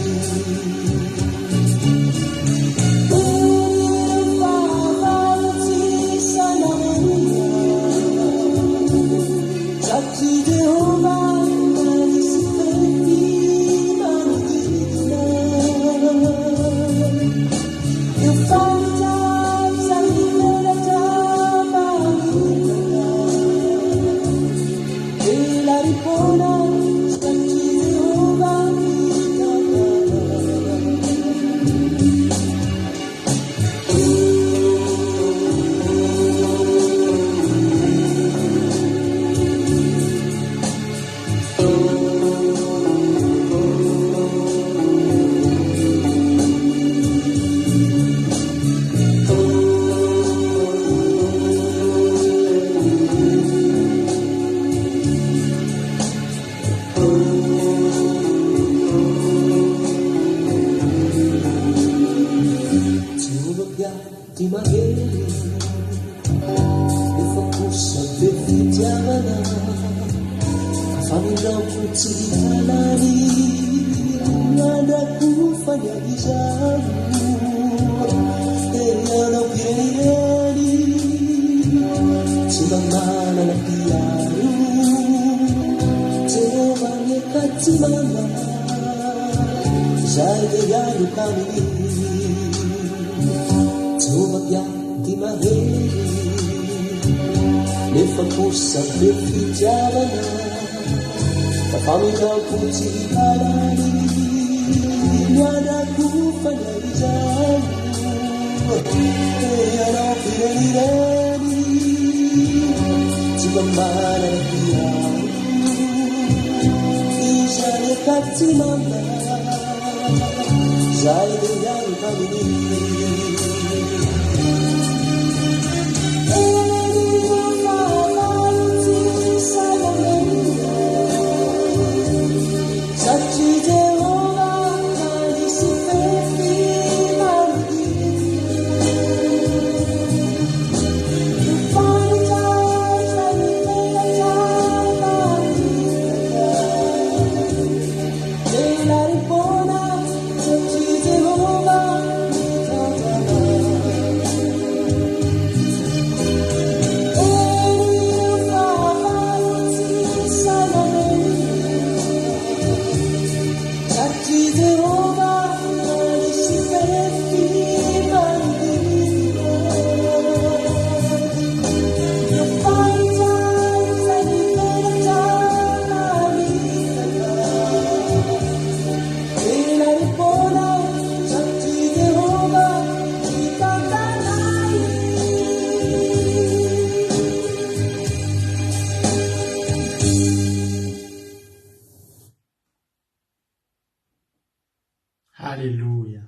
Alleluia.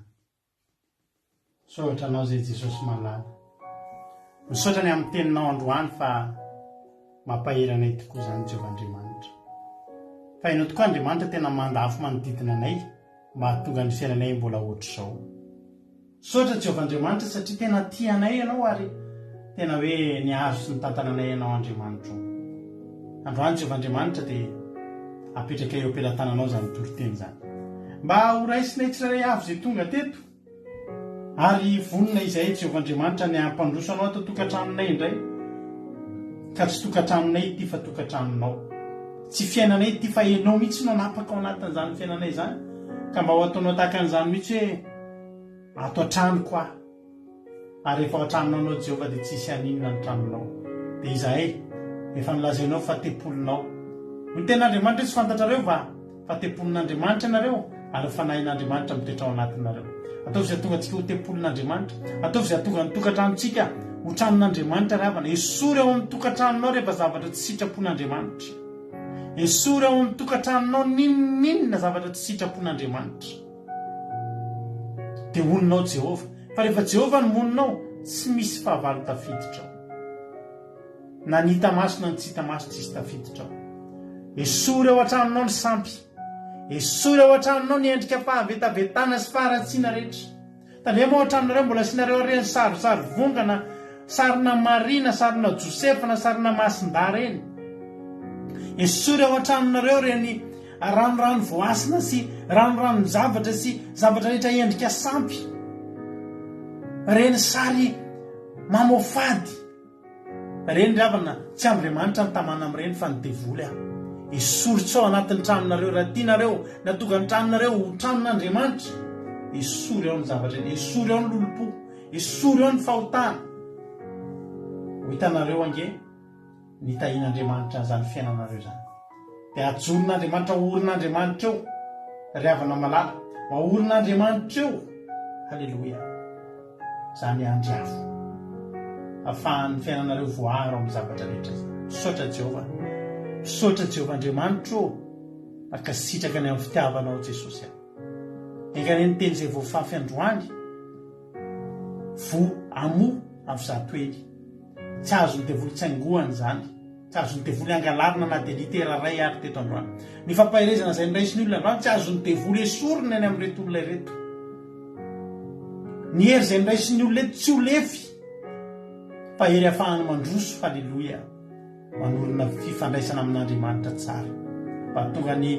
Sotra anao zay Jesosy malala. Misaotra ny amin'ny teninao androany fa mampahery anay tokoa zany Jehovah Andriamanitra. Fa hainao tokoa Andriamanitra tena mandafo manodidina anay mba hahatonga ny fiainanay mbola ohatr'izao. Sotra Jehovah Andriamanitra satria tena tia anay ianao ary tena hoe nihazo sy nitantana anay ianao Andriamanitra. Androany Jehovah Andriamanitra dia apetraka eo am-pelantananao zany toriteny zany. Mba horaisinay tsirairay avy izay tonga teto ary vonona izay Jehovah Andriamanitra ny hampandroso anao atao tokantranonay indray ka tsy tokantranonay ity fa tokantranonao. Tsy fiainanay ity fa ianao mihitsy no nanapaka ao anatin'izany fiainanay zany ka mba ho ataonao tahaka an'izany mihitsy hoe ato an-trano koa ary rehefa an-tranonao anao Jehovah dia tsisy aninona ny tranonao dia izahay efa nilazainao fatepolinao ny ten'Andriamanitra tsy fantatrareo fa tepolin'Andriamanitra ianareo ary fanahin'Andriamanitra mitoetra ao anatinareo. Ataovy izay tonga antsika ho tepolin'Andriamanitra, ataovy izay tonga ny tokantranontsika ho tranon'Andriamanitra ravana. Esory ao amin'ny tokantranonao rehefa zavatra tsy sitrapon'Andriamanitra. Esory ao amin'ny tokantranonao ninninna zavatra tsy sitrapon'Andriamanitra. Dia oninao Jehovah, fa rehefa Jehovah no moninao tsy misy fahavalo tafiditra ao. Na ny hita maso na ny tsy hita maso tsisy tafiditra ao. Esory ao an-tranonao ny sampy, esory ao an-tranonao ny endrika fahavetavetana sy faharatsiana rehetra. Tandremo ao an-tranonareo mbola asianareo reny sarisary vongana, sarina Marina, sarina Josefa na sarina Masinda reny. Esory ao an-tranonareo reny ranorano voasina sy ranorano zavatra sy zavatra rehetra endrika sampy, reny sary mamofady reny ravana. Tsy Andriamanitra ny tamana amin'ireny fa ny devoly aho. Esory tsao anatin'ny tranonareo raha tianareo natonga ny tranonareo ho tranon'Andriamanitra. Esory ao ny zavatra eny, esory ao ny lolopo, esory ao ny fahotana. Ho hitanareo ange nitahian'Andriamanitra zany fiainanareo zany. Dia ajoron'Andriamanitra orin'Andriamanitra eo ry havana malala, orin'Andriamanitra eo. Halleloia. Zany andriafo ahafahan'ny fiainanareo voaro amin'ny zavatra rehetra zany. Misaotra Jehovah, misaotra Jehovah Andriamanitra o, akasitraka ny amin'ny fitiavanao Jesosy. Enkaneny ny teny izay voafafy androany vo amo amin'ny zato eny. Tsy azo ny devoly tsaingohany zany, tsy azo ny devoly angalarina na dia litera ray ary teto androany. Ny fampahirezana izay niraisy ny olona androany tsy azo ny devoly esorina any amin'ny reto olona ireto. Ny hery izay niraisy ny olona eto tsy ho lefy, fa hery ahafahany mandroso. Halleloia. Manorina fifandraisana amin'Andriamanitra tsara, mba tonga ny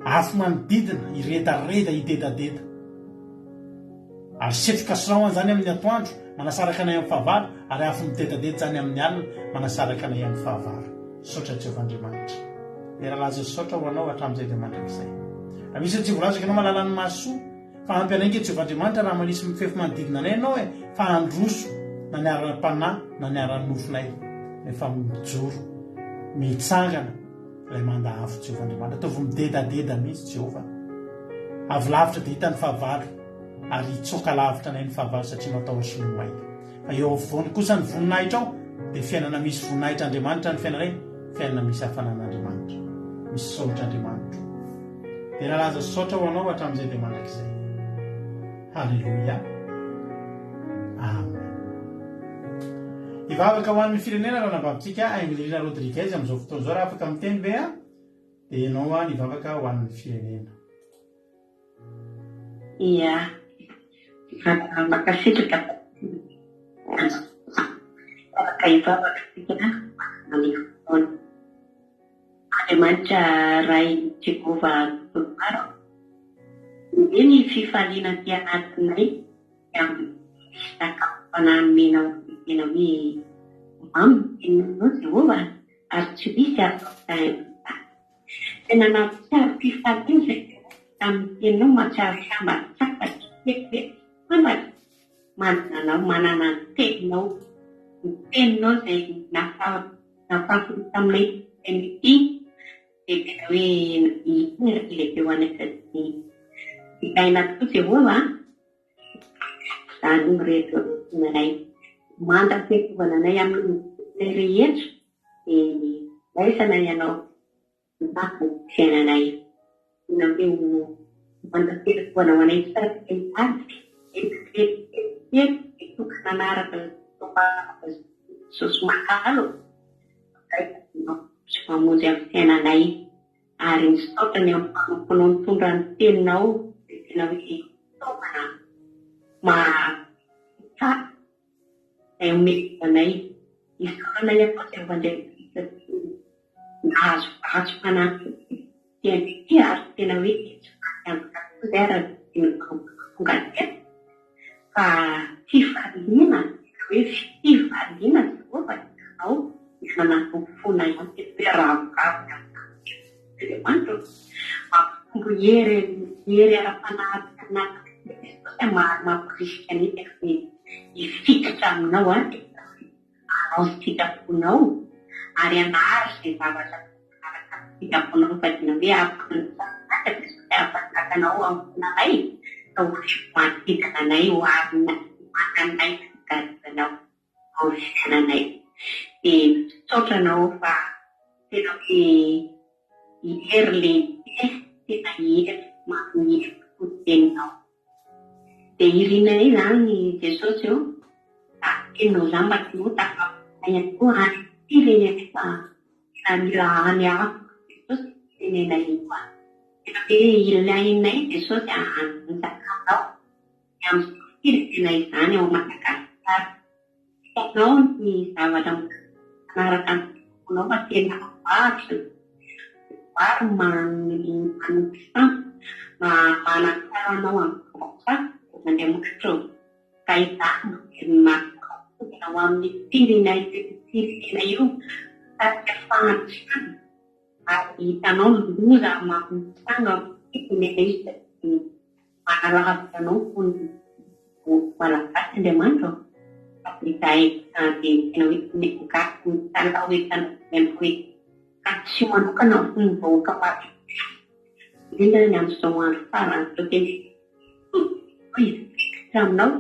afo manodidina iredareda idedadeda. Ary setroka sorahoany zany amin'ny atoandro manasaraka anay amin'ny fahavalo, ary afo midedadeda zany amin'ny alina manasaraka anay amin'ny fahavalo. Saotra Jehovah Andriamanitra. Era laza saotra ho anao hatramin'izay dia mandrakizay. Misy tsy voalazaka anao malalan'ny mahasoa, fa ampy anay Jehovah Andriamanitra raha manisy mifefy manodidina anay ianao fa handroso na ny ara-panahy na ny ara-nofonay efa mijoro mitsangana ilay manda afo Jehovah Andriamanitra. Ataovy midedadeda mihitsy Jehovah. Avy lavitra dia hitany fahavalo, ary tsoka lavitra nay ny fahavalo satria natao solomay. Fa eo afovoany kosa ny voninahitra ao dia fiainana misy voninahitra Andriamanitra ny fiainanay, fiainana misy hafanan'Andriamanitra, misy saotra Andriamanitra. Dia nalaza saotra ho anao hatramin'izay dia mandrakizay. Halleluia. Amen. Ivavaka ho an'ny firenena raha navavitsika Angelina Rodriguez amin'izao fotoana izao. Raha afaka miteny ve dia ianao nivavaka ho an'ny firenena. Ia, makasitraka afaka hivavaka tsika amin'ny fotoana. Andriamanitra ray Jehovah Tolomaro, dia ny fifaliana ty anatinay amin'ny sakafo-panamena tena hoe mamy tenanao Jehovah, ary tsy misy afaka tena nampiaro fifaliana zay amin'ny tenanao mahatsiaro sambatsaka tsy fantatra manana ny teninao, ny teninao zay nafafony taminay teny ity. Dia tena hoe itondraky ilay teo anakany ikaina tokoa Jehovah. Zany rehetra nanay manda fiarovana anay amin'ny rehetra, dia raisana ianao ny fiainanay. Tena hoe manda fiarovana ho anay tsara tokana anaraka sosy makalo sy mamonjy amin'ny fiainanay, ary ny saotra ny amin'ny mpanomponao mitondra ny teninao. Tena hoe tokana mahitsara izay omety anay isaoranay akoatsy vandraikisa nahazo vahazo fanampy tian'ity, ary tena hoe zay rahatonga teto fa fifaliana, hoe fifaliana Jehovah ao manafofona ihany teto hoe ravokavo Andriamanitra mampitombo hery ara-panahy mampirisika nety hoe hifikatra aminao anao ny fitaponao ary anary zay zavatra araka fitaponao fa dina hoe afakanao aminay ka ho manodidina anay ho avy mananay garizanao ao fiananay. Dia saotranao fa tena hoe hery lehibe tena hery mampihery tokoteninao. Dia irinay zany Jesosy eo tenao zany mba tino tafaay ihany koa any firenena fa tena mila any afo Jesosy firenena io koa. Tena hoe ilainay Jesosy anjakanao amin'ny firenenay izany ao Madagasikara. Hitanao ny zavatra manaraka ny tokonao fa tena maro maro manompisan manankaranao amin'ny kosa mandeha mokatro ka hitano tena ho amin'ny firenena io tarika fahantrana ary hitanao loza mampisanga firenena io manalahavitanao ho malagasy Andriamanitra izay dia tena hoe mekokasy mitala hoe tanana hoe kasy manokana ho ny vahoaka maro indrindra ny amin'izao andro farany zao tena ifikitra aminao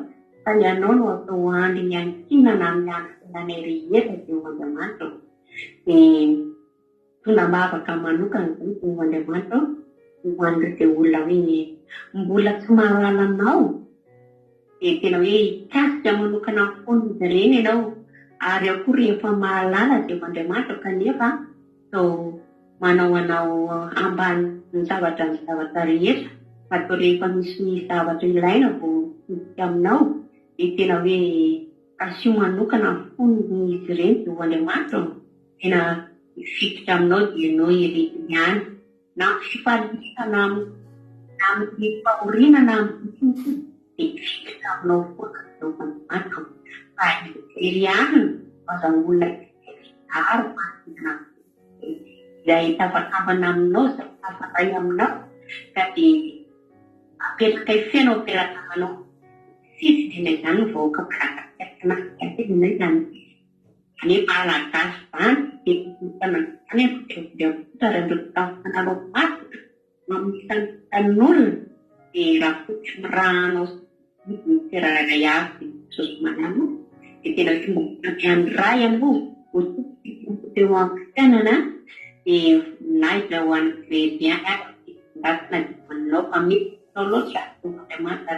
fa ny anao no atao andry ny ankinana amin'ny ankinanay rehetra dia ho Andriamanitra. Tona mavaka manokana zany dia ho Andriamanitra ho an'ireo olona hoe mbola tsy mahalala anao dia tena hoe kasika manokana foana izy ireny ianao ary akory rehefa mahalala dia ho Andriamanitra kanefa manao anao ambany ny zavatra rehetra fa rehefa misy zavatra ilaina vao midika aminao dia tena hoe kasio manokana foana izy ireny dia ho Andriamanitra tena mifikitra aminao dia ianao iretina ihany na fifalisana amin'ny fahorinana amin'ny dia mifikitra aminao foana dia ho Andriamanitra fa ijery ihany azan'olona aro manodidina izay tafakambana aminao izay tafaray aminao ka dia apetraka ifenao ampelantananao fisinay izany ny vahoaka malagasy zany anefa malagasy zany dia zany apotraandreo tafananao masina mamisantan'olona dia raha fotsy mirahanao miteraray avy sosomanano dia tena hoe ray ihany koa teo amin'ny fiainana dia naiza ho an'ny grevien ndasina dimanao fa misy tao loatra Andriamanitra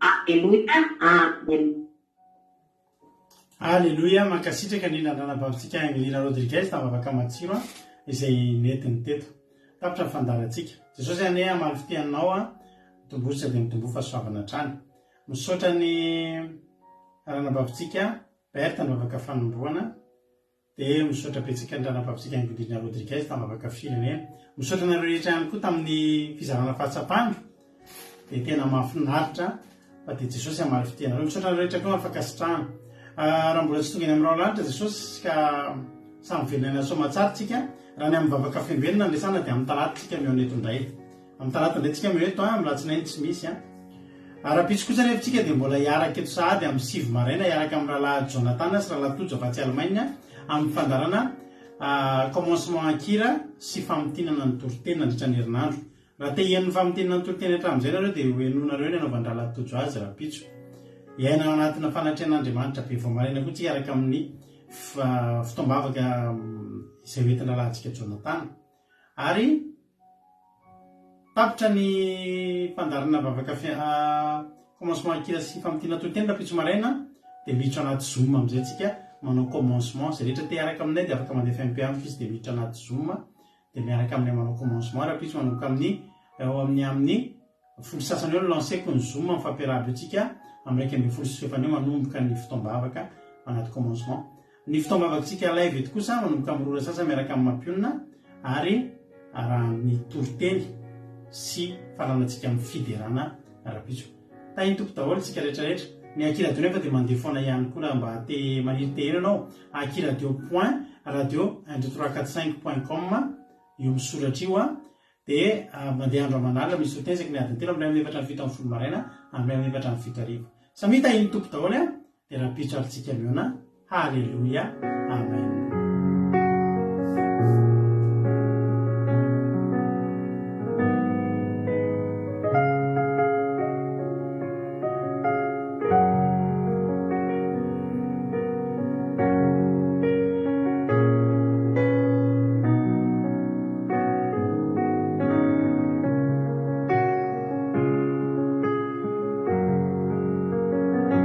Alleluia amen. Alleluia. Mankasitraka ny nandranabavintsika Angelina Rodriguez tamavaka matsiro izay netiny teto tapitra ny fandarantsika. Jesosy ane amaly fitianao mitombosa dia mitombo fahasoavana trany misaotra ny ranabavitsika Berta navavaka fanomboana dia misaotra petsika ny ranabavitsika Angelina Rodriguez tamavaka firenena misaotra nareo rehetra ihany koa tamin'ny fizarana fahatsapana dia tena mahafinaritra fa dia Jesosy amaly fitianareo misaotra nareo rehetra koa afaka sitrahana raha mbola tsy tonga ny amin'irao lanitra Jesosy ka samy velona soamantsaritsika raha ny amin'ny vavaka fenvelona andresana dia amin'ny talatsika mioneto indray amin'ny talata indray tsika mioneto amin'ny latsinainy tsy misy ara-pitso kosa rehefatsika dia mbola hiaraka eto sahady amin'ny 7 maraina hiaraka amin'ny rahalahy Jonathan sy rahalahy Tojo afatsy Allemagne amin'ny fandarana commencement akira sy famotinana ny toriteny nandritra ny herinandro. Raha te hihaino ny famotinana ny toriteny hatramin'izay nareo dia hoenonareo ny anaovan'ny rahalahy Tojo azy raha-pitso hiaina anatina fanatrehan'Andriamanitra be vao maraina koa tsy hiaraka amin'ny fitoam-bavaka izay hoentina rahalantsika Jonathan ary tapitra ny fandarana vavaka commencement akira sy famotinana toriteny raha-pitso maraina dia miditra anaty Zoom amin'izay tsika manao commencement zay rehetra te hiaraka aminay dia afaka mandefa MP amin'ny fils dia miditra anaty Zoom dia miaraka aminay manao commencement raha-pitso manomboka amin'ny folo sasany eo no lanceko ny Zoom amin'ny fampiarahana antsika amin'ny raiky ambin'ny folo sy fefany eo manomboka ny fitoam-bavaka anaty commencement. Ny fitoam-bavakatsika live eto kosa manomboka amin'ny rora sasa miaraka amin'ny mampionina ary raha ny toriteny sy faranantsika amin'ny fiderana raha-pitso. Tahiny tompo daholo tsika rehetrarehetra. Ny Aki Radio nefa dia mandeha foana ihany koa raha mba te maniry te heno ianao Aki Radio.radio 12345.com io misoratra io dia mandeha andro aman'alina misy fotezaky ny adiny telo amin'ny amin'ny efatra ny fito amin'ny folo maraina amin'ny amin'ny efatra ny fito arivo. Samita iny tompo daholo dia raha pitso aritsika miona. Halleluia. Amen.